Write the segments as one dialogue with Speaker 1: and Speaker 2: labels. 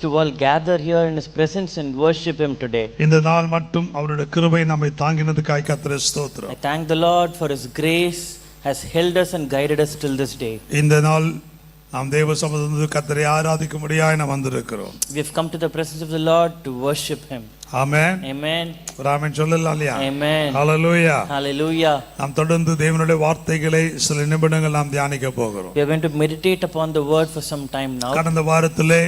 Speaker 1: to all gather here in His presence and worship Him today.
Speaker 2: இந்த நாள் மட்டும் அவருடைய கிருபை நம்மை தாங்கினதுக்காய் கர்த்தருக்கு ஸ்தோத்திரம்.
Speaker 1: I thank the Lord for His grace has held us and guided us till this day.
Speaker 2: இந்த நாள் நாம் தேவ சமூகத்தில் கர்த்தரை ஆராதிக்கும்படியாய் நாம் வந்திருக்கிறோம்.
Speaker 1: We have come to the presence of the Lord to worship Him.
Speaker 2: Amen.
Speaker 1: Amen.
Speaker 2: ஆமென் சொல்லலாம் இல்லையா?
Speaker 1: Amen.
Speaker 2: ஹalleluya.
Speaker 1: Hallelujah.
Speaker 2: நாம் தொடர்ந்து தேவனுடைய வார்த்தைகளை சில நிமிடங்கள் நாம் தியானிக்க போகிறோம்.
Speaker 1: We are going to meditate upon the word for some time now.
Speaker 2: கடந்த வாரத்திலே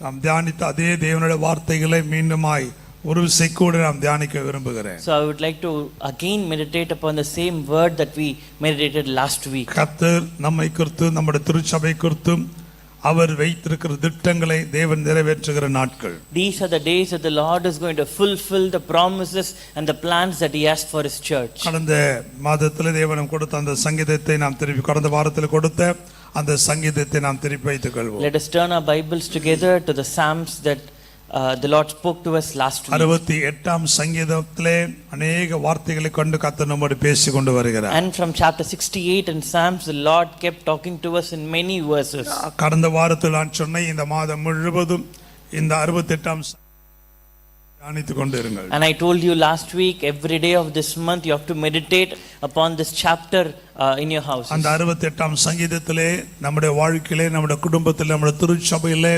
Speaker 2: நாம் தியானித்த அதே தேவனுடைய வார்த்தைகளை மீண்டுமாய் ஒரு விசைக்கூட நாம் தியானிக்க விரும்புகிறேன்.
Speaker 1: So I would like to again meditate upon the same word that we meditated last week.
Speaker 2: கர்த்தர் நம்மை குறித்து நம்முடைய திருச்சபை குறித்தும் அவர் வைத்திருக்கிற திட்டங்களை தேவன் நிறைவேற்றுகிற நாட்கள்.
Speaker 1: These are the days that the Lord is going to fulfill the promises and the plans that He has for His church.
Speaker 2: கடந்த மாதத்தில் தேவன் கொடுத்த அந்த சங்கீதத்தை நாம் திருப்பி கடந்த வாரத்தில் கொடுத்த அந்த சங்கீதத்தை நாம் திருப்பி வைத்துக் கொள்வோம்.
Speaker 1: Let us turn our Bibles together to the Psalms that the Lord spoke to us last week.
Speaker 2: 68ஆம் சங்கீதத்திலே अनेक வார்த்தைகளை கொண்டு கர்த்தர் நம்மோடு பேசிக் கொண்டு வருகிறார்.
Speaker 1: And from chapter 68 in Psalms the Lord kept talking to us in many verses.
Speaker 2: கடந்த வாரத்தில் நான் சொன்ன இந்த மாதம் முழுவதும் இந்த 68ஆம் தியானித்துக் கொண்டிருங்கள்.
Speaker 1: And I told you last week, every day of this month you have to meditate upon this chapter in your house.
Speaker 2: அந்த 68ஆம் சங்கீதத்திலே நம்முடைய வாழ்க்கையிலே நம்முடைய குடும்பத்திலே நம்முடைய திருச்சபையிலே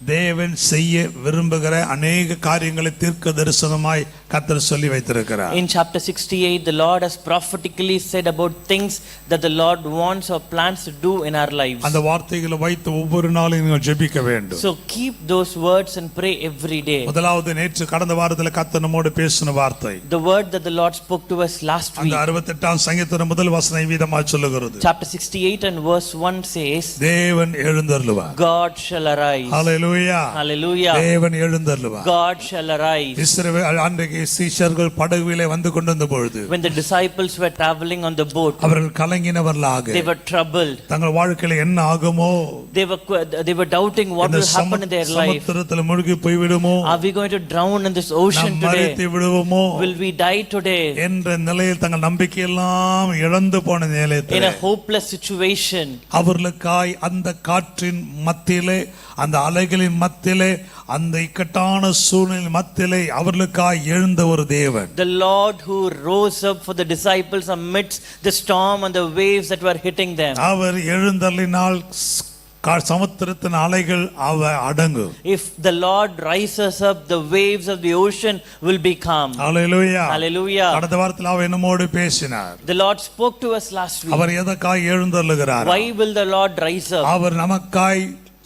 Speaker 2: தேவன் செய்ய விரும்புகிற अनेक காரியங்களை தீர்க்க தரிசனமாய் கர்த்தர் சொல்லி வைத்திருக்கிறார்.
Speaker 1: In chapter 68 the Lord has prophetically said about things that the Lord wants or plans to do in our lives.
Speaker 2: அந்த வார்த்தைகளை வைத்து ஒவ்வொரு நாளும் நீங்கள் ஜெபிக்க வேண்டும்.
Speaker 1: So keep those words and pray every day.
Speaker 2: முதலாவது நேற்று கடந்த வாரத்தில் கர்த்தர் நம்மோடு பேசின வார்த்தை.
Speaker 1: The word that the Lord spoke to us last week.
Speaker 2: அந்த 68ஆம் சங்கீதத்தின் முதல் வசனம் விதமாய் சொல்லுகிறது.
Speaker 1: Chapter 68 and verse 1 says,
Speaker 2: தேவன் எழுந்தருளுவார்.
Speaker 1: God shall arise.
Speaker 2: Hallelujah.
Speaker 1: Hallelujah.
Speaker 2: தேவன் எழுந்தருளுவார்.
Speaker 1: God shall arise.
Speaker 2: இஸ்ரவேல் அன்றைக்கு சீஷர்கள் படகுவிலே வந்து கொண்டிருந்த பொழுது
Speaker 1: When the disciples were traveling on the boat,
Speaker 2: அவர்கள் கலங்கினவர்களாக
Speaker 1: they were troubled.
Speaker 2: தங்கள் வாழ்க்கையில என்ன ஆகுமோ,
Speaker 1: they were doubting what will happen in their life.
Speaker 2: சமுத்திரத்தில் மூழ்கி போய் விடுமோ,
Speaker 1: Are we going to drown in this ocean today?
Speaker 2: மரித்து விடுவோமோ,
Speaker 1: Will we die today?
Speaker 2: என்ற நிலையில் தங்கள் நம்பிக்கை எல்லாம் இழந்து போன நிலையில்
Speaker 1: In a hopeless situation,
Speaker 2: அவர்களுக்காய் அந்த காற்றின் மத்தியிலே அந்த அலைகளின் மத்தியிலே அந்த இக்கட்டான சூழ்நிலை மத்தியிலே அவர்களுக்காய் எழுந்த ஒரு தேவன்.
Speaker 1: The Lord who rose up for the disciples amidst the storm and the waves that were hitting them.
Speaker 2: அவர் எழுந்தருளினால் சமுத்திரத்தின் அலைகள் அடங்கும்.
Speaker 1: If the Lord rises up, the waves of the ocean will be calm.
Speaker 2: Hallelujah.
Speaker 1: Hallelujah.
Speaker 2: கடந்த வாரத்தில் அவர் நம்மோடு பேசினார்.
Speaker 1: The Lord spoke to us last week.
Speaker 2: Our எதற்காய் எழுந்தருளுகிறார்?
Speaker 1: Why will the Lord rise up?
Speaker 2: அவர் நமக்காய்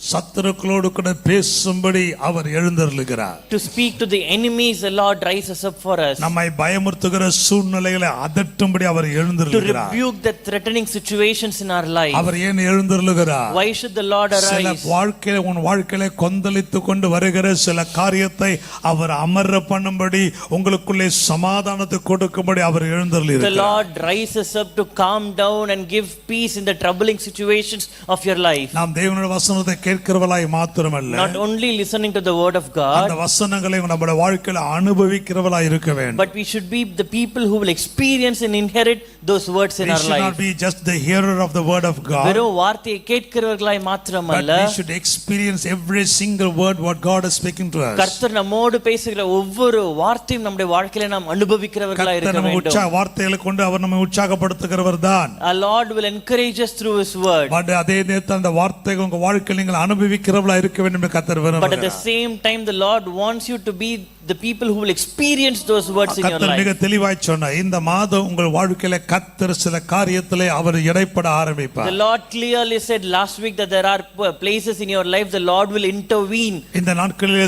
Speaker 2: சத்துருக்களோடு கூட பேசும்படி அவர் எழுந்தருளுகிறார்.
Speaker 1: To speak to the enemies, the Lord rises up for us.
Speaker 2: நம்மை பயமுறுத்துகிற சூழ்நிலைகளை அதட்டும்படி அவர் எழுந்தருளுகிறார்.
Speaker 1: To rebuke the threatening situations in our life.
Speaker 2: அவர் ஏன் எழுந்தருளுகிறார்?
Speaker 1: Why should the Lord arise?
Speaker 2: சில வாழ்க்கையில உன் வாழ்க்கையில கொந்தளித்து கொண்டு வருகிற சில காரியத்தை அவர் அமர பண்ணும்படி உங்களுக்குள்ளே சமாதானத்தை கொடுக்கும்படி அவர் எழுந்தருளுகிறார்.
Speaker 1: The Lord rises up to calm down and give peace in the troubling situations of your life.
Speaker 2: நாம் தேவனுடைய வசனத்தை கேட்கிறவளாய் மாத்திரமல்ல,
Speaker 1: not only listening to the word of God,
Speaker 2: அந்த வசனங்களை நம்முடைய வாழ்க்கையில அனுபவிக்கிறவளாய் இருக்க வேண்டும்.
Speaker 1: but we should be the people who will experience and inherit those words in our life.
Speaker 2: We should not be just the hearer of the word of God,
Speaker 1: வெறும் வார்த்தையை கேட்கிறவர்களாய் மாத்திரமல்ல,
Speaker 2: but we should experience every single word what God is speaking to us.
Speaker 1: கர்த்தர் நம்மோடு பேசுகிற ஒவ்வொரு வார்த்தையும் நம்முடைய வாழ்க்கையில நாம் அனுபவிக்கிறவர்களாய் இருக்க வேண்டும்.
Speaker 2: கர்த்தர் நம்ம வார்த்தைகளை கொண்டு அவர் நம்மை உற்சாகப்படுத்துகிறவர் தான்.
Speaker 1: Our Lord will encourage us through His word.
Speaker 2: but அதே நேரத்தில் அந்த வார்த்தைகள் உங்க வாழ்க்கையில நீங்கள் அனுபவிக்கிறவர்களாய் இருக்க வேண்டும் என்று கர்த்தர் விரும்புகிறார்.
Speaker 1: But at the same time the Lord wants you to be the people who will experience those words in your life.
Speaker 2: கர்த்தர் மிக தெளிவாய் சொன்னார், இந்த மாதம் உங்கள் வாழ்க்கையில கர்த்தர் சில காரியத்திலே அவர் இடைப்பட ஆரம்பிப்பார்.
Speaker 1: The Lord clearly said last week that there are places in your life the Lord will intervene.
Speaker 2: இந்த நாட்களிலே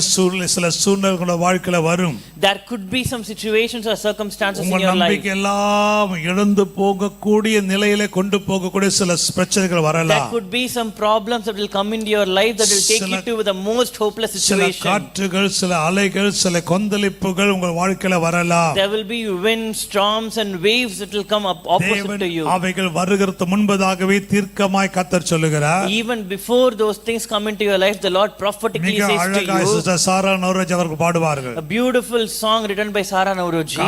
Speaker 2: சில சூழ்நிலைகள் வாழ்க்கையில வரும்.
Speaker 1: There could be some situations or circumstances in your life.
Speaker 2: உங்கள் நம்பிக்கை எல்லாம் இழந்து போகக்கூடிய நிலையிலே கொண்டு போகக்கூடிய சில பிரச்சனைகள் வரலாம்.
Speaker 1: There could be some problems that will come into your life that will take you to the most hopeless situation.
Speaker 2: சில காற்றுகள், சில அலைகள், சில கொந்தளிப்புகள் உங்கள் வாழ்க்கையில வரலாம்.
Speaker 1: There will be wind, storms and waves that will come up opposite to you.
Speaker 2: அவைகள் வருகிறது முன்பதாகவே தீர்க்கமாய் கர்த்தர் சொல்லுகிறார்.
Speaker 1: Even before those things come into your life, the Lord prophetically says to you.
Speaker 2: மிக அழகாக சாரா நவரோஜ் அவர்கள் பாடுவார்கள்.
Speaker 1: A beautiful song written by Sara Navroji.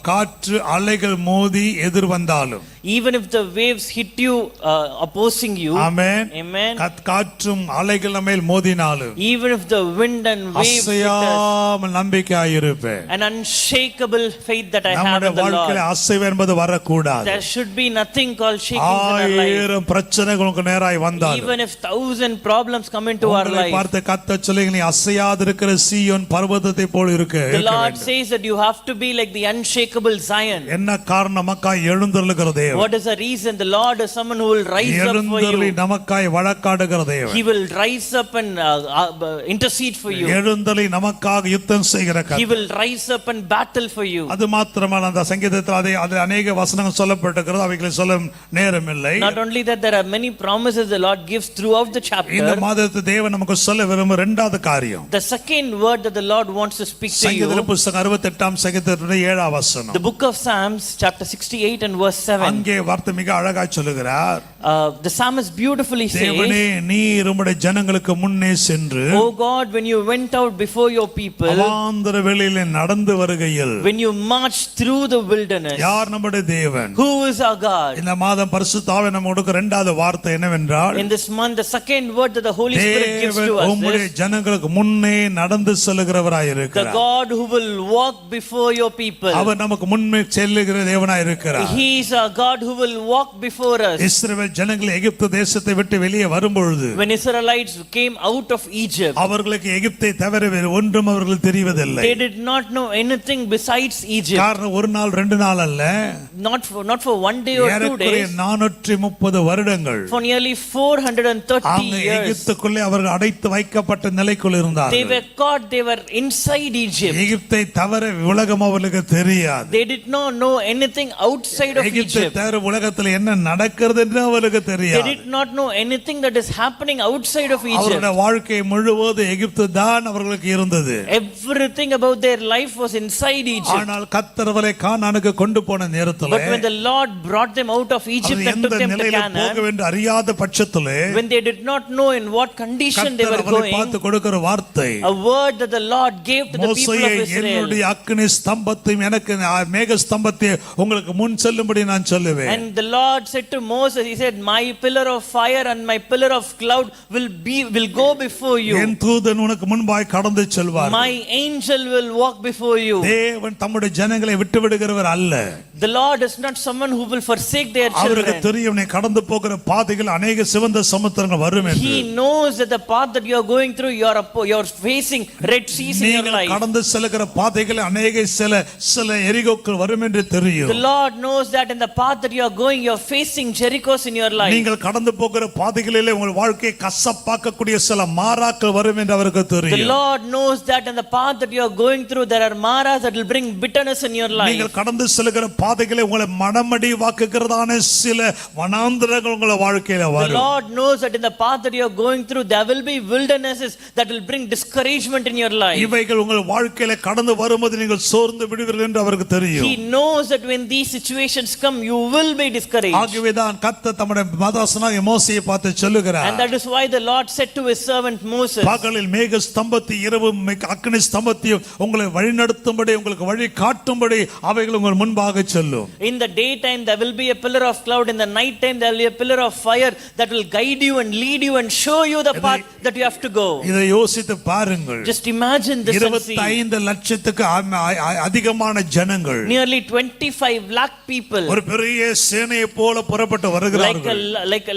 Speaker 2: காற்று அலைகள் மோதி எதிர் வந்தாலும்,
Speaker 1: Even if the waves hit you, opposing you.
Speaker 2: Amen.
Speaker 1: Amen.
Speaker 2: காற்றும் அலைகள் நம்ம மேல் மோதினாலும்
Speaker 1: Even if the wind and waves hit us.
Speaker 2: அசையாமல் நம்பிக்கையாயிருப்பேன்.
Speaker 1: An unshakable faith that I have
Speaker 2: நம்முடைய
Speaker 1: in the
Speaker 2: வாழ்க்கையில
Speaker 1: Lord.
Speaker 2: அசைவு என்பது வரக்கூடாது.
Speaker 1: There should be nothing called shaking in our life.
Speaker 2: ஆயிரம் பிரச்சனைகள் உங்களுக்கு நேராய் வந்தாலும்
Speaker 1: Even if 1,000 problems come into our
Speaker 2: உங்களை
Speaker 1: life.
Speaker 2: பார்த்து கர்த்தர் சொல்லுங்க, நீ அசையாதிருக்கிற சீயோன் பர்வதத்தை போல் இருக்க
Speaker 1: The Lord says that you have to be like the unshakable Zion.
Speaker 2: என்ன காரணம்? நமக்காய் எழுந்தருளுகிற தேவன்.
Speaker 1: What is the reason? The Lord is someone who will rise up for
Speaker 2: எழுந்தருளி
Speaker 1: you.
Speaker 2: நமக்காய் வழக்காடுகிற தேவன்.
Speaker 1: He will rise up and intercede for you.
Speaker 2: எழுந்தருளி நமக்காக யுத்தம் செய்கிற
Speaker 1: He
Speaker 2: கர்த்தர்.
Speaker 1: will rise up and battle for you.
Speaker 2: அது மாத்திரமல்ல, அந்த சங்கீதத்தில் அது அநேக வசனங்கள் சொல்லப்பட்டிருக்கிறது, அவைகளை சொல்ல நேரம் இல்லை.
Speaker 1: Not only that, there are many promises the Lord gives throughout the
Speaker 2: இந்த
Speaker 1: chapter.
Speaker 2: மாதத்து தேவன் நமக்கு சொல்ல விரும்பும் இரண்டாவது காரியம்,
Speaker 1: The second word that the Lord wants to speak to
Speaker 2: சங்கீத
Speaker 1: you.
Speaker 2: புத்தகம் 68 சங்கீதத்தினுடைய 7 வசனம்.
Speaker 1: The book of Psalms chapter 68 and verse 7.
Speaker 2: அங்கே வார்த்தை மிக அழகாய் சொல்லுகிறார்,
Speaker 1: The psalmist beautifully
Speaker 2: தேவனே
Speaker 1: says,
Speaker 2: நீர் உம்முடைய ஜனங்களுக்கு முன்னே சென்று
Speaker 1: "O God, when you went out before your people,
Speaker 2: அவாந்தர வெளியிலே நடந்து வருகையில்.
Speaker 1: when you marched through the wilderness."
Speaker 2: யார் நம்முடைய தேவன்?
Speaker 1: Who is our God?
Speaker 2: இந்த மாதம் பரிசுத்த ஆவியானவர் நமக்கு கொடுக்கிற இரண்டாவது வார்த்தை என்னவென்றால்,
Speaker 1: In this month, the second word that the Holy Spirit gives
Speaker 2: தேவன்
Speaker 1: to us
Speaker 2: உம்முடைய
Speaker 1: is
Speaker 2: ஜனங்களுக்கு முன்னே நடந்து செல்லுகிறவராய்
Speaker 1: the
Speaker 2: இருக்கிறார்.
Speaker 1: God who will walk before your people.
Speaker 2: அவர் நமக்கு முன்னே செல்லுகிற தேவனாய் இருக்கிறார்.
Speaker 1: He is a God who will walk before us.
Speaker 2: இஸ்ரவேல் ஜனங்கள் எகிப்து தேசத்தை விட்டு வெளியே வரும்பொழுது
Speaker 1: When Israelites came out of Egypt,
Speaker 2: அவர்களுக்கு எகிப்தை தவிர வேறு ஒன்றும் அவர்களுக்கு தெரிவதில்லை.
Speaker 1: they did not know anything besides Egypt.
Speaker 2: காரணம் ஒரு நாள் ரெண்டு நாள் அல்ல,
Speaker 1: Not for one day or 2
Speaker 2: ஏறக்குறைய
Speaker 1: days.
Speaker 2: 430 வருடங்கள்
Speaker 1: For nearly 430
Speaker 2: அங்க
Speaker 1: years,
Speaker 2: எகிப்துக்குள்ளே அவர்கள் அடைத்து வைக்கப்பட்ட நிலைக்குள்
Speaker 1: they
Speaker 2: இருந்தார்கள்.
Speaker 1: were caught. They were inside Egypt.
Speaker 2: எகிப்தை தவிர உலகம் அவர்களுக்கு தெரியாது.
Speaker 1: They did not know anything outside of
Speaker 2: எகிப்தை
Speaker 1: Egypt.
Speaker 2: தவிர உலகத்தில் என்ன நடக்கிறது என்று அவர்களுக்கு
Speaker 1: They
Speaker 2: தெரியாது.
Speaker 1: did not know anything that is happening outside of Egypt.
Speaker 2: அவருடைய வாழ்க்கை முழுவதும் எகிப்து தான் அவர்களுக்கு இருந்தது.
Speaker 1: Everything about their life was inside Egypt.
Speaker 2: ஆனால் கர்த்தர் அவர்களை கானானுக்கு கொண்டு போன நேரத்தில்
Speaker 1: But when the Lord brought them out of Egypt and took
Speaker 2: எந்த
Speaker 1: them to
Speaker 2: நிலையில போக
Speaker 1: Canaan,
Speaker 2: வேண்டும் அறியாத பட்சத்திலே
Speaker 1: when they did not know in what condition they
Speaker 2: கர்த்தர்
Speaker 1: were
Speaker 2: அவரை
Speaker 1: going,
Speaker 2: பார்த்து கொடுக்கிற வார்த்தை,
Speaker 1: a word that the Lord gave to the people
Speaker 2: மோசேயே
Speaker 1: of Israel.
Speaker 2: என்னுடைய அக்கினி ஸ்தம்பத்தையும் எனக்கு மேக ஸ்தம்பத்தையும் உங்களுக்கு முன் செல்லும்படி நான் சொல்லுவேன்.
Speaker 1: And the Lord said to Moses, he said, "My pillar of fire and my pillar of cloud will go before you.
Speaker 2: என் தூதன் உனக்கு முன்பாய் கடந்து செல்வார்.
Speaker 1: My angel will walk before you."
Speaker 2: தேவன் தம்முடைய ஜனங்களை விட்டு விடுகிறவர் அல்ல.
Speaker 1: The Lord is not someone who will forsake their
Speaker 2: அவருக்கு
Speaker 1: children.
Speaker 2: தெரியும் நீ கடந்து போகிற பாதைகள் அநேக சிவந்த சமுத்திரங்கள் வரும் என்று.
Speaker 1: He knows that the path that you are going through, you are facing red seas in your
Speaker 2: நீங்கள்
Speaker 1: life.
Speaker 2: கடந்து செல்கிற பாதைகள் அநேக சில எரிகோக்கள் வரும் என்று தெரியும்.
Speaker 1: The Lord knows that in the path that you are going, you are facing Jerichos in your life.
Speaker 2: நீங்கள் கடந்து போகிற பாதைகளிலே உங்கள் வாழ்க்கையை கசப்பாக்கக்கூடிய சில மாறாக்கள் வரும் என்று அவருக்கு
Speaker 1: The
Speaker 2: தெரியும்.
Speaker 1: Lord knows that in the path that you are going through, there are maras that will bring bitterness in your life.
Speaker 2: நீங்கள் கடந்து செல்கிற பாதைகளை உங்களை மனமடி வாக்குகிறதான சில வனாந்திரங்கள் உங்கள் வாழ்க்கையில
Speaker 1: The
Speaker 2: வரும்.
Speaker 1: Lord knows that in the path that you are going through, there will be wildernesses that will bring discouragement in your life.
Speaker 2: இவைகள் உங்கள் வாழ்க்கையில கடந்து வரும்போது நீங்கள் சோர்ந்து விடுவீர்கள் என்று அவருக்கு தெரியும்.
Speaker 1: He knows that when these situations come, you will be discouraged.
Speaker 2: ஆகவேதான் கர்த்தர் தம்முடைய மதாசனாகிய மோசேயை பார்த்து சொல்லுகிறார்,
Speaker 1: And that is why the Lord said to his servant Moses,
Speaker 2: பகலில் மேக ஸ்தம்பத்தை இரவு அக்கினி ஸ்தம்பத்தையும் உங்களை வழிநடத்தும்படி உங்களுக்கு வழி காட்டும்படி அவைகள் உங்கள் முன்பாக செல்லும்.
Speaker 1: in the daytime there will be a pillar of cloud, in the night time there will be a pillar of fire that will guide you and lead you and show you the path that you have to go.
Speaker 2: இதை யோசித்து பாருங்கள்.
Speaker 1: Just imagine this and see.
Speaker 2: 25 லட்சத்துக்கு அதிகமான ஜனங்கள்,
Speaker 1: Nearly 25 lakh people,
Speaker 2: ஒரு பெரிய சேனையை போல புறப்பட்டு வருகிறார்கள்.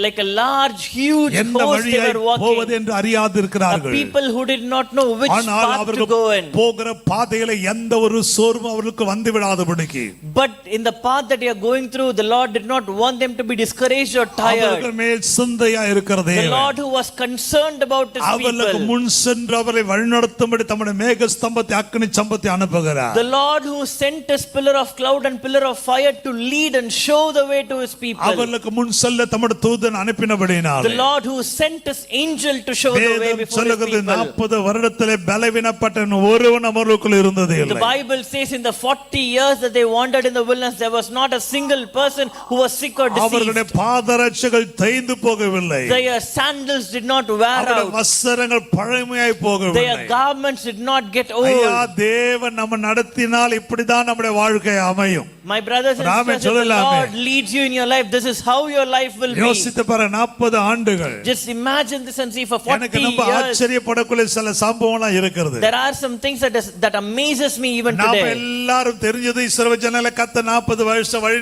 Speaker 1: like a large huge
Speaker 2: எந்த
Speaker 1: host they
Speaker 2: வழியாய்
Speaker 1: were walking.
Speaker 2: போவது என்று அறியாது இருக்கிறார்கள்.
Speaker 1: People who did not know which
Speaker 2: ஆனால்
Speaker 1: path to
Speaker 2: அவர்கள்
Speaker 1: go in.
Speaker 2: போகிற பாதையில எந்த ஒரு சோர்வும் அவர்களுக்கு வந்து விடாதபடிக்கு
Speaker 1: But in the path that they are going through, the Lord did not want them to be discouraged or tired.
Speaker 2: அவர்கள் மேல் சிந்தையா இருக்கிறதே,
Speaker 1: The Lord who was concerned about his
Speaker 2: அவர்களுக்கு
Speaker 1: people.
Speaker 2: முன் சென்று அவரை வழிநடத்தும்படி தம்முடைய மேக ஸ்தம்பத்தை அக்கினி ஸ்தம்பத்தை அனுப்புகிறார்.
Speaker 1: The Lord who sent his pillar of cloud and pillar of fire to lead and show the way to his people.
Speaker 2: அவர்களுக்கு முன் செல்ல தம்முடைய தூதன் அனுப்பினபடியினாலே
Speaker 1: The Lord who sent his angel to show the way
Speaker 2: வேதம்
Speaker 1: before his
Speaker 2: சொல்லுகிறது
Speaker 1: people.
Speaker 2: 40 வருடத்திலே பலவீனப்பட்ட ஒருவன் அவர்களுக்குள் இருந்ததே
Speaker 1: The
Speaker 2: இல்லை.
Speaker 1: Bible says in the 40 years that they wandered in the wilderness, there was not a single person who was sick or
Speaker 2: அவர்களுடைய
Speaker 1: diseased.
Speaker 2: பாதரட்சைகள் தேய்ந்து போகவில்லை.
Speaker 1: Their sandals did not wear
Speaker 2: அவருடைய
Speaker 1: out.
Speaker 2: வஸ்திரங்கள் பழமையாய் போகவில்லை.
Speaker 1: Their garments did not get old.
Speaker 2: ஐயா, தேவன் நம்ம நடத்தினால் இப்படிதான் நம்முடைய வாழ்க்கை அமையும்.
Speaker 1: My brothers and
Speaker 2: Amen.
Speaker 1: sisters, if the
Speaker 2: சொல்லலாமே.
Speaker 1: Lord leads you in your life, this is how your life will be.
Speaker 2: யோசித்து பாரு 40 ஆண்டுகள்
Speaker 1: Just imagine this and see for
Speaker 2: எனக்கு
Speaker 1: 40
Speaker 2: ரொம்ப
Speaker 1: years.
Speaker 2: ஆச்சரியப்படக்கூடிய சில சம்பவம்லாம் இருக்கிறது.
Speaker 1: There are some things that amazes me even
Speaker 2: நாம
Speaker 1: today.
Speaker 2: எல்லாரும் தெரிஞ்சது இஸ்ரவேல் ஜனங்களை கர்த்தர் 40 வருஷம் வழி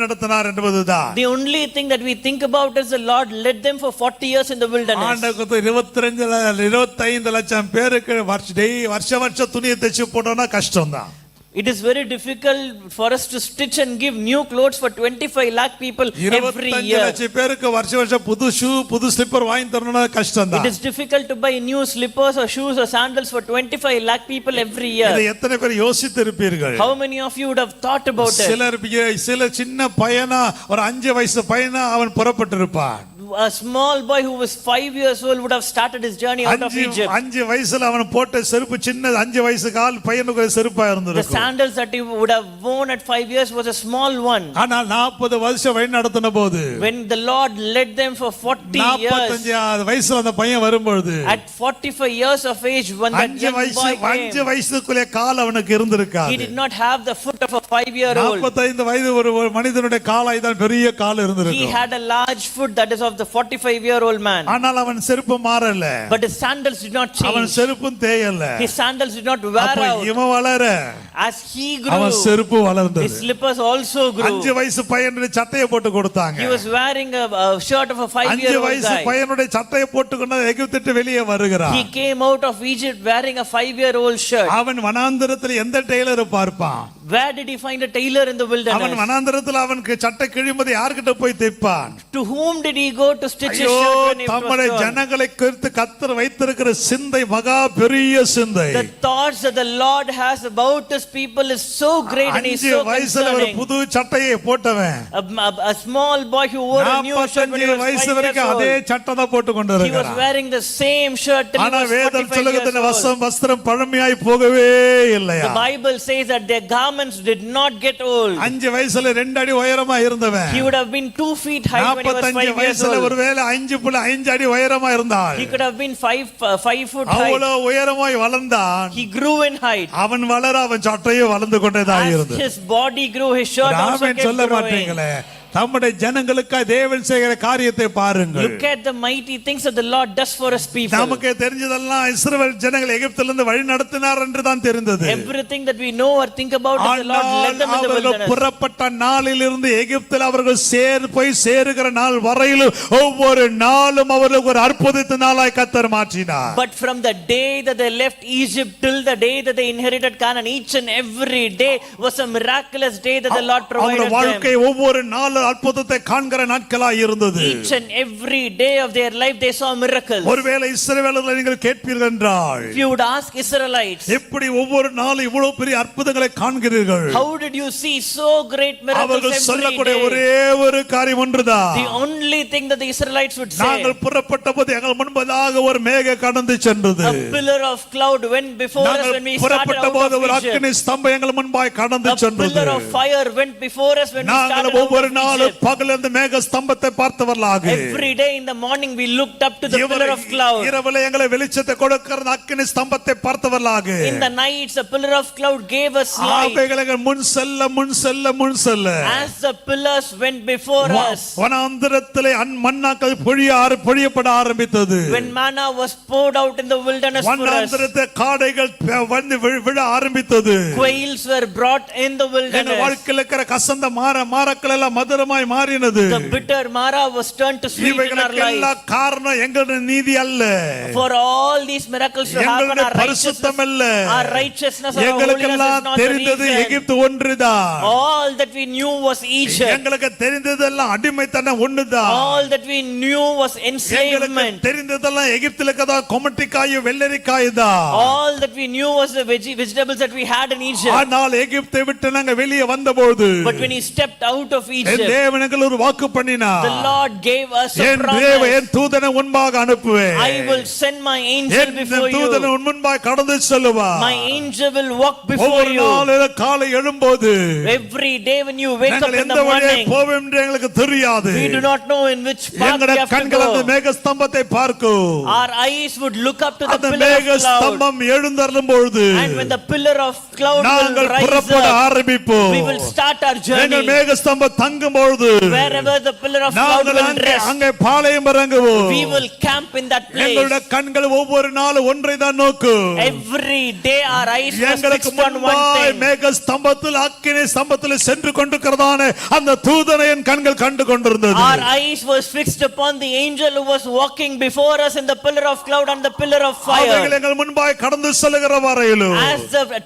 Speaker 2: நடத்தினார் என்பதுதான்.
Speaker 1: The only thing that we think about is the Lord led them for 40 years in the wilderness.
Speaker 2: ஆண்டவருக்கு 25 லட்சம் பேருக்கு வருஷம் துணியை தைச்சு போட்டோம்னா கஷ்டம் தான்.
Speaker 1: It is very difficult for us to stitch and give new clothes for 25 lakh people every
Speaker 2: 25
Speaker 1: year.
Speaker 2: லட்சம் பேருக்கு வருஷம் புது ஷூ புது ஸ்லிப்பர் வாங்கி தரணும்னா கஷ்டம் தான்.
Speaker 1: It is difficult to buy new slippers or shoes or sandals for 25 lakh people every year.
Speaker 2: இதை எத்தனை பேர் யோசித்து இருப்பீர்கள்?
Speaker 1: How many of you would have thought about it?
Speaker 2: சில சின்ன பையனா ஒரு 5 வயசு பையனா அவன் புறப்பட்டிருப்பான்.
Speaker 1: A small boy who was 5 years old would have started his journey out of Egypt.
Speaker 2: 5 வயசுல அவன் போட்ட செருப்பு சின்ன 5 வயசு கால் பையனுக்கு செருப்பா
Speaker 1: The
Speaker 2: இருந்திருக்கும்.
Speaker 1: sandals that he would have worn at 5 years was a small one.
Speaker 2: ஆனால் 40 வருஷம் வழி நடத்தின போது
Speaker 1: When the Lord led them for 40 years,
Speaker 2: 45 வயசுல அந்த பையன் வரும்போது
Speaker 1: at 45 years of age, when that young boy came,
Speaker 2: 5 வயசுக்குள்ளே கால் அவனுக்கு
Speaker 1: he
Speaker 2: இருந்திருக்காது.
Speaker 1: did not have the foot of a 5-year-old.
Speaker 2: 45 வயது ஒரு மனிதனுடைய காலாய் தான் பெரிய கால்
Speaker 1: He
Speaker 2: இருந்திருக்கும்.
Speaker 1: had a large foot that is of the 45-year-old man.
Speaker 2: ஆனால் அவன் செருப்பு மாறல.
Speaker 1: But his sandals did not
Speaker 2: அவன்
Speaker 1: change.
Speaker 2: செருப்பும் தேயல.
Speaker 1: His sandals did not wear
Speaker 2: அப்ப
Speaker 1: out.
Speaker 2: இவன் வளர
Speaker 1: As he
Speaker 2: அவன்
Speaker 1: grew,
Speaker 2: செருப்பு வளர்ந்தது.
Speaker 1: his slippers also grew.
Speaker 2: 5 வயசு பையனுடைய சட்டையை போட்டு கொடுத்தாங்க.
Speaker 1: He was wearing a shirt of a
Speaker 2: 5
Speaker 1: 5-year-old
Speaker 2: வயசு
Speaker 1: guy.
Speaker 2: பையனுடைய சட்டையை போட்டுக்கொண்டு எகிப்திட்டு வெளியே வருகிறான்.
Speaker 1: He came out of Egypt wearing a 5-year-old shirt.
Speaker 2: அவன் வனாந்தரத்தில் எந்த டெய்லர் பார்ப்பான்?
Speaker 1: Where did he find a tailor in the
Speaker 2: அவன்
Speaker 1: wilderness?
Speaker 2: வனாந்தரத்தில் அவனுக்கு சட்டை கிழியும்போது யார்கிட்ட போய் தைப்பான்?
Speaker 1: To whom did he go to stitch his
Speaker 2: ஐயோ
Speaker 1: shirt when it was
Speaker 2: தம்முடைய
Speaker 1: torn?
Speaker 2: ஜனங்களை குறித்து கர்த்தர் வைத்திருக்கிற சிந்தை மகா பெரிய சிந்தை.
Speaker 1: The thoughts that the Lord has about his people is so great and he is
Speaker 2: 5
Speaker 1: so
Speaker 2: வயசுல ஒரு
Speaker 1: concerning.
Speaker 2: புது சட்டையை போட்டவன்
Speaker 1: A small boy who wore a new shirt when he
Speaker 2: 45
Speaker 1: was
Speaker 2: வயசு
Speaker 1: 5 years
Speaker 2: வரைக்கும் அதே
Speaker 1: old.
Speaker 2: சட்டை தான் போட்டு கொண்டு
Speaker 1: He was
Speaker 2: இருக்கிறான்.
Speaker 1: wearing the same shirt till he
Speaker 2: ஆனா
Speaker 1: was
Speaker 2: வேதம்
Speaker 1: 45 years
Speaker 2: சொல்லுகிறது
Speaker 1: old.
Speaker 2: வஸ்திரம் பழமையாய் போகவே இல்லையா?
Speaker 1: The Bible says that their garments did not get old.
Speaker 2: 5 வயசுல 2 அடி உயரமா இருந்தவன்
Speaker 1: He would have been 2 feet high when he was 5
Speaker 2: 45
Speaker 1: years
Speaker 2: வயசுல
Speaker 1: old.
Speaker 2: ஒருவேளை 5 அடி உயரமா இருந்தால்
Speaker 1: He could have been 5 foot high.
Speaker 2: அவ்வளவு உயரமாய் வளர்ந்தான்.
Speaker 1: He grew in height.
Speaker 2: அவன் வளர அவன் சட்டையும் வளர்ந்து கொண்டேதான்
Speaker 1: As
Speaker 2: இருந்தது.
Speaker 1: his body grew, his shirt also
Speaker 2: ஆமென்
Speaker 1: kept
Speaker 2: சொல்ல
Speaker 1: growing.
Speaker 2: மாட்டீங்களே? தம்முடைய ஜனங்களுக்காக தேவன் செய்கிற காரியத்தை பாருங்கள்.
Speaker 1: Look at the mighty things that the Lord does for his people.
Speaker 2: நமக்கு தெரிஞ்சதெல்லாம் இஸ்ரவேல் ஜனங்களை எகிப்திலிருந்து வழி நடத்தினார் என்று தான் தெரிந்தது.
Speaker 1: Everything that we know or think about is the Lord led them in the
Speaker 2: அவர்கள்
Speaker 1: wilderness.
Speaker 2: புறப்பட்ட நாளிலிருந்து எகிப்தில் அவர்கள் போய் சேருகிற நாள் வரையிலும் ஒவ்வொரு நாளும் அவர்களுக்கு ஒரு அற்புதத்தின் நாளாய் கர்த்தர் மாற்றினார்.
Speaker 1: But from the day that they left Egypt till the day that they inherited Canaan, each and every day was a miraculous day that the Lord provided
Speaker 2: அவருடைய வாழ்க்கை
Speaker 1: them.
Speaker 2: ஒவ்வொரு நாளும் அற்புதத்தை காண்கிற நாட்களாய் இருந்தது.
Speaker 1: Each and every day of their life they saw miracles.
Speaker 2: ஒருவேளை இஸ்ரவேலர்களை நீங்கள் கேட்பீர்கள் என்றால்,
Speaker 1: If you would ask Israelites,
Speaker 2: எப்படி ஒவ்வொரு நாளும் இவ்வளவு பெரிய அற்புதங்களை காண்கிறீர்கள்?
Speaker 1: how did you see so great miracles
Speaker 2: அவர்கள்
Speaker 1: every
Speaker 2: சொல்லக்கூடிய
Speaker 1: day?
Speaker 2: ஒரே ஒரு காரியம் ஒன்றுதான்.
Speaker 1: The only thing that the Israelites would say,
Speaker 2: நாங்கள் புறப்பட்ட போது எங்கள் முன்பதாக ஒரு மேக கடந்து சென்றது.
Speaker 1: a pillar of cloud went before us when we started
Speaker 2: புறப்பட்ட
Speaker 1: out
Speaker 2: போது
Speaker 1: of
Speaker 2: ஒரு
Speaker 1: Egypt.
Speaker 2: அக்கினி ஸ்தம்பம் எங்கள் முன்பாய் கடந்து
Speaker 1: A
Speaker 2: சென்றது.
Speaker 1: pillar of fire went before us when we
Speaker 2: நாங்கள்
Speaker 1: started out
Speaker 2: ஒவ்வொரு
Speaker 1: of
Speaker 2: நாளும்
Speaker 1: Egypt.
Speaker 2: பகல் அந்த மேக ஸ்தம்பத்தை பார்த்தவர்களாக
Speaker 1: Every day in the morning we looked up to the pillar of cloud.
Speaker 2: இரவிலே எங்களை வெளிச்சத்தை கொடுக்கிற அக்கினி ஸ்தம்பத்தை பார்த்தவர்களாக
Speaker 1: In the nights a pillar of cloud gave us light.
Speaker 2: ஆபேகளை முன் செல்ல
Speaker 1: As the pillars went before us,
Speaker 2: வனாந்திரத்திலே மன்னாக்கள் பொழியப்பட ஆரம்பித்தது.
Speaker 1: when manna was poured out in the wilderness for us,
Speaker 2: வனாந்திரத்தை காடைகள் வந்து விழ ஆரம்பித்தது.
Speaker 1: quails were brought in the
Speaker 2: எங்கள்
Speaker 1: wilderness.
Speaker 2: வாழ்க்கையில் இருக்கிற கசந்த மாறக்கள் எல்லாம் மதுரமாய் மாறினது.
Speaker 1: The bitter Mara was turned to sweet in our
Speaker 2: இவைகளுக்கு எல்லா
Speaker 1: lives.
Speaker 2: காரணம் எங்களுடைய நீதி அல்ல,
Speaker 1: For all these miracles to happen,
Speaker 2: எங்களுடைய
Speaker 1: our
Speaker 2: பரிசுத்தம் அல்ல,
Speaker 1: righteousness or our
Speaker 2: எங்களுக்கு
Speaker 1: holiness is
Speaker 2: எல்லாம்
Speaker 1: not the
Speaker 2: தெரிந்தது
Speaker 1: reason.
Speaker 2: எகிப்து ஒன்றுதான்.
Speaker 1: All that we knew was Egypt.
Speaker 2: எங்களுக்கு தெரிந்ததெல்லாம் அடிமைத்தனம் ஒண்ணுதான்.
Speaker 1: All that we knew was
Speaker 2: எங்களுக்கு
Speaker 1: enslavement.
Speaker 2: தெரிந்ததெல்லாம் எகிப்தில் இருக்கதா கொமட்டிக்காயும் வெள்ளரிக்காயும் தான்.
Speaker 1: All that we knew was the vegetables that we had in Egypt.
Speaker 2: ஆனால் எகிப்தை விட்டு நாங்க வெளியே வந்தபோது
Speaker 1: But when he stepped out of Egypt,
Speaker 2: இந்த தேவன் எங்களுக்கு ஒரு வாக்கு பண்ணினார்.
Speaker 1: The Lord gave us a
Speaker 2: N
Speaker 1: promise.
Speaker 2: தூதனை முன்பாக அனுப்புவேன்.
Speaker 1: I will send my angel before you.
Speaker 2: தூதனை உன் முன்பாக கடந்து செல்லுவார்.
Speaker 1: My angel will walk before
Speaker 2: ஒவ்வொரு
Speaker 1: you.
Speaker 2: நாளும் காலை எழும்போது
Speaker 1: Every day when you wake up
Speaker 2: நாங்கள்
Speaker 1: in
Speaker 2: எந்த
Speaker 1: the
Speaker 2: வழியை
Speaker 1: morning,
Speaker 2: போவோம் என்று எங்களுக்கு தெரியாது.
Speaker 1: we do not know in which path we
Speaker 2: எங்களுடைய
Speaker 1: have to
Speaker 2: கண்கள் அந்த
Speaker 1: go.
Speaker 2: மேக ஸ்தம்பத்தை பார்க்கும்.
Speaker 1: Our eyes would look up to the
Speaker 2: அந்த
Speaker 1: pillar
Speaker 2: மேக
Speaker 1: of cloud.
Speaker 2: ஸ்தம்பம் எழுந்தருளும் பொழுது
Speaker 1: And when the pillar of cloud will
Speaker 2: நாங்கள்
Speaker 1: rise
Speaker 2: புறப்பட
Speaker 1: up,
Speaker 2: ஆரம்பிப்போம்.
Speaker 1: we will start our
Speaker 2: எங்கள்
Speaker 1: journey.
Speaker 2: மேக ஸ்தம்பம் தங்கும் பொழுது
Speaker 1: Wherever the pillar of cloud
Speaker 2: நாங்கள்
Speaker 1: will rest,
Speaker 2: அங்கே பாளையம் இறங்குவோம்.
Speaker 1: we will camp in that place.
Speaker 2: எங்களுடைய கண்கள் ஒவ்வொரு நாளும் ஒன்றை தான் நோக்கும்.
Speaker 1: Every day our eyes must
Speaker 2: எங்களுக்கு
Speaker 1: fixed on one
Speaker 2: முன்பாய்
Speaker 1: thing.
Speaker 2: மேக ஸ்தம்பத்தில் அக்கினி ஸ்தம்பத்தில் சென்று கொண்டிருக்கிறதான அந்த தூதனை என் கண்கள் கண்டு கொண்டிருந்தது.
Speaker 1: Our eyes was fixed upon the angel who was walking before us in the pillar of cloud and the pillar of fire.
Speaker 2: அவைகள் எங்கள் முன்பாய் கடந்து செல்லுகிற வரையிலும்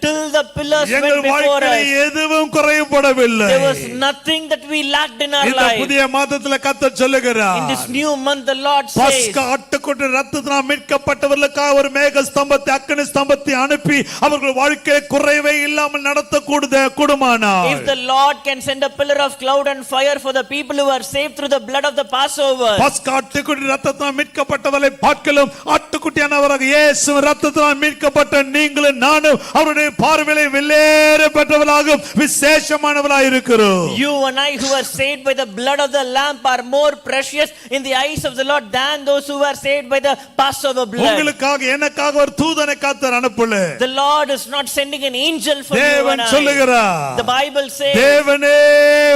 Speaker 1: Till the pillars went
Speaker 2: எங்கள்
Speaker 1: before
Speaker 2: வாழ்க்கையில்
Speaker 1: us,
Speaker 2: எதுவும் குறைபடவில்லை.
Speaker 1: there was nothing that we lacked in our
Speaker 2: இந்த
Speaker 1: life.
Speaker 2: புதிய மாதத்தில் கர்த்தர் சொல்லுகிறார்,
Speaker 1: In this new month the Lord says,
Speaker 2: பஸ்கா ஆட்டுக்குட்டி ரத்தத்தினால் மீட்கப்பட்டவர்களுக்காக ஒரு மேக ஸ்தம்பத்தை அக்கினி ஸ்தம்பத்தை அனுப்பி அவர்கள் வாழ்க்கையை குறைவே இல்லாமல் நடத்தக்கூடுமானால்,
Speaker 1: if the Lord can send a pillar of cloud and fire for the people who are saved through the blood of the Passover,
Speaker 2: பஸ்கா ஆட்டுக்குட்டி ரத்தத்தினால் மீட்கப்பட்டவர்களை பார்க்கலும் ஆட்டுக்குட்டியானவராக இயேசு ரத்தத்தினால் மீட்கப்பட்ட நீங்களும் நானும் அவருடைய பார்வையிலே விலையேற பெற்றவர்களாக விசேஷமானவர்களாக இருக்கிறோம்.
Speaker 1: you and I who are saved by the blood of the lamb are more precious in the eyes of the Lord than those who are saved by the Passover blood.
Speaker 2: உங்களுக்காக எனக்காக ஒரு தூதனை கர்த்தர் அனுப்பல.
Speaker 1: The Lord is not sending an angel for you
Speaker 2: தேவன்
Speaker 1: and I.
Speaker 2: சொல்லுகிறார்,
Speaker 1: The Bible says,
Speaker 2: தேவனே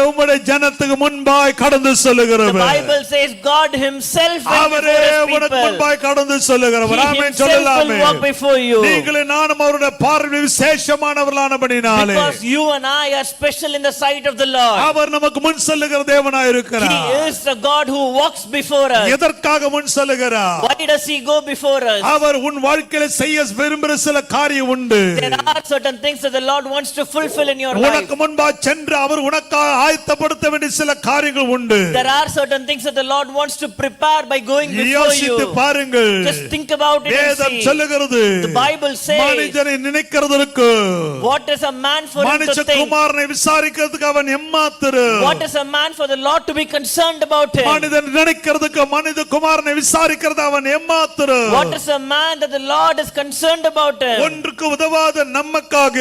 Speaker 2: உம்முடைய ஜனத்துக்கு முன்பாய் கடந்து
Speaker 1: the
Speaker 2: செல்லுகிறவர்.
Speaker 1: Bible says God himself went
Speaker 2: அவரே
Speaker 1: before his
Speaker 2: உனக்கு
Speaker 1: people.
Speaker 2: முன்பாய் கடந்து செல்லுகிறவர்.
Speaker 1: He
Speaker 2: ஆமென்
Speaker 1: himself
Speaker 2: சொல்லலாமே.
Speaker 1: will walk before you.
Speaker 2: நீங்களும் நானும் அவருடைய பார்வையில் விசேஷமானவர்களானபடினாலே
Speaker 1: Because you and I are special in the sight of the Lord.
Speaker 2: அவர் நமக்கு முன் செல்லுகிற தேவனாய்
Speaker 1: He
Speaker 2: இருக்கிறார்.
Speaker 1: is the God who walks before us.
Speaker 2: எதற்காக முன் செல்லுகிறார்?
Speaker 1: Why does he go before us?
Speaker 2: அவர் உன் வாழ்க்கையில செய்ய விரும்புகிற சில காரியம் உண்டு.
Speaker 1: There are certain things that the Lord wants to fulfill in your life.
Speaker 2: உனக்கு முன்பாக சென்று அவர் உனக்காக ஆயத்தப்படுத்த வேண்டிய சில காரியங்கள் உண்டு.
Speaker 1: There are certain things that the Lord wants to prepare by going before
Speaker 2: யோசித்து
Speaker 1: you.
Speaker 2: பாருங்கள்.
Speaker 1: Just think about it and
Speaker 2: வேதம்
Speaker 1: see.
Speaker 2: சொல்லுகிறது,
Speaker 1: The Bible says,
Speaker 2: மனிதனை நினைக்கிறதற்கு
Speaker 1: what is a man for him
Speaker 2: மனுஷ
Speaker 1: to think?
Speaker 2: குமாரனை விசாரிக்கிறதுக்கு அவன் எம்மாத்திரு.
Speaker 1: What is a man for the Lord to be concerned about him?
Speaker 2: மனிதன் நினைக்கிறதுக்கு மனித குமாரனை விசாரிக்கிறது அவன் எம்மாத்திரு.
Speaker 1: What is a man that the Lord is concerned about him?
Speaker 2: ஒன்றுக்கு உதவாத நமக்காக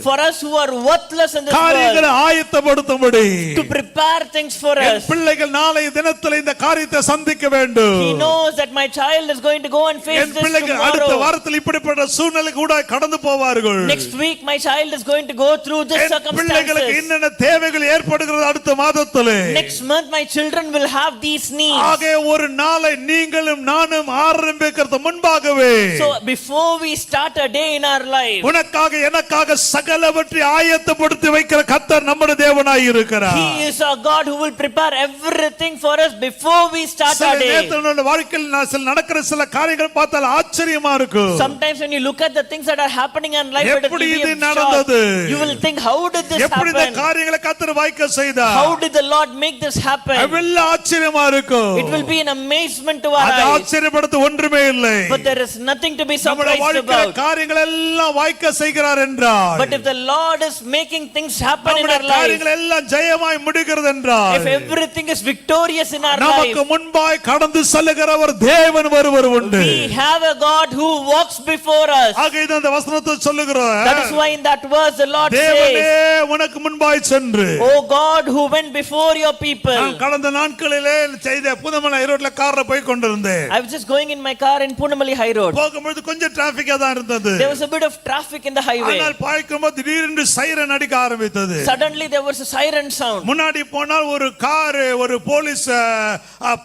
Speaker 1: For us who are worthless in this
Speaker 2: காரியங்களை
Speaker 1: world,
Speaker 2: ஆயத்தப்படுத்தும்படி
Speaker 1: to prepare things for
Speaker 2: N
Speaker 1: us.
Speaker 2: பிள்ளைகள் நாளைய தினத்தில் இந்த காரியத்தை சந்திக்க வேண்டும்.
Speaker 1: He knows that my child is going to go and face
Speaker 2: N
Speaker 1: this
Speaker 2: பிள்ளைகள் அடுத்த
Speaker 1: tomorrow.
Speaker 2: வாரத்தில் இப்படிப்பட்ட சூழ்நிலை கூட கடந்து போவார்கள்.
Speaker 1: Next week my child is going to go through this
Speaker 2: என் பிள்ளைகளுக்கு
Speaker 1: circumstances.
Speaker 2: என்னென்ன தேவைகள் ஏற்படுகிறது அடுத்த மாதத்திலே.
Speaker 1: Next month my children will have these needs.
Speaker 2: ஆக ஒரு நாளை நீங்களும் நானும் ஆரம்பிக்கிறது முன்பாகவே
Speaker 1: So before we start a day in our life,
Speaker 2: உனக்காக எனக்காக சகலவற்றை ஆயத்தப்படுத்தி வைக்கிற கர்த்தர் நம்முடைய தேவனாய் இருக்கிறார்.
Speaker 1: He is our God who will prepare everything for us before we start
Speaker 2: சில
Speaker 1: our day.
Speaker 2: நேரத்தில் நம்முடைய வாழ்க்கையில் சில நடக்கிற சில காரியங்கள் பார்த்தால் ஆச்சரியமா இருக்கும்.
Speaker 1: Sometimes when you look at the things that are happening in life, it will
Speaker 2: எப்படி
Speaker 1: be
Speaker 2: இது
Speaker 1: a shock.
Speaker 2: நடந்தது?
Speaker 1: You will think, how did this
Speaker 2: எப்படி இந்த
Speaker 1: happen?
Speaker 2: காரியங்களை கர்த்தர் வாய்க்க செய்தார்?
Speaker 1: How did the Lord make this happen?
Speaker 2: அதெல்லாம் ஆச்சரியமா இருக்கும்.
Speaker 1: It will be an amazement to our
Speaker 2: அது
Speaker 1: eyes.
Speaker 2: ஆச்சரியப்படுத்த ஒன்றுமே இல்லை.
Speaker 1: But there is nothing to be
Speaker 2: நம்முடைய
Speaker 1: surprised
Speaker 2: வாழ்க்கையில
Speaker 1: about.
Speaker 2: காரியங்கள் எல்லாம் வாய்க்க செய்கிறார் என்றால்,
Speaker 1: But if the Lord is making things happen in
Speaker 2: நம்முடைய
Speaker 1: our life,
Speaker 2: காரியங்கள் எல்லாம் ஜெயமாய் முடிகிறது என்றால்,
Speaker 1: if everything is victorious in our
Speaker 2: நமக்கு
Speaker 1: life,
Speaker 2: முன்பாய் கடந்து செல்லுகிறவர் தேவன் ஒருவர் உண்டு.
Speaker 1: we have a God who walks before us.
Speaker 2: ஆக இது அந்த வசனத்தை சொல்லுகிறார்.
Speaker 1: That is why in that verse the Lord
Speaker 2: தேவனே
Speaker 1: says,
Speaker 2: உனக்கு முன்பாய் சென்று.
Speaker 1: O God who went before your people.
Speaker 2: நான் கடந்த நாட்களிலே செய்த புதுமலை ரோட்ல கார்ல போய் கொண்டிருந்தேன்.
Speaker 1: I was just going in my car in Punamali High Road.
Speaker 2: போகும்போது கொஞ்சம் டிராபிக்கா தான் இருந்தது.
Speaker 1: There was a bit of traffic in the highway.
Speaker 2: ஆனால் பாய்க்கும்போது திடீரென்று சைரன் அடிக்க ஆரம்பித்தது.
Speaker 1: Suddenly there was a siren sound.
Speaker 2: முன்னாடி போனால் ஒரு கார் ஒரு போலீஸ்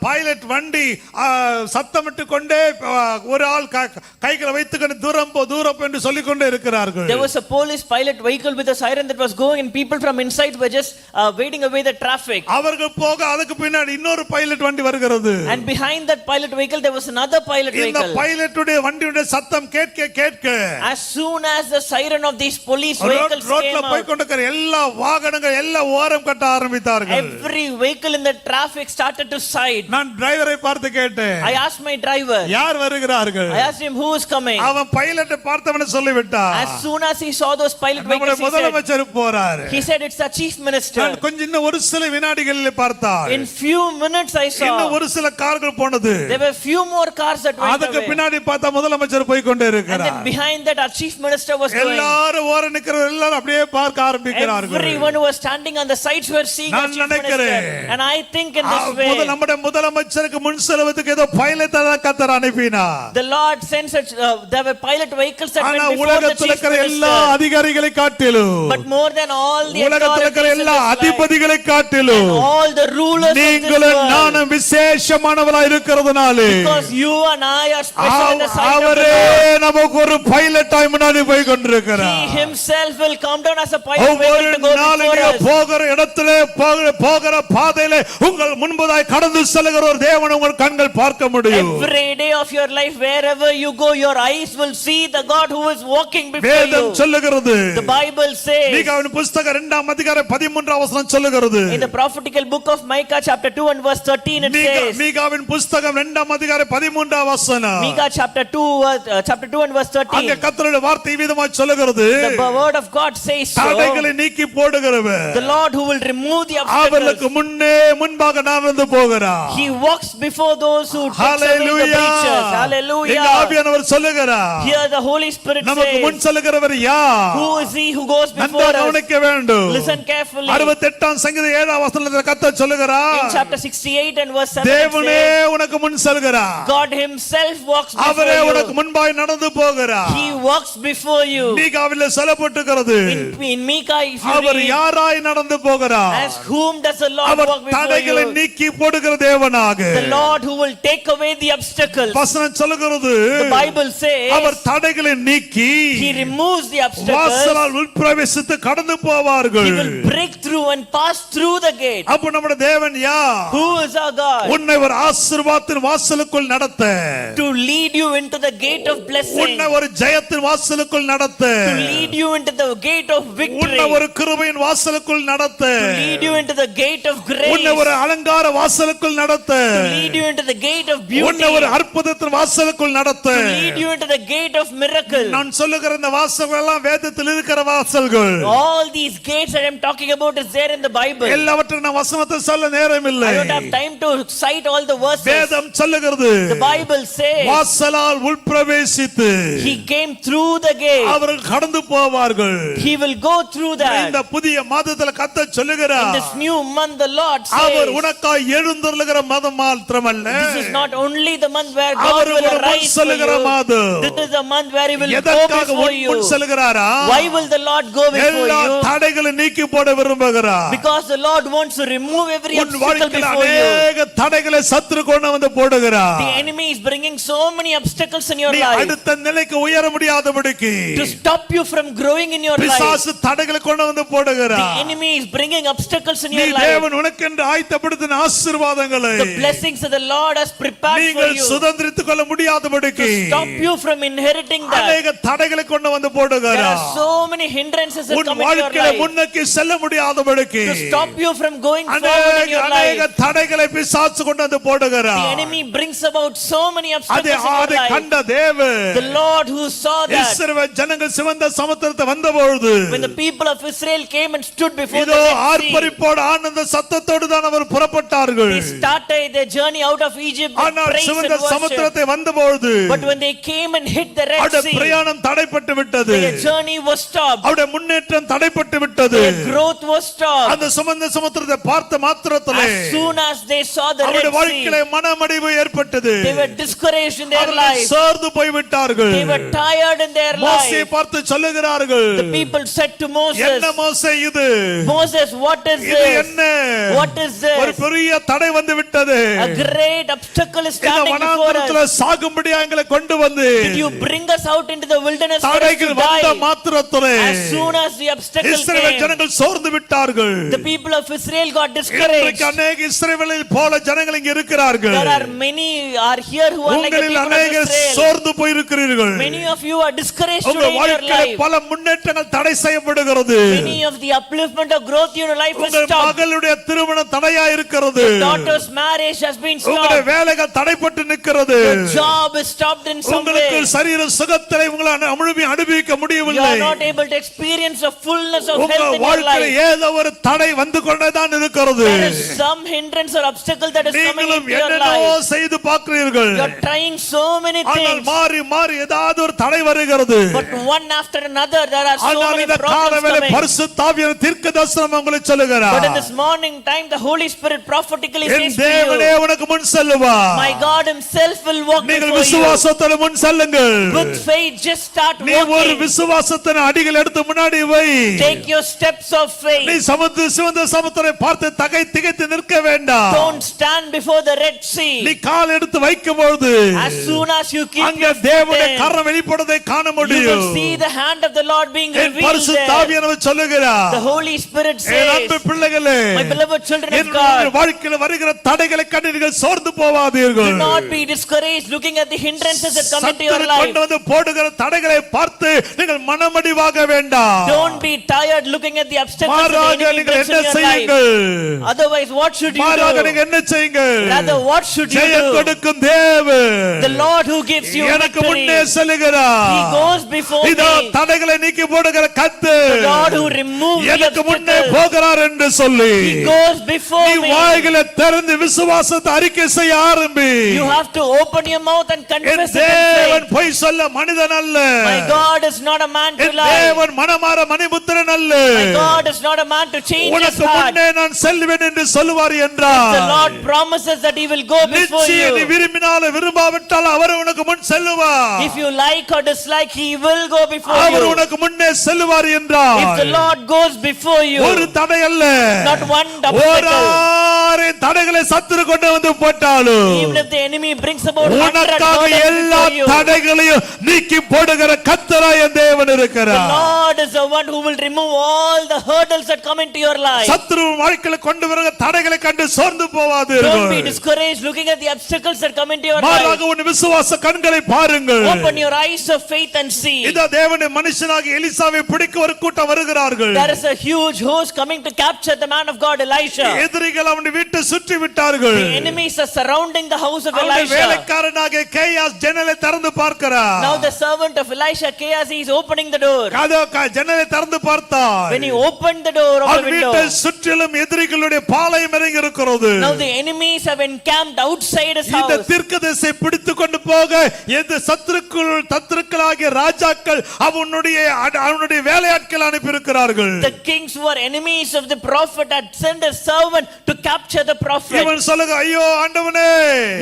Speaker 2: பைலட் வண்டி சத்தமிட்டு கொண்டே ஒரு ஆள் கைகளை வைத்துக்கொண்டு தூரம் என்று சொல்லிக் கொண்டே இருக்கிறார்கள்.
Speaker 1: There was a police pilot vehicle with a siren that was going and people from inside were just waiting away the traffic.
Speaker 2: அவர்கள் போக அதுக்கு பின்னாடி இன்னொரு பைலட் வண்டி வருகிறது.
Speaker 1: And behind that pilot vehicle there was another pilot
Speaker 2: இந்த
Speaker 1: vehicle.
Speaker 2: பைலட்டுடைய வண்டியுடைய சத்தம் கேட்க
Speaker 1: As soon as the siren of these police vehicles
Speaker 2: ரோட்ல
Speaker 1: came
Speaker 2: போய்
Speaker 1: out,
Speaker 2: கொண்டிருக்கிற எல்லா வாகனங்கள் எல்லாம் ஓரம் கட்ட ஆரம்பித்தார்கள்.
Speaker 1: every vehicle in the traffic started to side.
Speaker 2: நான் டிரைவரை பார்த்து கேட்டேன்,
Speaker 1: I asked my driver,
Speaker 2: யார் வருகிறார்கள்?
Speaker 1: I asked him who is coming.
Speaker 2: அவன் பைலட்டை பார்த்தவன சொல்லிவிட்டான்.
Speaker 1: As soon as he saw those pilot
Speaker 2: நம்முடைய
Speaker 1: vehicles,
Speaker 2: முதலமைச்சர் போறாரு.
Speaker 1: he said it's a chief minister.
Speaker 2: நான் கொஞ்சம் இன்னும் ஒரு சில வினாடிகளில் பார்த்தால்
Speaker 1: In few minutes I
Speaker 2: இன்னும்
Speaker 1: saw
Speaker 2: ஒரு சில கார்கள் போனது.
Speaker 1: there were few more cars that went
Speaker 2: அதுக்கு
Speaker 1: away.
Speaker 2: பின்னாடி பார்த்தா முதலமைச்சர் போய் கொண்டே
Speaker 1: And
Speaker 2: இருக்கிறார்.
Speaker 1: then behind that our chief minister was going.
Speaker 2: எல்லாரும் ஓர நிக்கிற எல்லாரும் அப்படியே பார்க்க ஆரம்பிக்கிறார்கள்.
Speaker 1: Everyone who was standing on the sides were seeing our
Speaker 2: நான்
Speaker 1: chief
Speaker 2: நினைக்கிறேன்.
Speaker 1: minister. And I think in this way
Speaker 2: நம்முடைய முதலமைச்சருக்கு முன் செல்வதற்கு ஏதோ பைலட் கத்தர் அனுப்பினார்.
Speaker 1: the Lord sent such there were pilot vehicles that
Speaker 2: ஆனா
Speaker 1: went before the
Speaker 2: உலகத்தில்
Speaker 1: chief
Speaker 2: இருக்கிற எல்லா
Speaker 1: minister.
Speaker 2: அதிகாரிகளை காட்டிலும்
Speaker 1: But more than all the
Speaker 2: உலகத்தில் இருக்கிற
Speaker 1: authorities in
Speaker 2: எல்லா
Speaker 1: this life,
Speaker 2: அதிபதிகளை காட்டிலும்
Speaker 1: all the rulers of this
Speaker 2: நீங்களும்
Speaker 1: world,
Speaker 2: நானும் விசேஷமானவர்களாய் இருக்கிறதுனாலே
Speaker 1: because you and I are special in the sight of the
Speaker 2: அவரே
Speaker 1: Lord.
Speaker 2: நமக்கு ஒரு பைலட்டாய் முன்னாடி போய் கொண்டிருக்கிறார்.
Speaker 1: He himself will come down as a pilot
Speaker 2: ஒவ்வொரு
Speaker 1: vehicle to go
Speaker 2: நாளும்
Speaker 1: before
Speaker 2: நீங்க
Speaker 1: us.
Speaker 2: போகிற இடத்திலே போகிற பாதையிலே உங்கள் முன்பதாய் கடந்து செல்கிற ஒரு தேவனை உங்கள் கண்கள் பார்க்க முடியும்.
Speaker 1: Every day of your life, wherever you go, your eyes will see the God who is walking before
Speaker 2: வேதம்
Speaker 1: you.
Speaker 2: சொல்லுகிறது.
Speaker 1: The Bible says
Speaker 2: மீகாவின் புத்தகம் 2ஆம் அதிகாரம் 13ஆம் வசனம் சொல்லுகிறது.
Speaker 1: in the prophetical book of Micah chapter 2 and verse 13 it says,
Speaker 2: மீகாவின் புத்தகம் 2ஆம் அதிகாரம் 13ஆம் வசனம்.
Speaker 1: Micah chapter 2 and verse 13.
Speaker 2: அங்கே கர்த்தருடைய வார்த்தை விதமாய் சொல்லுகிறது.
Speaker 1: The word of God says so.
Speaker 2: தடைகளை நீக்கி போடுகிறவர்
Speaker 1: The Lord who will remove the
Speaker 2: அவர்களுக்கு
Speaker 1: obstacles.
Speaker 2: முன்பாக நடந்து போகிறார்.
Speaker 1: He walks before those who takes away the breaches.
Speaker 2: எங்க
Speaker 1: Hallelujah.
Speaker 2: ஆவியானவர் சொல்லுகிறார்.
Speaker 1: Here the Holy Spirit
Speaker 2: நமக்கு முன்
Speaker 1: says,
Speaker 2: செல்கிறவர் யார்?
Speaker 1: who is he who goes before
Speaker 2: நன்றாக
Speaker 1: us?
Speaker 2: கவனிக்க வேண்டும்.
Speaker 1: Listen carefully.
Speaker 2: 68ஆம் சங்கீதம் 7ஆம் வசனத்தில் கர்த்தர் சொல்லுகிறார்.
Speaker 1: In chapter 68 and verse 7 it
Speaker 2: தேவனே
Speaker 1: says,
Speaker 2: உனக்கு முன் செல்கிறார்.
Speaker 1: God himself walks before
Speaker 2: அவரே உனக்கு
Speaker 1: you.
Speaker 2: முன்பாய் நடந்து போகிறார்.
Speaker 1: He walks before you.
Speaker 2: மீகாவிலே சொல்லப்பட்டிருக்கிறது.
Speaker 1: In Micah, if you
Speaker 2: our
Speaker 1: read,
Speaker 2: யாராய் நடந்து போகிறார்?
Speaker 1: as whom does the Lord
Speaker 2: our
Speaker 1: walk before
Speaker 2: தடைகளை
Speaker 1: you?
Speaker 2: நீக்கி போடுகிற தேவனாக.
Speaker 1: The Lord who will take away the obstacles.
Speaker 2: வசனம் சொல்லுகிறது.
Speaker 1: The Bible says,
Speaker 2: அவர் தடைகளை நீக்கி
Speaker 1: he removes the obstacles.
Speaker 2: வாசலால் உட்பிரவேசித்து கடந்து போவார்கள்.
Speaker 1: He will break through and pass through the gate.
Speaker 2: அப்ப நம்முடைய தேவன் யார்?
Speaker 1: Who is our God?
Speaker 2: உன்னை ஒரு ஆசீர்வாதத்தின் வாசலுக்குள் நடத்த,
Speaker 1: To lead you into the gate of blessing.
Speaker 2: உன்னை ஒரு ஜெயத்தின் வாசலுக்குள் நடத்த,
Speaker 1: To lead you into the gate of victory.
Speaker 2: உன்னை ஒரு கிருபையின் வாசலுக்குள் நடத்த,
Speaker 1: To lead you into the gate of grace.
Speaker 2: உன்னை ஒரு அலங்கார வாசலுக்குள் நடத்த,
Speaker 1: To lead you into the gate of beauty.
Speaker 2: உன்னை ஒரு அற்புதத்தின் வாசலுக்குள் நடத்த.
Speaker 1: To lead you into the gate of miracle.
Speaker 2: நான் சொல்லுகிற இந்த வாசல்கள் எல்லாம் வேதத்தில் இருக்கிற வாசல்கள்.
Speaker 1: All these gates that I'm talking about is there in the Bible.
Speaker 2: எல்லாவற்றையும் நான் வசனத்தை சொல்ல நேரம் இல்லை.
Speaker 1: I don't have time to cite all the verses.
Speaker 2: வேதம் சொல்லுகிறது.
Speaker 1: The Bible says,
Speaker 2: வாசலால் உட்பிரவேசித்து
Speaker 1: he came through the gate.
Speaker 2: அவர்கள் கடந்து போவார்கள்.
Speaker 1: He will go through
Speaker 2: இந்த
Speaker 1: that.
Speaker 2: புதிய மாதத்தில் கர்த்தர்
Speaker 1: In
Speaker 2: சொல்லுகிறார்.
Speaker 1: this new month, the Lord
Speaker 2: our
Speaker 1: says,
Speaker 2: உனக்காய் எழுந்தருளுகிற மாதம் மாத்திரமல்ல,
Speaker 1: this is not only the month where God
Speaker 2: our
Speaker 1: will
Speaker 2: ஒரு முன்
Speaker 1: arise for
Speaker 2: செல்லுகிற
Speaker 1: you.
Speaker 2: மாதம்.
Speaker 1: This is the month where he will go
Speaker 2: எதற்காக
Speaker 1: before you.
Speaker 2: முன் செல்கிறாரா?
Speaker 1: Why will the Lord go before
Speaker 2: எல்லா
Speaker 1: you?
Speaker 2: தடைகளை நீக்கி போட விரும்புகிறார்.
Speaker 1: Because the Lord wants to remove every
Speaker 2: உன்
Speaker 1: obstacle
Speaker 2: வாழ்க்கையில்
Speaker 1: before you.
Speaker 2: அநேக தடைகளை சத்துரு கொண்டு வந்து போடுகிறார்.
Speaker 1: The enemy is bringing so many obstacles in your
Speaker 2: நீ
Speaker 1: life
Speaker 2: அடுத்த நிலைக்கு உயர முடியாதபடிக்கு
Speaker 1: to stop you from growing in your life.
Speaker 2: பிசாசு தடைகளை கொண்டு வந்து
Speaker 1: The
Speaker 2: போடுகிறார்.
Speaker 1: enemy is bringing obstacles in
Speaker 2: நீ
Speaker 1: your life.
Speaker 2: தேவன் உனக்கென்று ஆயத்தப்படுத்தின ஆசீர்வாதங்களை
Speaker 1: The blessings that the Lord has prepared for
Speaker 2: நீங்கள்
Speaker 1: you
Speaker 2: சுதந்திரித்துக் கொள்ள முடியாதபடிக்கு
Speaker 1: to stop you from inheriting that.
Speaker 2: அநேக தடைகளை கொண்டு வந்து
Speaker 1: There
Speaker 2: போடுகிறார்.
Speaker 1: are so many hindrances that
Speaker 2: உன்
Speaker 1: come in your
Speaker 2: வாழ்க்கையில
Speaker 1: life
Speaker 2: முன்னோக்கி செல்ல முடியாதபடிக்கு
Speaker 1: to stop you from going forward in your
Speaker 2: அநேக
Speaker 1: life.
Speaker 2: தடைகளை பிசாசு கொண்டு வந்து
Speaker 1: The
Speaker 2: போடுகிறார்.
Speaker 1: enemy brings about so many obstacles
Speaker 2: அதை
Speaker 1: in your
Speaker 2: அதை
Speaker 1: life.
Speaker 2: கண்ட தேவன்
Speaker 1: The Lord who saw that
Speaker 2: இஸ்ரவேல் ஜனங்கள் சிவந்த சமுத்திரத்தை வந்தபொழுது
Speaker 1: when the people of Israel came and stood before
Speaker 2: இதோ
Speaker 1: the Red Sea,
Speaker 2: ஆர்ப்பரிப்போடு ஆனந்த சத்தத்தோடு தான் அவர் புறப்பட்டார்கள்.
Speaker 1: they started their journey out of Egypt with
Speaker 2: ஆனால்
Speaker 1: praise and
Speaker 2: சிவந்த
Speaker 1: worship.
Speaker 2: சமுத்திரத்தை வந்தபொழுது
Speaker 1: But when they came and hit the Red
Speaker 2: அவருடைய
Speaker 1: Sea,
Speaker 2: பிரயாணம் தடைப்பட்டு விட்டது.
Speaker 1: their journey was stopped.
Speaker 2: அவருடைய முன்னேற்றம் தடைப்பட்டு விட்டது.
Speaker 1: Their growth was stopped.
Speaker 2: அந்த சுமந்த சமுத்திரத்தை பார்த்த மாத்திரத்திலே
Speaker 1: As soon as they saw the
Speaker 2: அவருடைய
Speaker 1: Red
Speaker 2: வாழ்க்கையில
Speaker 1: Sea,
Speaker 2: மனமடிவு ஏற்பட்டது.
Speaker 1: they were discouraged in their
Speaker 2: அவர்கள்
Speaker 1: life.
Speaker 2: சோர்ந்து போய்விட்டார்கள்.
Speaker 1: They were tired in their
Speaker 2: மோசேயை
Speaker 1: life.
Speaker 2: பார்த்து சொல்லுகிறார்கள்,
Speaker 1: The people said to Moses,
Speaker 2: என்ன மோசே இது?
Speaker 1: Moses, what is
Speaker 2: இது
Speaker 1: this?
Speaker 2: என்ன?
Speaker 1: What is
Speaker 2: ஒரு
Speaker 1: this?
Speaker 2: பெரிய தடை வந்து விட்டது.
Speaker 1: A great obstacle is
Speaker 2: இந்த
Speaker 1: standing before
Speaker 2: வனாந்திரத்துல
Speaker 1: us.
Speaker 2: சாகும்படியா எங்களை கொண்டு வந்து
Speaker 1: Did you bring us out into the wilderness for us to
Speaker 2: தடைகள் வந்த
Speaker 1: die?
Speaker 2: மாத்திரத்திலே
Speaker 1: As soon as the obstacle
Speaker 2: Israel
Speaker 1: came,
Speaker 2: ஜனங்கள் சோர்ந்து விட்டார்கள்.
Speaker 1: the people of Israel got discouraged.
Speaker 2: இன்றைக்கு அநேக இஸ்ரவேலில் போல ஜனங்கள் இங்கே இருக்கிறார்கள்.
Speaker 1: There are many are here who are like the
Speaker 2: உங்களில்
Speaker 1: people of
Speaker 2: அநேகர்
Speaker 1: Israel.
Speaker 2: சோர்ந்து போயிருக்கிறீர்கள்.
Speaker 1: Many of you are discouraged
Speaker 2: உங்க
Speaker 1: today in your
Speaker 2: வாழ்க்கையில
Speaker 1: life.
Speaker 2: பல முன்னேற்றங்கள் தடை செய்யப்படுகிறது.
Speaker 1: Many of the upliftment of growth in your life is
Speaker 2: உங்கள்
Speaker 1: stopped.
Speaker 2: மகளுடைய திருமணம் தடையா இருக்கிறது.
Speaker 1: Daughter's marriage has been
Speaker 2: உங்களுடைய
Speaker 1: stopped.
Speaker 2: வேலைகள் தடைப்பட்டு நிற்கிறது.
Speaker 1: Your job is stopped in some
Speaker 2: உங்களுக்கு
Speaker 1: way.
Speaker 2: சரீர சுகத்தை உங்களால் முழுமையாக அனுபவிக்க
Speaker 1: You
Speaker 2: முடியவில்லை.
Speaker 1: are not able to experience the fullness of
Speaker 2: உங்க
Speaker 1: health in your
Speaker 2: வாழ்க்கையில
Speaker 1: life.
Speaker 2: ஏதோ ஏதோ ஒரு தடை வந்து கொண்டேதான் இருக்கிறது.
Speaker 1: There is some hindrance or obstacle that is coming
Speaker 2: நீங்களும்
Speaker 1: into your
Speaker 2: என்னென்னவோ
Speaker 1: life.
Speaker 2: செய்து பார்க்கிறீர்கள்.
Speaker 1: You are trying so many
Speaker 2: ஆனால்
Speaker 1: things.
Speaker 2: மாறி மாறி ஏதாவது ஒரு தடை வருகிறது.
Speaker 1: But one after another there are so
Speaker 2: ஆனால்
Speaker 1: many
Speaker 2: இந்த
Speaker 1: problems
Speaker 2: காலவேளை
Speaker 1: coming.
Speaker 2: பரிசுத்த ஆவியானவர் தீர்க்கதரிசனம் உங்களுக்கு
Speaker 1: But in
Speaker 2: சொல்லுகிறார்.
Speaker 1: this morning time the Holy Spirit prophetically
Speaker 2: N
Speaker 1: says to
Speaker 2: தேவனே
Speaker 1: you,
Speaker 2: உனக்கு முன் செல்லுவார்.
Speaker 1: my God himself will walk
Speaker 2: நீங்கள்
Speaker 1: before you.
Speaker 2: விசுவாசத்தோடு முன் செல்லுங்கள்.
Speaker 1: With faith just start
Speaker 2: நீ ஒரு
Speaker 1: walking.
Speaker 2: விசுவாசத்தின் அடிகள் எடுத்து முன்னாடி வை.
Speaker 1: Take your steps of
Speaker 2: நீ
Speaker 1: faith.
Speaker 2: சிவந்த சமுத்திரத்தை பார்த்து திகைத்து நிற்க வேண்டாம்.
Speaker 1: Don't stand before the Red Sea.
Speaker 2: நீ கால் எடுத்து வைக்கும்போது
Speaker 1: As soon as you keep
Speaker 2: அங்கே
Speaker 1: your
Speaker 2: தேவனுடைய
Speaker 1: foot in,
Speaker 2: கரம் வெளிப்படுவதை காண
Speaker 1: you will
Speaker 2: முடியும்.
Speaker 1: see the hand of the Lord being
Speaker 2: N
Speaker 1: revealed
Speaker 2: பரிசுத்த
Speaker 1: there.
Speaker 2: ஆவியானவர் சொல்லுகிறார்.
Speaker 1: The Holy Spirit
Speaker 2: என் அன்பு
Speaker 1: says,
Speaker 2: பிள்ளைகளே,
Speaker 1: my beloved children of
Speaker 2: என்னுடைய
Speaker 1: God,
Speaker 2: வாழ்க்கையில் வருகிற தடைகளை கண்டு நீங்கள் சோர்ந்து
Speaker 1: do
Speaker 2: போவாதீர்கள்.
Speaker 1: not be discouraged looking at the hindrances that come into your
Speaker 2: சத்துரு
Speaker 1: life.
Speaker 2: கொண்டு வந்து போடுகிற தடைகளை பார்த்து நீங்கள் மனமடிவாக வேண்டாம்.
Speaker 1: Don't be tired looking at the obstacles that the
Speaker 2: மாறாக
Speaker 1: enemy
Speaker 2: நீங்கள்
Speaker 1: brings
Speaker 2: என்ன
Speaker 1: in your life.
Speaker 2: செய்யுங்கள்?
Speaker 1: Otherwise, what should you
Speaker 2: மாறாக
Speaker 1: do?
Speaker 2: நீங்க என்ன செய்யுங்கள்?
Speaker 1: Rather, what should you
Speaker 2: Jayam
Speaker 1: do?
Speaker 2: கொடுக்கும் தேவன்
Speaker 1: The Lord who gives you
Speaker 2: எனக்கு
Speaker 1: victory,
Speaker 2: முன்னே செல்லுகிறார்.
Speaker 1: He goes before
Speaker 2: இதோ
Speaker 1: me.
Speaker 2: தடைகளை நீக்கி போடுகிற
Speaker 1: The
Speaker 2: கர்த்தர்
Speaker 1: Lord who removes the
Speaker 2: எனக்கு முன்னே
Speaker 1: obstacles,
Speaker 2: போகிறார் என்று சொல்லி
Speaker 1: He goes before
Speaker 2: நீ
Speaker 1: me.
Speaker 2: வாய்களை திறந்து விசுவாசத்தை அறிக்கை செய்ய ஆரம்பி.
Speaker 1: You have to open your mouth and
Speaker 2: N
Speaker 1: confess it in
Speaker 2: தேவன்
Speaker 1: faith.
Speaker 2: பொய் சொல்ல மனிதன் அல்ல.
Speaker 1: My God is not a man to
Speaker 2: N
Speaker 1: lie.
Speaker 2: தேவன் மனமாற மணிபுத்திரன் அல்ல.
Speaker 1: My God is not a man to change his
Speaker 2: உனக்கு
Speaker 1: heart.
Speaker 2: முன்னே நான் செல்வேன் என்று சொல்லுவார்
Speaker 1: The
Speaker 2: என்றார்.
Speaker 1: Lord promises that He will go before
Speaker 2: நிச்சயம் நீ
Speaker 1: you.
Speaker 2: விரும்பினாலும் விரும்பாவிட்டாலும் அவர் உனக்கு முன் செல்லுவார்.
Speaker 1: If you like or dislike, He will go before
Speaker 2: our
Speaker 1: you.
Speaker 2: உனக்கு முன்னே செல்லுவார்
Speaker 1: If the
Speaker 2: என்றார்.
Speaker 1: Lord goes before you,
Speaker 2: ஒரு தடை அல்ல,
Speaker 1: not one obstacle.
Speaker 2: ஒரு தடைகளை சத்துரு கொண்டு வந்து போட்டாலும்
Speaker 1: Even if the enemy brings about 100
Speaker 2: உனக்காக
Speaker 1: burdens
Speaker 2: எல்லா
Speaker 1: before you,
Speaker 2: தடைகளையும் நீக்கி போடுகிற கர்த்தராய் என் தேவன்
Speaker 1: the
Speaker 2: இருக்கிறார்.
Speaker 1: Lord is the one who will remove all the hurdles that come into your life.
Speaker 2: சத்துரு வாழ்க்கையில கொண்டு வருகிற தடைகளை கண்டு சோர்ந்து
Speaker 1: Don't be
Speaker 2: போவாதீர்கள்.
Speaker 1: discouraged looking at the obstacles that come into your life.
Speaker 2: மாறாக உன் விசுவாச கண்களை பாருங்கள்.
Speaker 1: Open your eyes of faith and see.
Speaker 2: இதோ தேவனுடைய மனுஷனாகி எலிசாவை பிடிக்க ஒரு கூட்டம் வருகிறார்கள்.
Speaker 1: There is a huge host coming to capture the man of God Elisha.
Speaker 2: எதிரிகள் அவனுடைய வீட்டை சுற்றி விட்டார்கள்.
Speaker 1: The enemies are surrounding the house of
Speaker 2: அவனுடைய
Speaker 1: Elisha.
Speaker 2: வேலைக்காரனாகிய கேயாஸ் ஜன்னலை திறந்து பார்க்கிறார்.
Speaker 1: Now the servant of Elisha, Gehazi, is opening the door.
Speaker 2: ஜன்னலை திறந்து பார்த்தார்.
Speaker 1: When he opened the door of the
Speaker 2: அவன்
Speaker 1: window,
Speaker 2: வீட்டை சுற்றிலும் எதிரிகளுடைய பாளையம் இறங்கி இருக்கிறது.
Speaker 1: now the enemies have encamped outside his
Speaker 2: இந்த
Speaker 1: house.
Speaker 2: தீர்க்கதரிசியை பிடித்துக் கொண்டு போக எந்த சத்துருக்களாகிய ராஜாக்கள் அவனுடைய வேலையாட்கள் அனுப்பி இருக்கிறார்கள்.
Speaker 1: The kings who are enemies of the prophet had sent a servant to capture the prophet.
Speaker 2: இவன் சொல்லுங்க, ஐயோ ஆண்டவனே,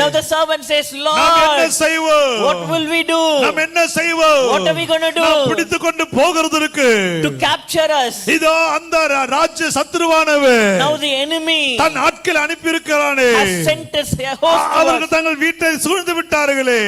Speaker 1: Now the servant says,
Speaker 2: நாம் என்ன
Speaker 1: Lord,
Speaker 2: செய்வோம்?
Speaker 1: what will we do?
Speaker 2: நாம் என்ன செய்வோம்?
Speaker 1: What are we going to
Speaker 2: நாம்
Speaker 1: do
Speaker 2: பிடித்துக் கொண்டு போகிறதற்கு
Speaker 1: to capture us?
Speaker 2: இதோ அந்த ராஜ்ய சத்துருவானவன்
Speaker 1: Now the enemy
Speaker 2: தன் ஆட்கள் அனுப்பி இருக்கிறானே,
Speaker 1: has sent his host to
Speaker 2: அவர்கள்
Speaker 1: us.
Speaker 2: தங்கள் வீட்டை சூழ்ந்து விட்டார்களே.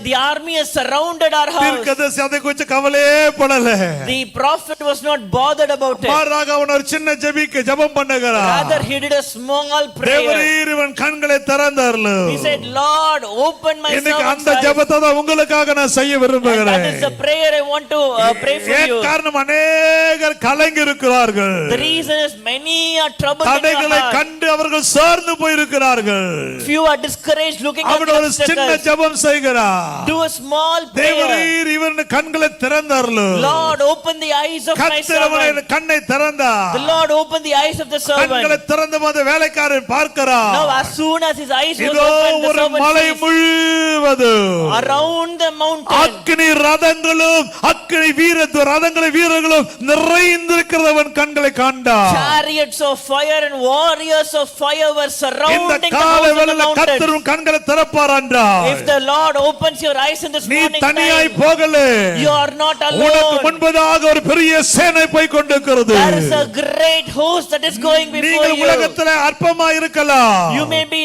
Speaker 1: The army has surrounded our house.
Speaker 2: தீர்க்கதரிசி அதை கொஞ்சம் கவலையே படல.
Speaker 1: The prophet was not bothered about it.
Speaker 2: மாறாக அவன் ஒரு சின்ன ஜெபம் பண்ணுகிறான்.
Speaker 1: Rather, he did a small prayer.
Speaker 2: தேவரீர் இவன் கண்களை திறந்தார்ல.
Speaker 1: He said, Lord, open my
Speaker 2: இன்னைக்கு
Speaker 1: servant's
Speaker 2: அந்த
Speaker 1: eyes.
Speaker 2: ஜெபத்தை தான் உங்களுக்காக நான் செய்ய
Speaker 1: And
Speaker 2: விரும்புகிறேன்.
Speaker 1: that is the prayer I want to pray for you.
Speaker 2: காரணம் அநேகர் கலங்கி இருக்கிறார்கள்.
Speaker 1: The reason is many are troubled in your
Speaker 2: தடைகளை
Speaker 1: heart.
Speaker 2: கண்டு அவர்கள் சோர்ந்து போயிருக்கிறார்கள்.
Speaker 1: Few are discouraged looking at
Speaker 2: அவன்
Speaker 1: the
Speaker 2: ஒரு சின்ன
Speaker 1: obstacles.
Speaker 2: ஜெபம் செய்கிறார்.
Speaker 1: Do a small prayer.
Speaker 2: தேவரீர் இவன் கண்களை திறந்தார்ல.
Speaker 1: Lord, open the eyes of my
Speaker 2: கர்த்தர் அவனுடைய
Speaker 1: servant.
Speaker 2: கண்ணை திறந்தார்.
Speaker 1: The Lord opened the eyes of the
Speaker 2: கண்களை
Speaker 1: servant.
Speaker 2: திறந்த போது வேலைக்காரன் பார்க்கிறான்.
Speaker 1: Now as soon as his eyes was
Speaker 2: இதோ
Speaker 1: opened, the
Speaker 2: ஒரு
Speaker 1: servant
Speaker 2: மலை
Speaker 1: sees
Speaker 2: முழுவதும்
Speaker 1: around the mountain
Speaker 2: அக்கினி ரதங்களும் அக்கினி வீரர்களும் நிறைந்திருக்கிறவன் கண்களை condor.
Speaker 1: chariots of fire and warriors of fire were
Speaker 2: இந்த
Speaker 1: surrounding the
Speaker 2: காலை
Speaker 1: house of the
Speaker 2: வேளையில
Speaker 1: mountain.
Speaker 2: கர்த்தரும் கண்களை திறப்பார் என்றார்.
Speaker 1: If the Lord opens your eyes in this
Speaker 2: நீ
Speaker 1: morning
Speaker 2: தனியாய்
Speaker 1: time,
Speaker 2: போகல.
Speaker 1: you are not
Speaker 2: உனக்கு
Speaker 1: alone.
Speaker 2: முன்பதாக ஒரு பெரிய சேனை போய் கொண்டிருக்கிறது.
Speaker 1: There is a great host that is going before
Speaker 2: நீங்கள்
Speaker 1: you.
Speaker 2: உலகத்திலே அற்பமா இருக்கலாம்.
Speaker 1: You may be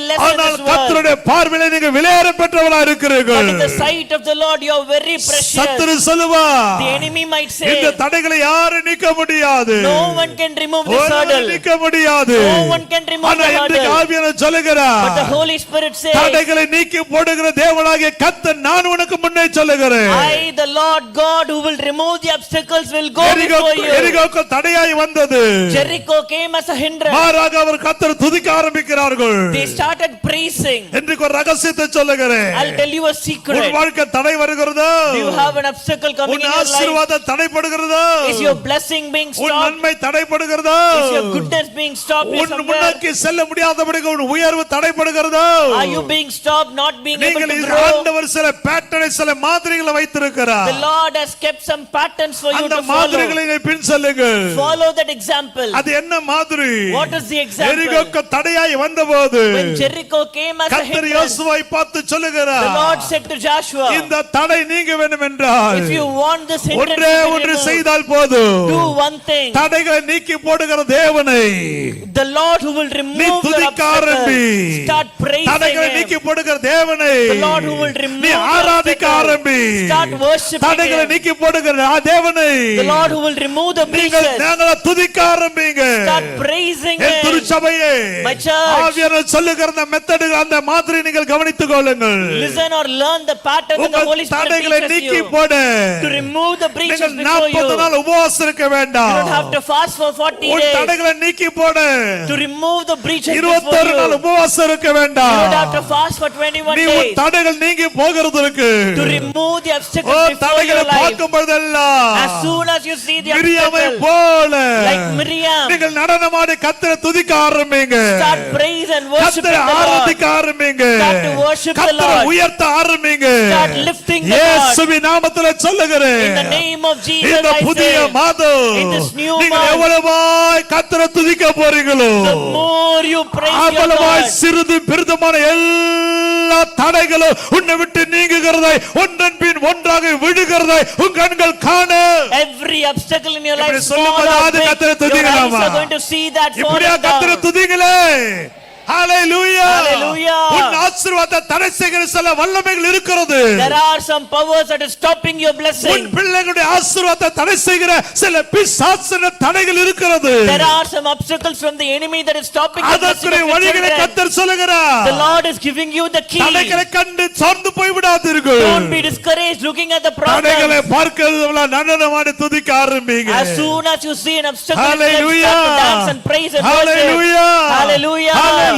Speaker 1: less in
Speaker 2: ஆனால்
Speaker 1: this world,
Speaker 2: கர்த்தருடைய பார்வையிலே நீங்கள் விலையேற பெற்றவர்களாக
Speaker 1: but
Speaker 2: இருக்கிறீர்கள்.
Speaker 1: in the sight of the Lord you are very precious.
Speaker 2: சத்துரு சொல்லுவார்,
Speaker 1: The enemy might say,
Speaker 2: இந்த தடைகளை யாரும் நீக்க முடியாது.
Speaker 1: no one can remove this
Speaker 2: ஒருவரும்
Speaker 1: hurdle.
Speaker 2: நீக்க முடியாது.
Speaker 1: No one can remove
Speaker 2: ஆனா
Speaker 1: the
Speaker 2: இன்றைக்கு
Speaker 1: hurdle.
Speaker 2: ஆவியானவர் சொல்லுகிறார்,
Speaker 1: But the Holy Spirit says,
Speaker 2: தடைகளை நீக்கி போடுகிற தேவனாகிய கர்த்தர் நான் உனக்கு முன்னே சொல்லுகிறேன்.
Speaker 1: I, the Lord God who will remove the obstacles, will go before you.
Speaker 2: எரிகோக்கு தடையாய் வந்தது.
Speaker 1: Jericho came as a hindrance.
Speaker 2: மாறாக அவர் கர்த்தரை துதிக்க ஆரம்பிக்கிறார்கள்.
Speaker 1: They started praising.
Speaker 2: இன்றைக்கு ஒரு ரகசியத்தை சொல்லுகிறேன்.
Speaker 1: I'll tell you a secret.
Speaker 2: உன் வாழ்க்கை தடை வருகிறதோ?
Speaker 1: Do you have an obstacle coming
Speaker 2: உன்
Speaker 1: in your life?
Speaker 2: ஆசீர்வாதம் தடைப்படுகிறதோ?
Speaker 1: Is your blessing being
Speaker 2: உன்
Speaker 1: stopped?
Speaker 2: நன்மை தடைப்படுகிறதோ?
Speaker 1: Is your goodness being stopped
Speaker 2: உன்
Speaker 1: somewhere?
Speaker 2: முன்னோக்கி செல்ல முடியாதபடிக்கு உன் உயர்வு தடைப்படுகிறதோ?
Speaker 1: Are you being stopped, not being able
Speaker 2: நீங்கள்
Speaker 1: to grow?
Speaker 2: ஆண்டவர் சில பேட்டர்னை சில மாதிரிகளை வைத்திருக்கிறார்.
Speaker 1: The Lord has kept some patterns for you
Speaker 2: அந்த
Speaker 1: to follow.
Speaker 2: மாதிரிகளை நீ பின் செல்லுங்கள்.
Speaker 1: Follow that example.
Speaker 2: அது என்ன மாதிரி?
Speaker 1: What is the example?
Speaker 2: எரிகோக்கு தடையாய் வந்தபோது
Speaker 1: When Jericho came as a
Speaker 2: கர்த்தர்
Speaker 1: hindrance,
Speaker 2: யோசுவாவை பார்த்து சொல்லுகிறார்,
Speaker 1: the Lord said to Joshua,
Speaker 2: இந்த தடை நீங்க வேண்டும் என்றால்
Speaker 1: if you want this hindrance
Speaker 2: ஒன்றே
Speaker 1: to be
Speaker 2: ஒன்று
Speaker 1: removed,
Speaker 2: செய்தால் போதும்.
Speaker 1: do one thing.
Speaker 2: தடைகளை நீக்கி போடுகிற தேவனை
Speaker 1: The Lord who will
Speaker 2: நீ
Speaker 1: remove your
Speaker 2: துதிக்க ஆரம்பி.
Speaker 1: obstacles, start praising
Speaker 2: தடைகளை நீக்கி
Speaker 1: Him.
Speaker 2: போடுகிற தேவனை
Speaker 1: The Lord who will remove
Speaker 2: நீ
Speaker 1: your
Speaker 2: ஆராதிக்க
Speaker 1: obstacles,
Speaker 2: ஆரம்பி.
Speaker 1: start worshiping
Speaker 2: தடைகளை
Speaker 1: Him.
Speaker 2: நீக்கி போடுகிற தேவனை
Speaker 1: The Lord who will remove the
Speaker 2: நீங்கள்
Speaker 1: breaches,
Speaker 2: நாங்கள துதிக்க ஆரம்பிங்க.
Speaker 1: start praising
Speaker 2: N
Speaker 1: Him.
Speaker 2: திருச்சபையே,
Speaker 1: My church,
Speaker 2: ஆவியானவர் சொல்லுகிற அந்த மெத்தடுகள் அந்த மாதிரி நீங்கள் கவனித்துக் கொள்ளுங்கள்.
Speaker 1: listen or learn the pattern that the
Speaker 2: உங்கள்
Speaker 1: Holy Spirit
Speaker 2: தடைகளை
Speaker 1: teaches
Speaker 2: நீக்கி
Speaker 1: you.
Speaker 2: போடு.
Speaker 1: To remove the breaches
Speaker 2: நீங்கள்
Speaker 1: before you.
Speaker 2: 40 நாள் உபவாசம் இருக்க
Speaker 1: You
Speaker 2: வேண்டாம்.
Speaker 1: don't have to fast for 40
Speaker 2: உன்
Speaker 1: days.
Speaker 2: தடைகளை நீக்கி போடு.
Speaker 1: To remove the breaches before
Speaker 2: 21 நாள்
Speaker 1: you.
Speaker 2: உபவாசம் இருக்க
Speaker 1: You
Speaker 2: வேண்டாம்.
Speaker 1: don't have to fast for 21
Speaker 2: நீ உன்
Speaker 1: days.
Speaker 2: தடைகள் நீங்கி போகிறதற்கு
Speaker 1: To remove the obstacles
Speaker 2: O
Speaker 1: before
Speaker 2: தடைகளை
Speaker 1: your life.
Speaker 2: பார்க்கும் பொழுதெல்லாம்
Speaker 1: As soon as you see the
Speaker 2: மிரியாமை
Speaker 1: obstacle,
Speaker 2: போல
Speaker 1: like Miriam,
Speaker 2: நீங்கள் நடனமாடி கர்த்தரை துதிக்க ஆரம்பிங்க.
Speaker 1: start praise and worship the
Speaker 2: கர்த்தரை
Speaker 1: Lord.
Speaker 2: ஆராதிக்க ஆரம்பிங்க.
Speaker 1: Start to worship the
Speaker 2: கர்த்தரை
Speaker 1: Lord.
Speaker 2: உயர்த்த ஆரம்பிங்க.
Speaker 1: Start lifting the Lord.
Speaker 2: இயேசுவின் நாமத்திலே சொல்லுகிறேன்.
Speaker 1: In the name of Jesus,
Speaker 2: இந்த
Speaker 1: I
Speaker 2: புதிய
Speaker 1: say,
Speaker 2: மாதம்
Speaker 1: in this new
Speaker 2: நீங்கள்
Speaker 1: month,
Speaker 2: எவ்வளவாய் கர்த்தரை துதிக்க போறீங்களோ
Speaker 1: the more you praise your
Speaker 2: அவ்வளவாய்
Speaker 1: God,
Speaker 2: சிறிது பெரிதுமான எல்லா தடைகளும் உன்னை விட்டு நீங்குகிறதை ஒன்றன் பின் ஒன்றாக விழுகிறதை உன் கண்கள் காண.
Speaker 1: every obstacle in your life,
Speaker 2: இப்படி
Speaker 1: small
Speaker 2: சொல்லும்போது
Speaker 1: or
Speaker 2: அது
Speaker 1: big,
Speaker 2: கர்த்தரை
Speaker 1: your eyes
Speaker 2: துதிக்கலாமா?
Speaker 1: are going to see that
Speaker 2: இப்படியா
Speaker 1: falling
Speaker 2: கர்த்தரை
Speaker 1: down.
Speaker 2: துதிங்களே. ஹalleluya.
Speaker 1: Hallelujah.
Speaker 2: உன் ஆசீர்வாதத்தை தடை செய்கிற சில வல்லமைகள் இருக்கிறது.
Speaker 1: There are some powers that is stopping your
Speaker 2: உன்
Speaker 1: blessing.
Speaker 2: பிள்ளைகளுடைய ஆசீர்வாதத்தை தடை செய்கிற சில பிசாசின தடைகள் இருக்கிறது.
Speaker 1: There are some obstacles from the enemy that is stopping the blessing
Speaker 2: அதற்குரிய
Speaker 1: of your
Speaker 2: வழிகளை
Speaker 1: children.
Speaker 2: கர்த்தர் சொல்லுகிறார்.
Speaker 1: The Lord is giving you the key.
Speaker 2: தடைகளை கண்டு சார்ந்து போய் விடாதீர்கள்.
Speaker 1: Don't be discouraged looking at the
Speaker 2: தடைகளை
Speaker 1: problems.
Speaker 2: பார்க்கிறதுல நடனமாடி துதிக்க ஆரம்பிங்க.
Speaker 1: As soon as you see an obstacle,
Speaker 2: Hallelujah.
Speaker 1: start to dance and praise and worship.
Speaker 2: Hallelujah.
Speaker 1: Hallelujah.
Speaker 2: Hallelujah.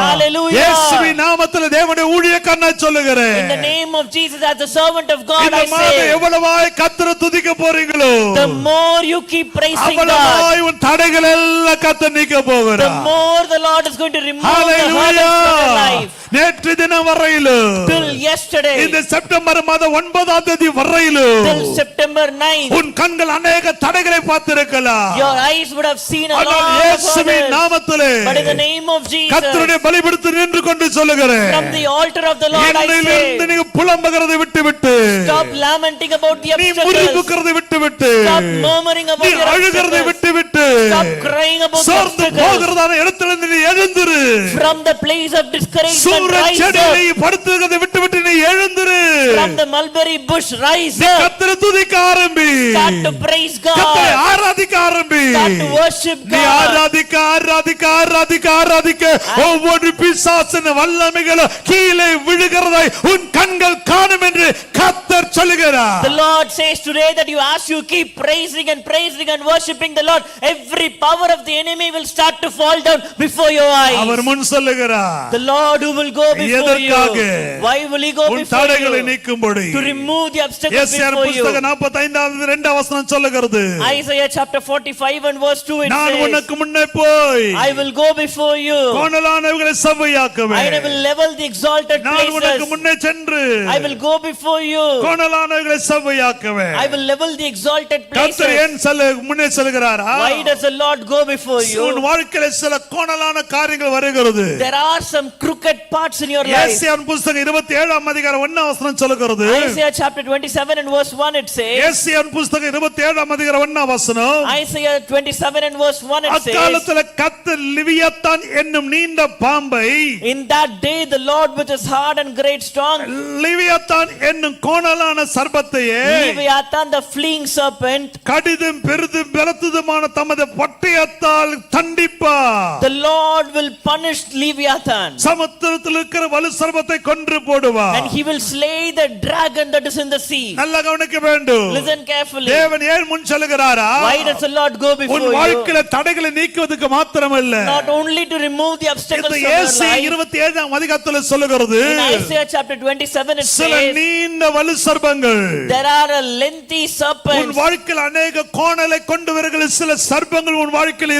Speaker 1: Hallelujah.
Speaker 2: இயேசுவின் நாமத்தில் தேவனுடைய ஊழியக்காரனாய் சொல்லுகிறேன்.
Speaker 1: In the name of Jesus, as the servant of God,
Speaker 2: இந்த
Speaker 1: I
Speaker 2: மாதம்
Speaker 1: say,
Speaker 2: எவ்வளவாய் கர்த்தரை துதிக்க போறீங்களோ
Speaker 1: the more you keep praising God,
Speaker 2: அவ்வளவாய் உன் தடைகள் எல்லாம் கர்த்தர் நீக்க
Speaker 1: the
Speaker 2: போகிறார்.
Speaker 1: more the Lord is going to remove the hurdles
Speaker 2: Hallelujah.
Speaker 1: from your life.
Speaker 2: நேற்று தினம் வரையிலும்
Speaker 1: Till yesterday,
Speaker 2: இந்த செப்டம்பர் மாதம் 9ஆம் தேதி வரையிலும்
Speaker 1: till September 9th,
Speaker 2: உன் கண்கள் அநேக தடைகளை பார்த்திருக்கலாம்.
Speaker 1: your eyes would have seen a
Speaker 2: ஆனால்
Speaker 1: lot of
Speaker 2: இயேசுவின்
Speaker 1: hurdles.
Speaker 2: நாமத்திலே
Speaker 1: But in the name of Jesus,
Speaker 2: கர்த்தருடைய பலிபீடத்தில் நின்று கொண்டு சொல்லுகிறேன்.
Speaker 1: from the altar of the Lord, I
Speaker 2: இன்னையிலிருந்து
Speaker 1: say,
Speaker 2: நீங்க புலம்புகிறதை விட்டுவிட்டு
Speaker 1: stop lamenting about the
Speaker 2: நீ
Speaker 1: obstacles.
Speaker 2: முறுமுறுக்கிறதை விட்டுவிட்டு
Speaker 1: Stop murmuring about
Speaker 2: நீ
Speaker 1: your
Speaker 2: அழுகிறதை
Speaker 1: obstacles.
Speaker 2: விட்டுவிட்டு
Speaker 1: Stop crying about the
Speaker 2: சோர்ந்து
Speaker 1: obstacles.
Speaker 2: போகிறதான இடத்திலிருந்து நீ எழுந்திரு.
Speaker 1: From the place of discouragement,
Speaker 2: Sura
Speaker 1: rise
Speaker 2: செடியை
Speaker 1: up.
Speaker 2: படுத்துகிறதை விட்டுவிட்டு நீ எழுந்திரு.
Speaker 1: From the mulberry bush, rise
Speaker 2: நீ
Speaker 1: up.
Speaker 2: கர்த்தரை துதிக்க ஆரம்பி.
Speaker 1: Start to praise
Speaker 2: கர்த்தரை
Speaker 1: God.
Speaker 2: ஆராதிக்க ஆரம்பி.
Speaker 1: Start to worship
Speaker 2: நீ
Speaker 1: God.
Speaker 2: ஆராதிக்க ஆராதிக்க ஆராதிக்க ஆராதிக்க ஒவ்வொரு பிசாசின் வல்லமைகளும் கீழே விழுகிறதை உன் கண்கள் காணும் என்று கர்த்தர் சொல்லுகிறார்.
Speaker 1: The Lord says today that as you keep praising and praising and worshiping the Lord, every power of the enemy will start to fall down before your eyes.
Speaker 2: அவர் முன் சொல்லுகிறார்.
Speaker 1: The Lord who will go before
Speaker 2: எதற்காக?
Speaker 1: you. Why will he go
Speaker 2: உன்
Speaker 1: before
Speaker 2: தடைகளை
Speaker 1: you?
Speaker 2: நீக்கும்படி.
Speaker 1: To remove the obstacles
Speaker 2: எஸ்ஐயா
Speaker 1: before you.
Speaker 2: புத்தகம் 45 2 வசனம் சொல்லுகிறது.
Speaker 1: Isaiah chapter 45 and verse 2 it
Speaker 2: நான்
Speaker 1: says,
Speaker 2: உனக்கு முன்னே போய்
Speaker 1: I will go before you.
Speaker 2: கோணலானவைகளை செவ்வையாக்குவேன்.
Speaker 1: I will level the exalted
Speaker 2: நான் உனக்கு
Speaker 1: places.
Speaker 2: முன்னே சென்று
Speaker 1: I will go before you.
Speaker 2: கோணலானவைகளை செவ்வையாக்குவேன்.
Speaker 1: I will level the exalted
Speaker 2: கர்த்தர்
Speaker 1: places.
Speaker 2: ஏன் முன்னே செல்கிறாரா?
Speaker 1: Why does the Lord go before
Speaker 2: உன்
Speaker 1: you?
Speaker 2: வாழ்க்கையில சில கோணலான காரியங்கள் வருகிறது.
Speaker 1: There are some crooked parts in your life.
Speaker 2: ஏசாயா புத்தகம் 27ஆம் அதிகாரம் 1 வசனம் சொல்லுகிறது.
Speaker 1: Isaiah chapter 27 and verse 1 it says.
Speaker 2: ஏசாயா புத்தகம் 27ஆம் அதிகாரம் 1 வசனம்.
Speaker 1: Isaiah 27 and verse 1 it says.
Speaker 2: அக்காலத்துல கர்த்தர் லிவியத்தான் என்னும் நீண்ட பாம்பை,
Speaker 1: In that day the Lord with his hard and great strong,
Speaker 2: leviathan என்னும் கோணலான சர்ப்பத்தையே,
Speaker 1: Leviathan the fleeing serpent,
Speaker 2: கடிதும் பெரிதும் பலத்துதுமான தமது பட்டயத்தால் தண்டிப்பார்.
Speaker 1: the Lord will punish Leviathan.
Speaker 2: சமுத்திரத்தில் சமுத்திரத்தில் இருக்கிற வலு சர்ப்பத்தை கொன்று போடுவார்.
Speaker 1: And he will slay the dragon that is in the sea.
Speaker 2: நல்லா கவனிக்க வேண்டும்.
Speaker 1: Listen carefully.
Speaker 2: தேவன் ஏன் முன் செல்கிறாரா?
Speaker 1: Why does the Lord go before
Speaker 2: உன்
Speaker 1: you?
Speaker 2: வாழ்க்கையில தடைகளை நீக்குவதற்கு மாத்திரமல்ல.
Speaker 1: Not only to remove the obstacles from
Speaker 2: இந்த
Speaker 1: your
Speaker 2: ஏசாயா
Speaker 1: life.
Speaker 2: 27ஆம் அதிகாரத்தில் சொல்லுகிறது.
Speaker 1: In Isaiah chapter 27 it
Speaker 2: சில
Speaker 1: says
Speaker 2: நீண்ட வலு சர்ப்பங்கள்.
Speaker 1: there are a lengthy
Speaker 2: உன்
Speaker 1: serpents.
Speaker 2: வாழ்க்கையில் அநேக கோணலை கொண்டு வருகிற சில சர்ப்பங்கள் உன் வாழ்க்கையில்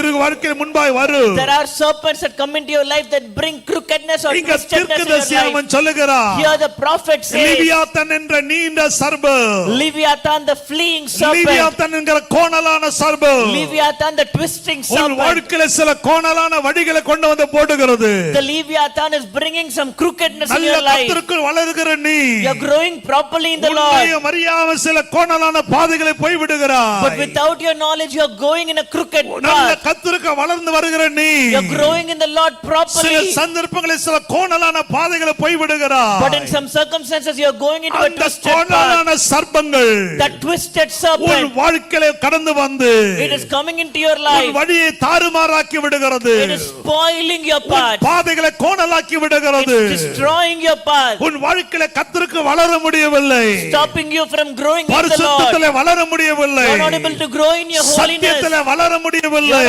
Speaker 2: முன்பாய் வரும்.
Speaker 1: There are serpents that come into your life that bring crookedness or
Speaker 2: இங்க
Speaker 1: twistedness in
Speaker 2: தீர்க்கதரிசி
Speaker 1: your
Speaker 2: அவன்
Speaker 1: life.
Speaker 2: சொல்லுகிறான்.
Speaker 1: Here the prophet says
Speaker 2: லிவியாத்தன் என்ற நீண்ட சர்ப்பம்.
Speaker 1: Leviathan the fleeing serpent.
Speaker 2: லிவியாத்தன் என்கிற கோணலான சர்ப்பம்.
Speaker 1: Leviathan the twisting
Speaker 2: உன்
Speaker 1: serpent.
Speaker 2: வாழ்க்கையில சில கோணலான வடிகளை கொண்டு வந்து போடுகிறது.
Speaker 1: The Leviathan is bringing some crookedness in
Speaker 2: நல்ல
Speaker 1: your life.
Speaker 2: கர்த்தருக்குள் வளருகிற நீ
Speaker 1: You are growing properly in the Lord.
Speaker 2: உன்னையும் அறியாம சில கோணலான பாதைகளை போய் விடுகிறாய்.
Speaker 1: But without your knowledge you are going in a crooked
Speaker 2: நல்ல
Speaker 1: path.
Speaker 2: கர்த்தருக்கு வளர்ந்து வருகிற நீ
Speaker 1: You are growing in the Lord
Speaker 2: சில
Speaker 1: properly.
Speaker 2: சந்தர்ப்பங்களில் சில கோணலான பாதைகளை போய் விடுகிறாய்.
Speaker 1: But in some circumstances you are going into a
Speaker 2: அந்த
Speaker 1: twisted path.
Speaker 2: கோணலான சர்ப்பங்கள்
Speaker 1: That twisted
Speaker 2: உன்
Speaker 1: serpent,
Speaker 2: வாழ்க்கையில கடந்து வந்து
Speaker 1: it is coming into your
Speaker 2: உன்
Speaker 1: life.
Speaker 2: வழியை தாறுமாறாக்கி விடுகிறது.
Speaker 1: It is spoiling your
Speaker 2: உன்
Speaker 1: path.
Speaker 2: பாதைகளை கோணலாக்கி விடுகிறது.
Speaker 1: It's destroying your path.
Speaker 2: உன் வாழ்க்கையில கர்த்தருக்கு வளர முடியவில்லை.
Speaker 1: Stopping you from growing in the Lord.
Speaker 2: பரிசுத்தத்திலே வளர முடியவில்லை.
Speaker 1: You are not able to grow in your holiness.
Speaker 2: சத்தியத்திலே வளர முடியவில்லை.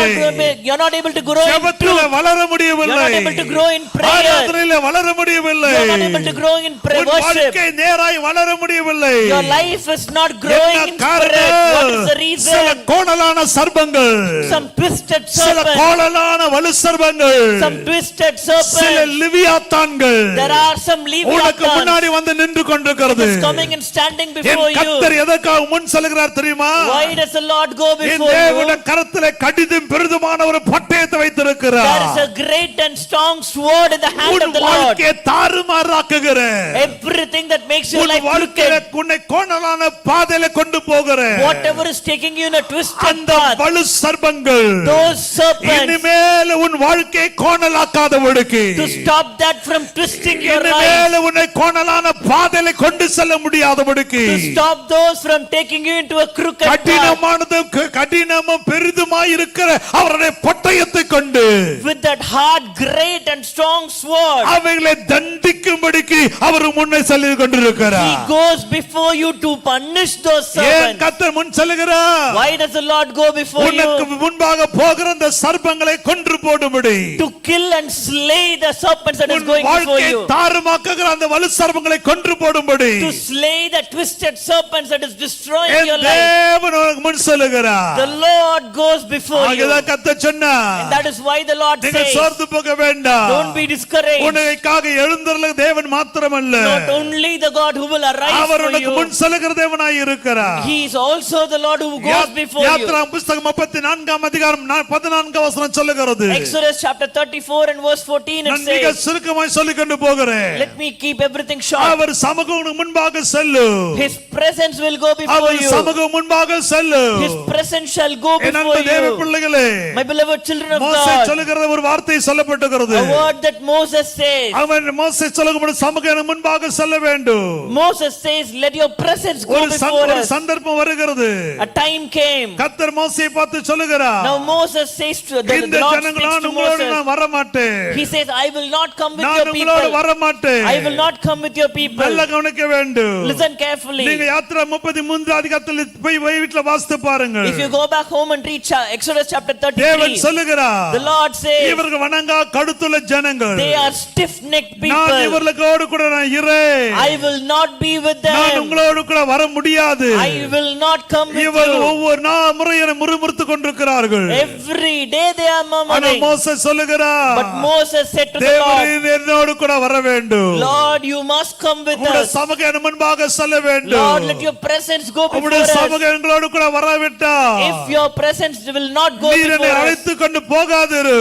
Speaker 1: You are not able to grow in
Speaker 2: ஜெபத்திலே
Speaker 1: truth.
Speaker 2: வளர
Speaker 1: You are
Speaker 2: முடியவில்லை.
Speaker 1: not able to grow in prayer.
Speaker 2: ஆராதனையிலே வளர முடியவில்லை.
Speaker 1: You are not able to grow in
Speaker 2: உன்
Speaker 1: worship.
Speaker 2: வாழ்க்கை நேராய் வளர முடியவில்லை.
Speaker 1: Your life is not growing
Speaker 2: என்ன
Speaker 1: in spirit. What is the
Speaker 2: காரணம்? சில
Speaker 1: reason?
Speaker 2: கோணலான சர்ப்பங்கள்,
Speaker 1: Some twisted
Speaker 2: சில
Speaker 1: serpents.
Speaker 2: கோணலான வலு சர்ப்பங்கள்,
Speaker 1: Some twisted
Speaker 2: சில
Speaker 1: serpents.
Speaker 2: லிவியாத்தான்கள்
Speaker 1: There are some
Speaker 2: உனக்கு
Speaker 1: Leviathans.
Speaker 2: முன்னாடி வந்து நின்று கொண்டிருக்கிறது.
Speaker 1: It is coming and standing
Speaker 2: N
Speaker 1: before you.
Speaker 2: கர்த்தர் எதற்காக முன் செல்கிறார் தெரியுமா?
Speaker 1: Why does the Lord go
Speaker 2: N
Speaker 1: before
Speaker 2: தேவனுடைய
Speaker 1: you?
Speaker 2: கரத்திலே கடிதும் பெரிதுமான ஒரு பட்டயத்தை
Speaker 1: There
Speaker 2: வைத்திருக்கிறார்.
Speaker 1: is a great and strong sword in the hand
Speaker 2: உன்
Speaker 1: of the Lord.
Speaker 2: வாழ்க்கையை தாறுமாறாக்குகிற,
Speaker 1: Everything that makes your
Speaker 2: உன்
Speaker 1: life
Speaker 2: வாழ்க்கையில
Speaker 1: crooked,
Speaker 2: உன்னை கோணலான பாதையில கொண்டு போகிற
Speaker 1: whatever is taking you in a twisted
Speaker 2: அந்த
Speaker 1: path,
Speaker 2: வலு சர்ப்பங்கள்
Speaker 1: those serpents,
Speaker 2: இனிமேல் உன் வாழ்க்கையை கோணலாக்காதபடிக்கு,
Speaker 1: to stop that from twisting your life,
Speaker 2: இனிமேல் உன்னை கோணலான பாதையில கொண்டு செல்ல முடியாதபடிக்கு,
Speaker 1: to stop those from taking you into a crooked path,
Speaker 2: கடினமானதும் கடினமும் பெரிதுமாய் இருக்கிற அவருடைய பட்டயத்தை கொண்டு
Speaker 1: with that hard, great and strong sword.
Speaker 2: அவைகளை தண்டிக்கும்படிக்கு அவர் முன்னே செல்லி கொண்டிருக்கிறார்.
Speaker 1: He goes before you to punish those
Speaker 2: ஏன்
Speaker 1: serpents.
Speaker 2: கர்த்தர் முன் செல்கிறார்?
Speaker 1: Why does the Lord go before
Speaker 2: உனக்கு
Speaker 1: you?
Speaker 2: முன்பாக போகிற அந்த சர்ப்பங்களை கொன்று போடும்படி,
Speaker 1: To kill and slay the serpents that is
Speaker 2: உன்
Speaker 1: going before
Speaker 2: வாழ்க்கையை
Speaker 1: you.
Speaker 2: தாறுமாக்குகிற அந்த வலு சர்ப்பங்களை கொன்று போடும்படி
Speaker 1: To slay the twisted serpents that is destroying
Speaker 2: N
Speaker 1: your life.
Speaker 2: தேவன் உனக்கு முன் செல்கிறார்.
Speaker 1: The Lord goes before you.
Speaker 2: ஆகதான் கர்த்தர் சொன்னார்,
Speaker 1: And that is why the Lord
Speaker 2: நீங்க
Speaker 1: says,
Speaker 2: சோர்ந்து போக வேண்டாம்.
Speaker 1: don't be discouraged.
Speaker 2: உனக்காக எழுந்தருள தேவன் மாத்திரமல்ல,
Speaker 1: Not only the God who will arise
Speaker 2: our
Speaker 1: for
Speaker 2: உனக்கு
Speaker 1: you,
Speaker 2: முன் செல்கிற தேவனாய் இருக்கிறார்.
Speaker 1: He is also the Lord who goes before you.
Speaker 2: Yatra புத்தகம் 34ஆம் அதிகாரம் 14ஆம் வசனம் சொல்லுகிறது.
Speaker 1: Exodus chapter 34 and verse 14 it
Speaker 2: நான் மிக
Speaker 1: says,
Speaker 2: சுருக்கமாய் சொல்லிக் கொண்டு போகிறேன்.
Speaker 1: let me keep everything short.
Speaker 2: அவர் சமூகம் உனக்கு முன்பாக செல்லும்.
Speaker 1: His presence will go before
Speaker 2: our
Speaker 1: you.
Speaker 2: சமூகம் முன்பாக செல்லும்.
Speaker 1: His presence shall go
Speaker 2: என்
Speaker 1: before
Speaker 2: அன்பு தேவ
Speaker 1: you.
Speaker 2: பிள்ளைகளே,
Speaker 1: My beloved children of
Speaker 2: மோசே
Speaker 1: God,
Speaker 2: சொல்லுகிற ஒரு வார்த்தை சொல்லப்பட்டிருக்கிறது.
Speaker 1: a word that Moses says.
Speaker 2: அவன் மோசே சொல்லும்போது சமூகம் எனக்கு முன்பாக செல்ல வேண்டும்.
Speaker 1: Moses says, let your presence go before
Speaker 2: ஒரு
Speaker 1: us.
Speaker 2: சந்தர்ப்பம் வருகிறது.
Speaker 1: A time came.
Speaker 2: கர்த்தர் மோசேயை பார்த்து சொல்லுகிறார்,
Speaker 1: Now Moses says to the
Speaker 2: இந்த
Speaker 1: Lord
Speaker 2: ஜனங்களோடு
Speaker 1: speaks to
Speaker 2: உங்களோடு
Speaker 1: Moses.
Speaker 2: நான் வர மாட்டேன்.
Speaker 1: He says, I will not come with
Speaker 2: நான்
Speaker 1: your
Speaker 2: உங்களோடு
Speaker 1: people.
Speaker 2: வர மாட்டேன்.
Speaker 1: I will not come with your people.
Speaker 2: நல்லா கவனிக்க வேண்டும்.
Speaker 1: Listen carefully.
Speaker 2: நீங்க யாத்திரா 33 அதிகாரத்தில் போய் வீட்ல வாசித்து பாருங்க.
Speaker 1: If you go back home and read Exodus chapter
Speaker 2: தேவன்
Speaker 1: 33,
Speaker 2: சொல்லுகிறார்,
Speaker 1: the Lord says,
Speaker 2: இவர்கள் வணங்கா கடுத்துள்ள ஜனங்கள்,
Speaker 1: they are stiff-necked
Speaker 2: நான்
Speaker 1: people.
Speaker 2: இவர்களோடு கூட நான் இரேன்.
Speaker 1: I will not be with
Speaker 2: நான்
Speaker 1: them.
Speaker 2: உங்களோடு கூட வர முடியாது.
Speaker 1: I will not come with
Speaker 2: இவர்கள்
Speaker 1: you.
Speaker 2: ஒவ்வொரு முறையும் முறுமுறுத்துக் கொண்டிருக்கிறார்கள்.
Speaker 1: Every day they are
Speaker 2: ஆனா
Speaker 1: murmuring.
Speaker 2: மோசே சொல்லுகிறார்,
Speaker 1: But Moses said to the Lord,
Speaker 2: தேவரீர் என்னோடு கூட வர வேண்டும்.
Speaker 1: Lord, you must come with
Speaker 2: உம்முடைய
Speaker 1: us.
Speaker 2: சமூகம் என் முன்பாக செல்ல வேண்டும்.
Speaker 1: Lord, let your presence go before
Speaker 2: உம்முடைய
Speaker 1: us.
Speaker 2: சமூகம் எங்களோடு கூட வராவிட்டால்
Speaker 1: If your presence will not go
Speaker 2: நீர் என்னை
Speaker 1: before us,
Speaker 2: அழைத்துக் கொண்டு போகாதிரு.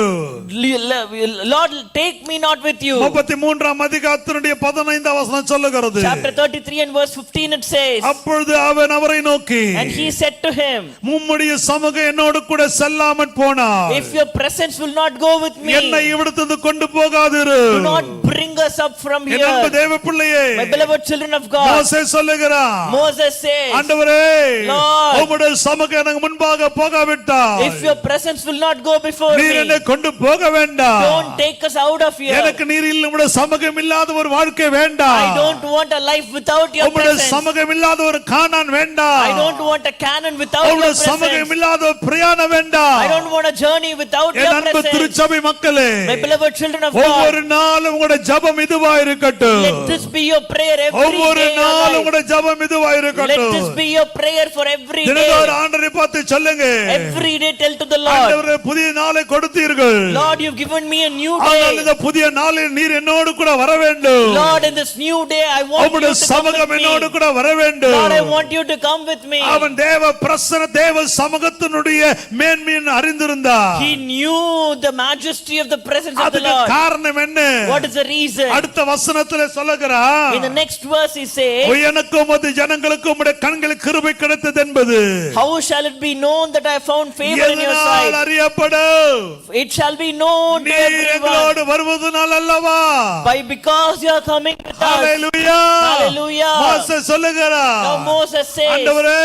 Speaker 1: Lord, take me not with you.
Speaker 2: 33ஆம் அதிகாரத்தினுடைய 15ஆம் வசனம் சொல்லுகிறது.
Speaker 1: Chapter 33 and verse 15 it says,
Speaker 2: அப்பொழுது அவன் அவரை நோக்கி,
Speaker 1: and he said to him,
Speaker 2: உம்முடைய சமூகம் என்னோடு கூட செல்லாமற் போனார்,
Speaker 1: if your presence will not go with me,
Speaker 2: என்னை இவ்விடத்திலிருந்து கொண்டு போகாதிரு.
Speaker 1: do not bring us up from
Speaker 2: என் அன்பு
Speaker 1: here.
Speaker 2: தேவ பிள்ளையே,
Speaker 1: My beloved children of God,
Speaker 2: மோசே சொல்லுகிறான்,
Speaker 1: Moses says,
Speaker 2: ஆண்டவரே,
Speaker 1: Lord,
Speaker 2: உம்முடைய சமூகம் எனக்கு முன்பாக போகாவிட்டால்
Speaker 1: if your presence will not go before
Speaker 2: நீர்
Speaker 1: me,
Speaker 2: என்னை கொண்டு போக வேண்டாம்.
Speaker 1: don't take us out of here.
Speaker 2: எனக்கு நீர் இல்லை, உம்முடைய சமூகம் இல்லாத ஒரு வாழ்க்கை வேண்டாம்.
Speaker 1: I don't want a life without your
Speaker 2: உம்முடைய
Speaker 1: presence.
Speaker 2: சமூகம் இல்லாத ஒரு கானான் வேண்டாம்.
Speaker 1: I don't want a cannon without your
Speaker 2: உம்முடைய
Speaker 1: presence.
Speaker 2: சமூகம் இல்லாத ஒரு பிரயாணம் வேண்டாம்.
Speaker 1: I don't want a journey without your
Speaker 2: என் அன்பு
Speaker 1: presence.
Speaker 2: திருச்சபை மக்களே,
Speaker 1: My beloved children of
Speaker 2: ஒவ்வொரு
Speaker 1: God,
Speaker 2: நாளும் உங்களுடைய ஜெபம் இதுவா இருக்கட்டும்.
Speaker 1: let this be your prayer every
Speaker 2: ஒவ்வொரு
Speaker 1: day. in your
Speaker 2: நாளும்
Speaker 1: life.
Speaker 2: உங்களுடைய ஜெபம் இதுவா
Speaker 1: Let
Speaker 2: இருக்கட்டும்.
Speaker 1: this be your prayer for every day.
Speaker 2: தினந்தோறும் ஆண்டவரை பார்த்து சொல்லுங்க,
Speaker 1: Every day tell to the Lord,
Speaker 2: ஆண்டவரே புதிய நாளை கொடுத்தீர்கள்.
Speaker 1: Lord, you've given me a new
Speaker 2: ஆனால்
Speaker 1: day.
Speaker 2: இந்த புதிய நாளில் நீர் என்னோடு கூட வர வேண்டும்.
Speaker 1: Lord, in this new day, I want you
Speaker 2: உம்முடைய
Speaker 1: to come
Speaker 2: சமூகம்
Speaker 1: with
Speaker 2: என்னோடு
Speaker 1: me.
Speaker 2: கூட வர வேண்டும்.
Speaker 1: Lord, I want you to come with me.
Speaker 2: அவன் தேவ பிரசன்ன தேவ சமூகத்தினுடைய மேன்மையை அறிந்திருந்தார்.
Speaker 1: He knew the majesty of the presence of the
Speaker 2: அதுக்கு
Speaker 1: Lord.
Speaker 2: காரணம் என்ன?
Speaker 1: What is the reason?
Speaker 2: அடுத்த வசனத்திலே சொல்லுகிறார்,
Speaker 1: In the next verse he says,
Speaker 2: எனக்கும் உமது ஜனங்களுக்கும் உம்முடைய கண்களுக்கு கிருபை கிடைத்தது என்பது
Speaker 1: how shall it be known that I found favor in your
Speaker 2: எதனால்
Speaker 1: sight?
Speaker 2: அறியப்படும்?
Speaker 1: It shall be known to
Speaker 2: நீர்
Speaker 1: everyone
Speaker 2: எங்களோடு வருவதனால் அல்லவா?
Speaker 1: by because you are coming with us.
Speaker 2: Hallelujah.
Speaker 1: Hallelujah.
Speaker 2: மோசே சொல்லுகிறார்,
Speaker 1: Now Moses says,
Speaker 2: ஆண்டவரே,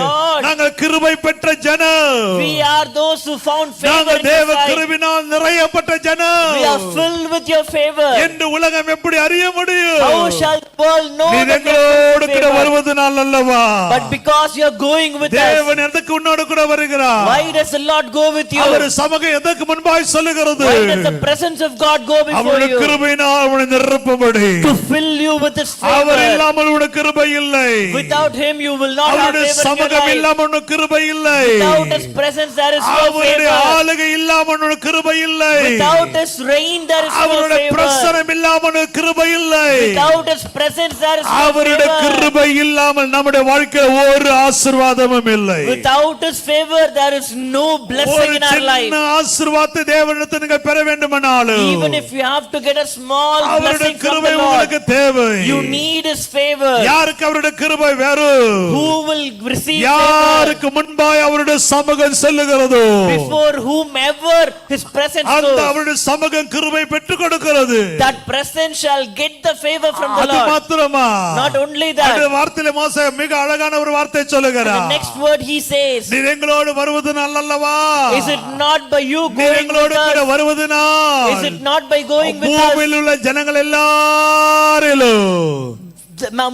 Speaker 1: Lord,
Speaker 2: நாங்கள் கிருபை பெற்ற ஜனம்.
Speaker 1: we are those who found favor
Speaker 2: நாங்கள்
Speaker 1: in your
Speaker 2: தேவ
Speaker 1: sight.
Speaker 2: கிருபையினால் நிறையப்பட்ட ஜனம்.
Speaker 1: We are filled with your favor.
Speaker 2: என்று உலகம் எப்படி அறிய முடியும்?
Speaker 1: How shall the world know
Speaker 2: நீர்
Speaker 1: that you
Speaker 2: எங்களோடு
Speaker 1: have
Speaker 2: கூட
Speaker 1: favor?
Speaker 2: வருவதனால் அல்லவா?
Speaker 1: But because you are going with us.
Speaker 2: தேவன் எதற்கு உன்னோடு கூட வருகிறார்?
Speaker 1: Why does the Lord go with you?
Speaker 2: அவர் சமூகம் எதற்கு முன்பாய் சொல்லுகிறது?
Speaker 1: Why does the presence of God go before
Speaker 2: அவருடைய
Speaker 1: you?
Speaker 2: கிருபையினால் அவனை நிரப்பும்படி.
Speaker 1: To fill you with His
Speaker 2: our
Speaker 1: favor.
Speaker 2: இல்லாமல் உனக்கு கிருபை இல்லை.
Speaker 1: Without Him you will not have
Speaker 2: அவருடைய
Speaker 1: favor in your
Speaker 2: சமூகம்
Speaker 1: life.
Speaker 2: இல்லாமல் உனக்கு கிருபை இல்லை.
Speaker 1: Without His presence there is no
Speaker 2: அவருடைய
Speaker 1: favor.
Speaker 2: ஆளுகை இல்லாமல் உனக்கு கிருபை இல்லை.
Speaker 1: Without His reign there is no
Speaker 2: அவருடைய
Speaker 1: favor.
Speaker 2: பிரசன்னம் இல்லாமல் உனக்கு கிருபை இல்லை.
Speaker 1: Without His presence there is no
Speaker 2: அவருடைய
Speaker 1: favor.
Speaker 2: கிருபை இல்லாமல் நம்முடைய வாழ்க்கையில் ஒரு ஆசீர்வாதமும் இல்லை.
Speaker 1: Without His favor there is no blessing
Speaker 2: ஒரு
Speaker 1: in our life.
Speaker 2: சின்ன ஆசீர்வாதத்தை தேவனிடத்தில் நீங்க பெற வேண்டுமானாலும்
Speaker 1: Even if you have to get a small
Speaker 2: அவருடைய
Speaker 1: blessing from
Speaker 2: கிருபை
Speaker 1: the Lord,
Speaker 2: உங்களுக்கு தேவை.
Speaker 1: you need His favor.
Speaker 2: யாருக்கு அவருடைய கிருபை வரும்?
Speaker 1: Who will receive favor?
Speaker 2: யாருக்கு முன்பாய் அவருடைய சமூகம் செல்லுகிறதோ
Speaker 1: Before whomever His presence
Speaker 2: அந்த
Speaker 1: goes,
Speaker 2: அவருடைய சமூகம் கிருபை பெற்றுக் கொடுக்கிறது.
Speaker 1: that presence shall get the favor from the
Speaker 2: அது
Speaker 1: Lord.
Speaker 2: மாத்திரமா?
Speaker 1: Not only that,
Speaker 2: அந்த வார்த்தையில மோசே மிக அழகான ஒரு வார்த்தை
Speaker 1: the
Speaker 2: சொல்லுகிறார்.
Speaker 1: next word he says,
Speaker 2: நீர் எங்களோடு வருவதனால் அல்லவா?
Speaker 1: is it not by you
Speaker 2: நீர்
Speaker 1: going with
Speaker 2: எங்களோடு கூட
Speaker 1: us?
Speaker 2: வருவதனால்
Speaker 1: Is it not by going with us?
Speaker 2: பூமியில் உள்ள ஜனங்கள் எல்லாரிலும்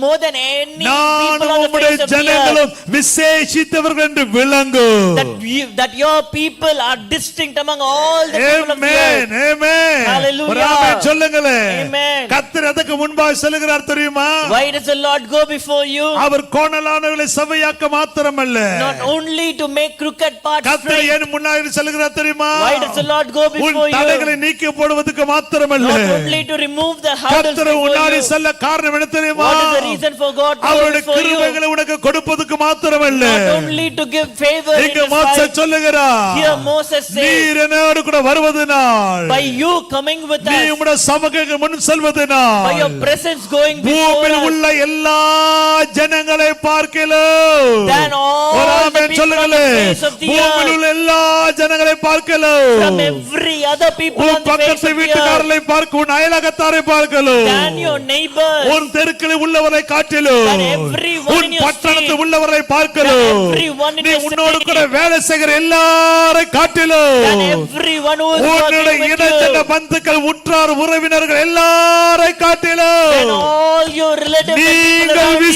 Speaker 1: More than any
Speaker 2: நான்
Speaker 1: people on the
Speaker 2: உம்முடைய
Speaker 1: face of the earth,
Speaker 2: ஜனங்களும் விசேஷித்தவர்கள் என்று விளங்கும்.
Speaker 1: that your people are distinct among all the people of the
Speaker 2: Amen,
Speaker 1: earth.
Speaker 2: amen.
Speaker 1: Hallelujah.
Speaker 2: ஒரு ஆமென் சொல்லுங்களே.
Speaker 1: Amen.
Speaker 2: கர்த்தர் எதற்கு முன்பாக சொல்லுகிறார் தெரியுமா?
Speaker 1: Why does the Lord go before you?
Speaker 2: அவர் கோணலானவர்களை செவ்வையாக்க மாத்திரமல்ல,
Speaker 1: Not only to make crooked paths
Speaker 2: கர்த்தர்
Speaker 1: straight.
Speaker 2: ஏன் முன்னாடி சொல்லுகிறார் தெரியுமா?
Speaker 1: Why does the Lord go
Speaker 2: உன்
Speaker 1: before
Speaker 2: தடைகளை
Speaker 1: you?
Speaker 2: நீக்கி போடுவதற்கு மாத்திரமல்ல,
Speaker 1: Not only to remove the hurdles
Speaker 2: கர்த்தர்
Speaker 1: before
Speaker 2: முன்னாடி
Speaker 1: you.
Speaker 2: செல்ல காரணம் என்ன தெரியுமா?
Speaker 1: What is the reason for God to go
Speaker 2: அவருடைய
Speaker 1: before you?
Speaker 2: கிருபைகளை உனக்கு கொடுப்பதற்கு மாத்திரமல்ல,
Speaker 1: Not only to give favor in
Speaker 2: இங்க
Speaker 1: His
Speaker 2: மோசே
Speaker 1: sight.
Speaker 2: சொல்லுகிறார்,
Speaker 1: Here Moses says,
Speaker 2: நீர் என்னோடு கூட வருவதனால்,
Speaker 1: by you coming with
Speaker 2: நீ
Speaker 1: us,
Speaker 2: உம்முடைய சமூகத்துக்கு முன்
Speaker 1: by
Speaker 2: செல்வதனால்,
Speaker 1: your presence going before
Speaker 2: பூமியில்
Speaker 1: us,
Speaker 2: உள்ள எல்லா ஜனங்களை பார்க்கலாம்.
Speaker 1: than all
Speaker 2: ஒரு
Speaker 1: the
Speaker 2: ஆமென்
Speaker 1: people on
Speaker 2: சொல்லுங்களே.
Speaker 1: the face of the
Speaker 2: பூமியில்
Speaker 1: earth,
Speaker 2: உள்ள எல்லா ஜனங்களை
Speaker 1: from
Speaker 2: பார்க்கலாம்.
Speaker 1: every other people
Speaker 2: உன்
Speaker 1: on the face
Speaker 2: பக்கத்து
Speaker 1: of the earth,
Speaker 2: வீட்டுக்காரரை பார்க்க, உன் அயலகத்தாரை பார்க்கலாம்,
Speaker 1: than your neighbors,
Speaker 2: உன் தெருக்களில் உள்ளவரை காட்டிலும்,
Speaker 1: than everyone
Speaker 2: உன்
Speaker 1: in your
Speaker 2: பட்டணத்தில்
Speaker 1: street,
Speaker 2: உள்ளவரை
Speaker 1: than
Speaker 2: பார்க்கலாம்,
Speaker 1: everyone in
Speaker 2: நீ
Speaker 1: your
Speaker 2: உன்னோடு
Speaker 1: city,
Speaker 2: கூட வேலை செய்கிற எல்லாரை காட்டிலும்,
Speaker 1: than everyone who is
Speaker 2: உன்னுடைய
Speaker 1: working with
Speaker 2: இனச்சட்ட
Speaker 1: you,
Speaker 2: பந்துக்கள் உற்றார் உறவினர்கள் எல்லாரை
Speaker 1: than
Speaker 2: காட்டிலும்
Speaker 1: all your relatives and people
Speaker 2: நீங்கள்
Speaker 1: around you.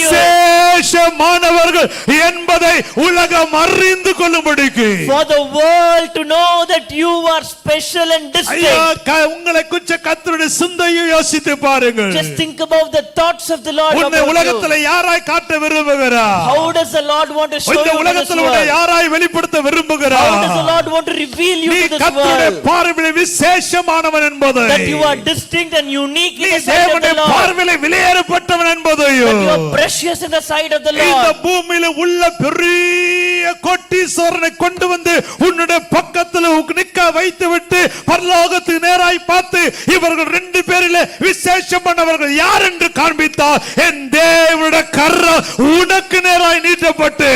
Speaker 2: விசேஷமானவர்கள் என்பதை உலகம் அறிந்து கொள்ளும்படிக்கு,
Speaker 1: For the world to know that you are special and
Speaker 2: ஐயா,
Speaker 1: distinct.
Speaker 2: உங்களை குறிச்ச கர்த்தருடைய சிந்தையை யோசித்து பாருங்கள்.
Speaker 1: Just think about the thoughts of the Lord
Speaker 2: உன்னை
Speaker 1: about you.
Speaker 2: உலகத்துல யாராய் காட்ட விரும்புகிறார்?
Speaker 1: How does the Lord want to show
Speaker 2: இந்த
Speaker 1: you to this
Speaker 2: உலகத்துல உன்னை
Speaker 1: world?
Speaker 2: யாராய் வெளிப்படுத்த விரும்புகிறார்?
Speaker 1: How does the Lord want to reveal you
Speaker 2: நீ
Speaker 1: to this
Speaker 2: கர்த்தருடைய
Speaker 1: world?
Speaker 2: பார்வையில் விசேஷமானவன் என்பதை,
Speaker 1: That you are distinct and unique
Speaker 2: நீ
Speaker 1: in the sight of
Speaker 2: தேவனுடைய
Speaker 1: the Lord.
Speaker 2: பார்வையில் விலையேறப்பட்டவன் என்பதையும்,
Speaker 1: That you are precious in the sight of the
Speaker 2: இந்த
Speaker 1: Lord.
Speaker 2: பூமியில உள்ள பெரிய பெரிய கோட்டீஸ்வரனை கொண்டு வந்து உன்னுடைய பக்கத்தில் நிக்க வைத்து விட்டு பரலோகத்துக்கு நேராய் பார்த்து இவர்கள் 2 பேரிலே விசேஷமானவர்கள் யார் என்று காண்பித்தார். என் தேவனுடைய கரம் உனக்கு நேராய் நீட்டப்பட்டு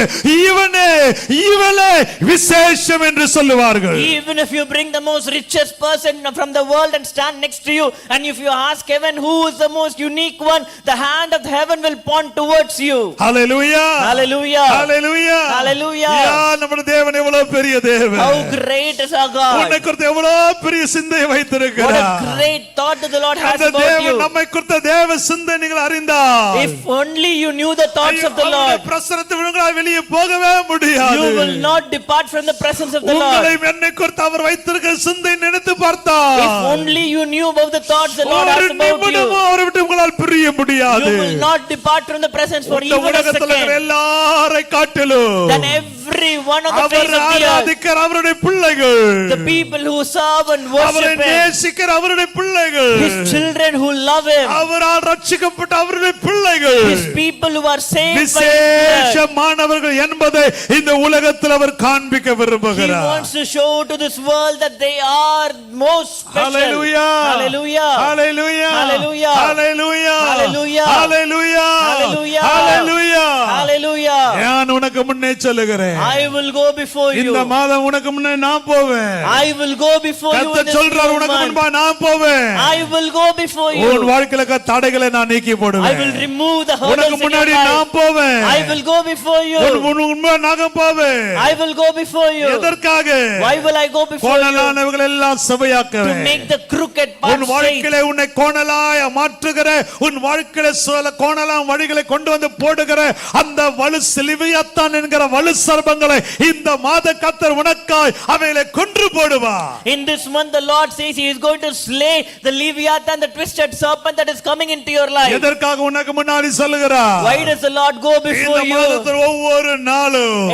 Speaker 2: இவளே விசேஷம் என்று சொல்லுவார்கள்.
Speaker 1: Even if you bring the most richest person from the world and stand next to you, and if you ask heaven who is the most unique one, the hand of heaven will point towards you.
Speaker 2: Hallelujah.
Speaker 1: Hallelujah.
Speaker 2: Hallelujah.
Speaker 1: Hallelujah.
Speaker 2: நம்முடைய தேவன் எவ்வளவு பெரிய தேவன்.
Speaker 1: How great is our God.
Speaker 2: உன்னை குறித்து எவ்வளவு பெரிய சிந்தை வைத்திருக்கிறார்.
Speaker 1: What a great thought that the Lord has
Speaker 2: அந்த
Speaker 1: about you.
Speaker 2: தேவன் நம்மை குறித்த தேவ சிந்தை நீங்கள் அறிந்தால்,
Speaker 1: If only you knew the thoughts of the
Speaker 2: அவருடைய
Speaker 1: Lord,
Speaker 2: பிரசன்னத்தை விட்டு வெளியே போகவே முடியாது.
Speaker 1: you will not depart from the presence of the Lord.
Speaker 2: உங்களை என்னை குறித்து அவர் வைத்திருக்கிற சிந்தை நினைத்து பார்த்தால்,
Speaker 1: If only you knew about the thoughts the Lord has
Speaker 2: ஒரு
Speaker 1: about you,
Speaker 2: நிமிடமும் அவரை விட்டு உங்களால் பிரிய முடியாது.
Speaker 1: you will not depart from the presence for
Speaker 2: இந்த
Speaker 1: even a
Speaker 2: உலகத்தில் இருக்கிற
Speaker 1: second.
Speaker 2: எல்லாரை காட்டிலும்
Speaker 1: Than every one on the face
Speaker 2: our
Speaker 1: of the earth,
Speaker 2: ஆராதிக்கிற அவருடைய பிள்ளைகள்,
Speaker 1: the people who serve and
Speaker 2: அவரை
Speaker 1: worship Him,
Speaker 2: நேசிக்கிற அவருடைய பிள்ளைகள்,
Speaker 1: His children who love Him,
Speaker 2: அவரால் ரட்சிக்கப்பட்ட அவருடைய பிள்ளைகள்
Speaker 1: His people who are saved by His blood.
Speaker 2: விசேஷமானவர்கள் என்பதை இந்த உலகத்தில் அவர் காண்பிக்க
Speaker 1: He
Speaker 2: விரும்புகிறார்.
Speaker 1: wants to show to this world that they are most special.
Speaker 2: Hallelujah.
Speaker 1: Hallelujah.
Speaker 2: Hallelujah.
Speaker 1: Hallelujah.
Speaker 2: Hallelujah.
Speaker 1: Hallelujah.
Speaker 2: Hallelujah.
Speaker 1: Hallelujah.
Speaker 2: Hallelujah.
Speaker 1: Hallelujah.
Speaker 2: நான் உனக்கு முன்னே சொல்லுகிறேன்,
Speaker 1: I will go before you.
Speaker 2: இந்த மாதம் உனக்கு முன்னே நான் போவேன்.
Speaker 1: I will go before you in
Speaker 2: கர்த்தர்
Speaker 1: this
Speaker 2: சொல்றார்,
Speaker 1: new
Speaker 2: உனக்கு
Speaker 1: month.
Speaker 2: முன்பா நான் போவேன்.
Speaker 1: I will go before
Speaker 2: உன்
Speaker 1: you.
Speaker 2: வாழ்க்கையில இருக்க தடைகளை நான் நீக்கி
Speaker 1: I
Speaker 2: போடுவேன்.
Speaker 1: will remove the
Speaker 2: உனக்கு
Speaker 1: hurdles in your
Speaker 2: முன்னாடி
Speaker 1: life.
Speaker 2: நான் போவேன்.
Speaker 1: I will go before you.
Speaker 2: உன் முன்பா நான் போவேன்.
Speaker 1: I will go before you.
Speaker 2: எதற்காக?
Speaker 1: Why will I go before you?
Speaker 2: கோணலானவர்கள் எல்லாம்
Speaker 1: To
Speaker 2: சபையாக்குவேன்.
Speaker 1: make the crooked
Speaker 2: உன்
Speaker 1: path straight.
Speaker 2: வாழ்க்கையில உன்னை கோணலாய் மாற்றுகிற, உன் வாழ்க்கையில சில கோணலாம் வழிகளை கொண்டு வந்து போடுகிற அந்த வலு சிலுவையத்தான் என்கிற வலு சர்ப்பங்களை இந்த மாத கர்த்தர் உனக்காய் அவைகளை கொன்று போடுவார்.
Speaker 1: In this month the Lord says He is going to slay the Leviathan, the twisted serpent that is coming into your life.
Speaker 2: எதற்காக உனக்கு முன்னாடி சொல்லுகிறார்?
Speaker 1: Why does the Lord go before
Speaker 2: இந்த
Speaker 1: you?
Speaker 2: மாதத்தில் ஒவ்வொரு நாளும்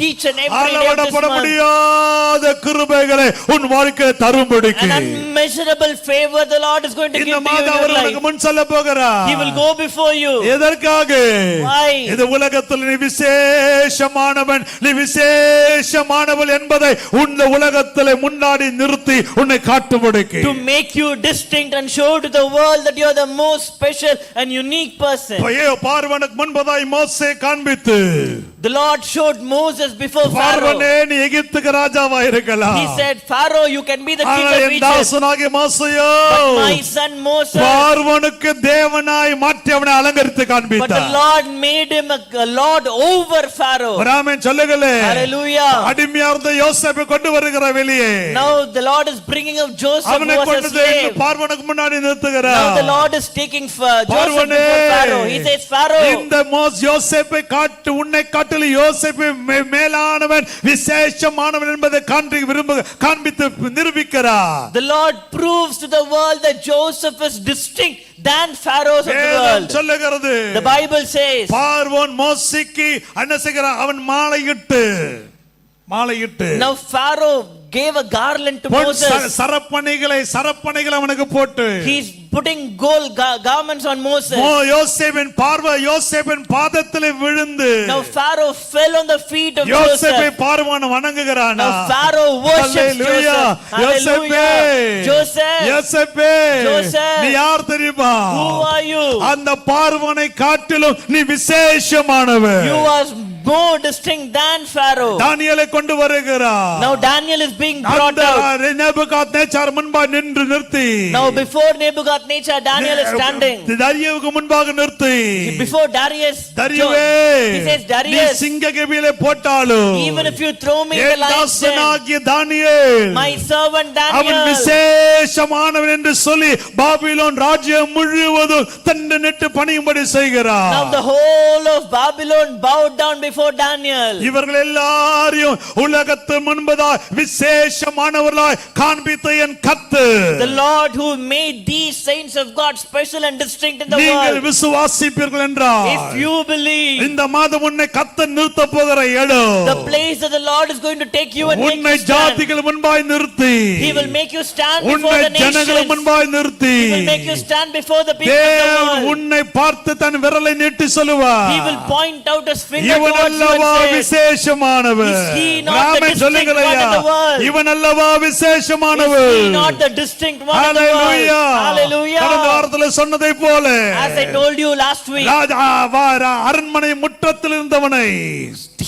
Speaker 1: Each and every day of this
Speaker 2: அளவிடப்பட
Speaker 1: month.
Speaker 2: முடியாத கிருபைகளை உன் வாழ்க்கையில தரும்படிக்கு
Speaker 1: An unmeasurable favor the Lord is going to
Speaker 2: இந்த
Speaker 1: give to you
Speaker 2: மாதம்
Speaker 1: in
Speaker 2: அவர்
Speaker 1: your
Speaker 2: உனக்கு
Speaker 1: life.
Speaker 2: முன் சொல்ல போகிறார்.
Speaker 1: He will go before you.
Speaker 2: எதற்காக?
Speaker 1: Why?
Speaker 2: இந்த உலகத்தில் நீ விசேஷமானவன், நீ விசேஷமானவள் என்பதை இந்த உலகத்தில் முன்னாடி நிறுத்தி உன்னை காட்டும்படிக்கு,
Speaker 1: To make you distinct and show to the world that you are the most special and unique person.
Speaker 2: பார்வனுக்கு முன்பதாய் மோசே காண்பித்து,
Speaker 1: The Lord showed Moses before Pharaoh.
Speaker 2: பார்வனே நீ எகிப்துக்கு ராஜாவா இருக்கலாம்,
Speaker 1: He said, Pharaoh, you can be the king
Speaker 2: ஆனால்
Speaker 1: of
Speaker 2: N
Speaker 1: Egypt.
Speaker 2: தாசனாகிய மோசேயோ
Speaker 1: But my son Moses,
Speaker 2: பார்வனுக்கு தேவனாய் மாற்றி அவனை அலங்கரித்து
Speaker 1: but the
Speaker 2: காண்பித்தார்.
Speaker 1: Lord made him a lord over Pharaoh.
Speaker 2: Raman சொல்லுகளே,
Speaker 1: Hallelujah.
Speaker 2: அடிமையா இருந்த யோசேப்பை கொண்டு வருகிற வெளியே,
Speaker 1: Now the Lord is bringing up Joseph who
Speaker 2: அவனை
Speaker 1: was a
Speaker 2: கொண்டு
Speaker 1: slave.
Speaker 2: பார்வனுக்கு முன்னாடி
Speaker 1: Now the
Speaker 2: நிறுத்துகிறார்.
Speaker 1: Lord is taking Joseph
Speaker 2: பார்வனே,
Speaker 1: before Pharaoh. He says, Pharaoh,
Speaker 2: இந்த யோசேப்பை காட்டு, உன்னை காட்டிலும் யோசேப்பை மேலானவன் விசேஷமானவன் என்பதை காண்பித்து நிரூபிக்கிறார்.
Speaker 1: the Lord proves to the world that Joseph is distinct than Pharaohs of the
Speaker 2: வேதம்
Speaker 1: world.
Speaker 2: சொல்லுகிறது,
Speaker 1: The Bible says,
Speaker 2: பார்வோன் மோசேக்கு என்ன செய்கிறான்? அவன் மாலையிட்டு
Speaker 1: now Pharaoh gave a garland to
Speaker 2: Pon
Speaker 1: Moses.
Speaker 2: சரப்பணிகளை அவனுக்கு போட்டு,
Speaker 1: He's putting gold garments on Moses.
Speaker 2: யோசேப்பின் பாதத்திலே விழுந்து,
Speaker 1: Now Pharaoh fell on the feet of
Speaker 2: யோசேப்பை
Speaker 1: Joseph.
Speaker 2: பார்வோன் வணங்குகிறான்.
Speaker 1: Now Pharaoh worships
Speaker 2: Hallelujah.
Speaker 1: Joseph. Hallelujah. Joseph, Joseph.
Speaker 2: நீ யார் தெரியுமா?
Speaker 1: who are you?
Speaker 2: அந்த பார்வோனை காட்டிலும் நீ விசேஷமானவன்.
Speaker 1: You are more distinct than Pharaoh.
Speaker 2: தானியேலை கொண்டு வருகிறார்.
Speaker 1: Now Daniel is being brought out.
Speaker 2: Nebuchadnezzar முன்பாக நின்று நிறுத்தி,
Speaker 1: Now before Nebuchadnezzar, Daniel is standing.
Speaker 2: தாரியுவுக்கு முன்பாக நிறுத்தி,
Speaker 1: Before Darius,
Speaker 2: தாரியுவே,
Speaker 1: he says,
Speaker 2: நீ
Speaker 1: Darius,
Speaker 2: சிங்க கெபியிலே போட்டாலும்
Speaker 1: even if you throw me in the
Speaker 2: N
Speaker 1: lion's den,
Speaker 2: தாசனாகிய தானியேல்
Speaker 1: my servant
Speaker 2: அவன்
Speaker 1: Daniel,
Speaker 2: விசேஷமானவன் என்று சொல்லி பாபிலோன் ராஜ்யம் முழுவதும் தண்டு நெட்டு பணியும்படி செய்கிறார்.
Speaker 1: now the whole of Babylon bowed down before Daniel.
Speaker 2: இவர்கள் எல்லாரையும் உலகத்து முன்பதா விசேஷ விசேஷமானவர்களாய் காண்பித்த என் கர்த்தர்.
Speaker 1: The Lord who made these saints of God special and distinct in the
Speaker 2: நீங்கள்
Speaker 1: world.
Speaker 2: விசுவாசிப்பீர்கள் என்றால்
Speaker 1: If you believe,
Speaker 2: இந்த மாதம் உன்னை கர்த்தர் நிறுத்த போகிற இடம்,
Speaker 1: the place that the Lord is going to take you and make
Speaker 2: உன்னை
Speaker 1: you stand.
Speaker 2: ஜாதிகள் முன்பாய் நிறுத்தி,
Speaker 1: He will make you stand
Speaker 2: உன்னை
Speaker 1: before the
Speaker 2: ஜனங்கள்
Speaker 1: nations.
Speaker 2: முன்பாய் நிறுத்தி,
Speaker 1: He will make you stand before the people of the
Speaker 2: தேவன்
Speaker 1: world.
Speaker 2: உன்னை பார்த்து தன் விரலை நீட்டி சொல்லுவார்,
Speaker 1: He will point out his finger
Speaker 2: இவன்
Speaker 1: towards you
Speaker 2: அல்லவா
Speaker 1: and say,
Speaker 2: விசேஷமானவர்.
Speaker 1: Is he not the
Speaker 2: ராமே
Speaker 1: distinct
Speaker 2: சொல்லுங்கள்
Speaker 1: one in
Speaker 2: ஐயா,
Speaker 1: the world?
Speaker 2: இவன் அல்லவா
Speaker 1: is
Speaker 2: விசேஷமானவர்.
Speaker 1: he not the distinct one in the world?
Speaker 2: ஹalleluya. கடந்த
Speaker 1: Hallelujah.
Speaker 2: வாரத்துல சொன்னதை போல
Speaker 1: As I told you last week,
Speaker 2: அரண்மனை முற்றத்தில் இருந்தவனை,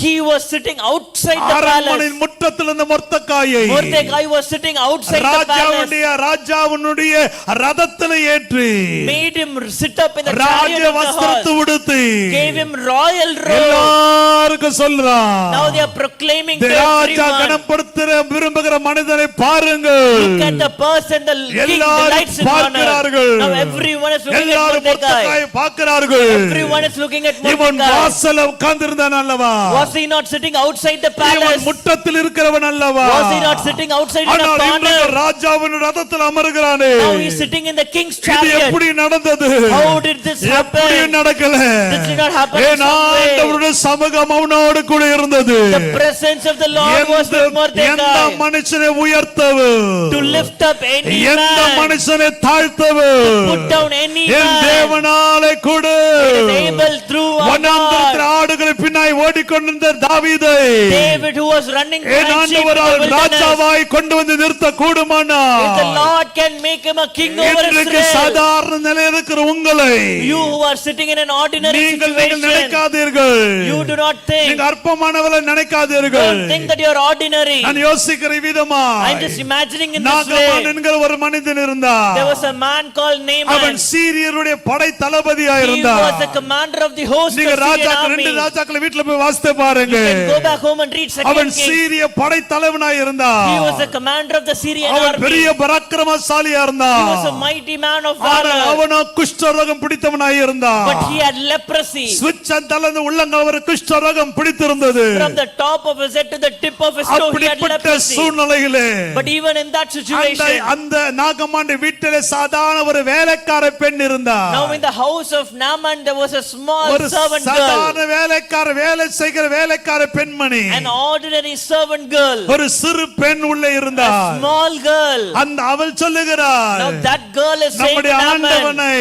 Speaker 1: he was sitting outside the
Speaker 2: அரண்மனை
Speaker 1: palace.
Speaker 2: முற்றத்தில் இருந்த மொர்தெகாயை
Speaker 1: Mordecai was sitting outside the palace.
Speaker 2: ராஜாவுடைய ரதத்தில் ஏற்றி,
Speaker 1: Made him sit up in the
Speaker 2: Raja
Speaker 1: chariot of the
Speaker 2: வஸ்திரத்தை
Speaker 1: horse.
Speaker 2: உடுத்தி,
Speaker 1: Gave him royal robe.
Speaker 2: எல்லாருக்கும் சொல்றான்,
Speaker 1: Now they are proclaiming to
Speaker 2: Raja
Speaker 1: everyone.
Speaker 2: கனப்படுத்த விரும்புகிற மனிதனை பாருங்கள்.
Speaker 1: Look at the person the king
Speaker 2: எல்லாரும்
Speaker 1: delights in honor.
Speaker 2: பார்க்கிறார்கள்.
Speaker 1: Now everyone is looking at
Speaker 2: எல்லாரும்
Speaker 1: Mordecai.
Speaker 2: மொர்தெகாயை பார்க்கிறார்கள்.
Speaker 1: Everyone is looking at
Speaker 2: இவன்
Speaker 1: Mordecai.
Speaker 2: வாசல்ல உட்கார்ந்திருந்தான் அல்லவா,
Speaker 1: Was he not sitting outside the
Speaker 2: இவன்
Speaker 1: palace?
Speaker 2: முற்றத்தில் இருக்கிறவன் அல்லவா,
Speaker 1: Was he not sitting outside in a
Speaker 2: ஆனால் இன்றைக்கு
Speaker 1: corner?
Speaker 2: ராஜாவின் ரதத்தில் அமருகிறானே.
Speaker 1: Now he is sitting in the king's
Speaker 2: இது
Speaker 1: chariot.
Speaker 2: எப்படி நடந்தது?
Speaker 1: How did this
Speaker 2: எப்படி
Speaker 1: happen?
Speaker 2: நடக்கல?
Speaker 1: This did not happen in
Speaker 2: ஏன்
Speaker 1: some way.
Speaker 2: ஆண்டவருடைய சமூகம் அவனோடு கூட இருந்தது.
Speaker 1: The presence of the Lord was with
Speaker 2: எந்த
Speaker 1: Mordecai
Speaker 2: மனுஷனை உயர்த்தவும்,
Speaker 1: to lift up any
Speaker 2: எந்த
Speaker 1: man,
Speaker 2: மனுஷனை தாழ்த்தவும்
Speaker 1: put down any
Speaker 2: என்
Speaker 1: man.
Speaker 2: தேவனாலே கூட.
Speaker 1: It is able through our
Speaker 2: வனாந்திரத்தில்
Speaker 1: God.
Speaker 2: ஆடுகளை பின்னாய் ஓடிக்கொண்டிருந்த தாவீதை
Speaker 1: David who was running
Speaker 2: N
Speaker 1: behind sheep in the
Speaker 2: ஆண்டவரால்
Speaker 1: wilderness.
Speaker 2: ராஜாவாய் கொண்டு வந்து நிறுத்த கூடுமானால்,
Speaker 1: If the Lord can make him a king over
Speaker 2: இன்றைக்கு
Speaker 1: Israel,
Speaker 2: சாதாரண நிலையில் இருக்கிற உங்களை
Speaker 1: you who are sitting in an ordinary
Speaker 2: நீங்கள்
Speaker 1: situation,
Speaker 2: நினைக்காதீர்கள்.
Speaker 1: you do not think,
Speaker 2: நீங்க அற்பமானவளை நினைக்காதீர்கள்.
Speaker 1: don't think that you are ordinary.
Speaker 2: நான் யோசிக்கிற விதமா,
Speaker 1: I'm just imagining in this
Speaker 2: நாகமான்
Speaker 1: way.
Speaker 2: என்கிற ஒரு மனிதன் இருந்தார்.
Speaker 1: There was a man called Naaman.
Speaker 2: அவன் சீரியருடைய படை தளபதியா
Speaker 1: He
Speaker 2: இருந்தார்.
Speaker 1: was the commander of the host of
Speaker 2: நீங்க
Speaker 1: Syrian
Speaker 2: ராஜாக்கள்
Speaker 1: army.
Speaker 2: 2 ராஜாக்களை வீட்ல போய் வாசித்து பாருங்க.
Speaker 1: You can go back home and read
Speaker 2: அவன்
Speaker 1: 2 Kings.
Speaker 2: சீரிய படை தலைவனாய் இருந்தார்.
Speaker 1: He was the commander of the Syrian
Speaker 2: அவன்
Speaker 1: army.
Speaker 2: பெரிய பராக்கிரமசாலியா
Speaker 1: He
Speaker 2: இருந்தார்.
Speaker 1: was a mighty man of
Speaker 2: ஆனால்
Speaker 1: valor.
Speaker 2: அவனோ குஷ்டரோகம் பிடித்தவனாய் இருந்தார்.
Speaker 1: But he had leprosy.
Speaker 2: சுவிட்சந்தலந்து உள்ளங்கால் ஒரு குஷ்டரோகம் பிடித்திருந்தது.
Speaker 1: From the top of his head to the tip of his toe, he had
Speaker 2: அப்படிப்பட்ட
Speaker 1: leprosy.
Speaker 2: சூழ்நிலையிலே
Speaker 1: But even in that situation,
Speaker 2: அந்த நாகமான் வீட்டிலே சாதாரண ஒரு வேலைக்கார பெண் இருந்தார்.
Speaker 1: now in the house of Naaman there was a small
Speaker 2: ஒரு
Speaker 1: servant
Speaker 2: சாதாரண
Speaker 1: girl,
Speaker 2: வேலைக்கார வேலை செய்கிற வேலைக்கார பெண்மணி,
Speaker 1: an ordinary servant girl,
Speaker 2: ஒரு சிறு பெண் உள்ளே
Speaker 1: a
Speaker 2: இருந்தார்.
Speaker 1: small girl.
Speaker 2: அந்த அவள் சொல்லுகிறார்,
Speaker 1: Now that girl is saying to
Speaker 2: நம்முடைய
Speaker 1: Naaman,
Speaker 2: ஆண்டவனை,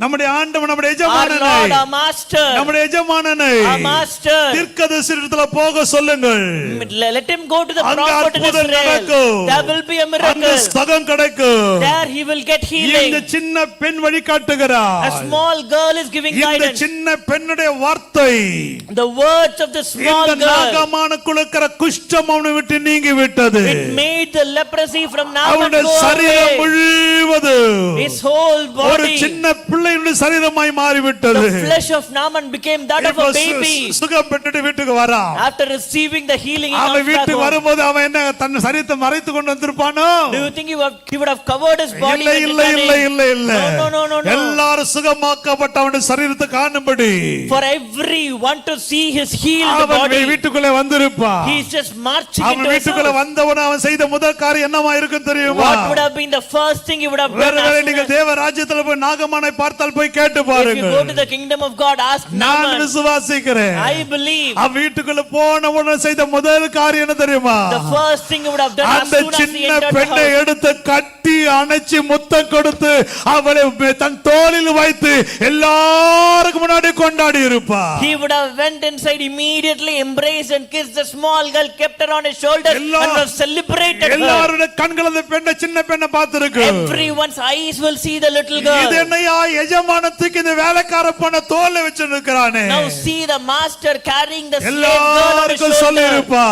Speaker 2: நம்முடைய ஆண்டவன், நம்முடைய
Speaker 1: our Lord,
Speaker 2: எஜமானனை,
Speaker 1: our master,
Speaker 2: நம்முடைய எஜமானனை
Speaker 1: our master,
Speaker 2: தீர்க்கதரிசியிடத்துல போக சொல்லுங்கள்.
Speaker 1: let him go to the
Speaker 2: அங்க
Speaker 1: prophet in
Speaker 2: அற்புதம்
Speaker 1: Israel.
Speaker 2: நடக்கும்.
Speaker 1: There will be a
Speaker 2: அங்க
Speaker 1: miracle.
Speaker 2: சுகம் கிடைக்கும்.
Speaker 1: There he will get
Speaker 2: இந்த
Speaker 1: healing.
Speaker 2: சின்ன பெண் வழிகாட்டுகிறார்.
Speaker 1: A small girl is giving
Speaker 2: இந்த
Speaker 1: guidance.
Speaker 2: சின்ன பெண்ணுடைய வார்த்தை,
Speaker 1: The words of the small
Speaker 2: இந்த
Speaker 1: girl,
Speaker 2: நாகமானுக்குள்ள இருக்கிற குஷ்டம் அவனை விட்டு நீங்கி விட்டது.
Speaker 1: it made the leprosy from Naaman
Speaker 2: அவனுடைய
Speaker 1: go
Speaker 2: சரீரம்
Speaker 1: away.
Speaker 2: முழுவதும்
Speaker 1: His whole
Speaker 2: ஒரு
Speaker 1: body,
Speaker 2: சின்ன பிள்ளையுடைய சரீரமாய் மாறிவிட்டது.
Speaker 1: the flesh of Naaman became that of a baby.
Speaker 2: சுகம் பெற்றுட்டு வீட்டுக்கு வரான்.
Speaker 1: After receiving the healing, he
Speaker 2: அவன்
Speaker 1: comes back
Speaker 2: வீட்டுக்கு
Speaker 1: home.
Speaker 2: வரும்போது அவன் என்ன தன் சரீரத்தை மறைத்து கொண்டு வந்திருப்பானோ?
Speaker 1: Do you think he would have covered his body?
Speaker 2: இல்லை
Speaker 1: when
Speaker 2: இல்லை இல்லை
Speaker 1: returning?
Speaker 2: இல்லை இல்லை.
Speaker 1: No.
Speaker 2: எல்லாரும் சுகமாக்கப்பட்ட அவனுடைய சரீரத்தை காணும்படி
Speaker 1: For everyone to see his healed
Speaker 2: அவன்
Speaker 1: body,
Speaker 2: வீட்டுக்குள்ளே வந்திருப்பான்.
Speaker 1: he's just marching
Speaker 2: அவன்
Speaker 1: into his
Speaker 2: வீட்டுக்குள்ள
Speaker 1: house.
Speaker 2: வந்தவன அவன் செய்த முதல் காரியம் என்னமா இருக்கும் தெரியுமா?
Speaker 1: What would have been the first thing he would have done?
Speaker 2: வேற
Speaker 1: as
Speaker 2: நீங்க
Speaker 1: soon as-
Speaker 2: தேவ ராஜ்யத்துல போய் நாகமானை பார்த்தால் போய் கேட்டு
Speaker 1: If you
Speaker 2: பாருங்க.
Speaker 1: go to the kingdom of God, ask
Speaker 2: நான்
Speaker 1: Naaman.
Speaker 2: விசுவாசிக்கிறேன்.
Speaker 1: I believe
Speaker 2: அவன் வீட்டுக்குள்ள போன உடனே செய்த முதல் காரியம் என்ன தெரியுமா?
Speaker 1: the first thing he would have done as
Speaker 2: அந்த
Speaker 1: soon as he
Speaker 2: சின்ன
Speaker 1: entered the
Speaker 2: பெண்ணை
Speaker 1: house.
Speaker 2: எடுத்து கட்டி அணைச்சு முத்தம் கொடுத்து அவளை தன் தோளில் வைத்து எல்லாருக்கும் முன்னாடி கொண்டாடி இருப்பா.
Speaker 1: He would have went inside immediately, embraced and kissed the small girl, kept her on his shoulders and would have celebrated her.
Speaker 2: எல்லாருடைய கண்கள் அந்த பெண்ணை சின்ன பெண்ணை பார்த்திருக்கு.
Speaker 1: Everyone's eyes will see the little
Speaker 2: இது
Speaker 1: girl.
Speaker 2: என்னையா எஜமானத்துக்கு இந்த வேலைக்கார பொண்ண தோல்ல வச்சிருக்கானே.
Speaker 1: Now see the master carrying the slave girl on his
Speaker 2: எல்லாருக்கும் சொல்லி
Speaker 1: shoulder.
Speaker 2: இருப்பா.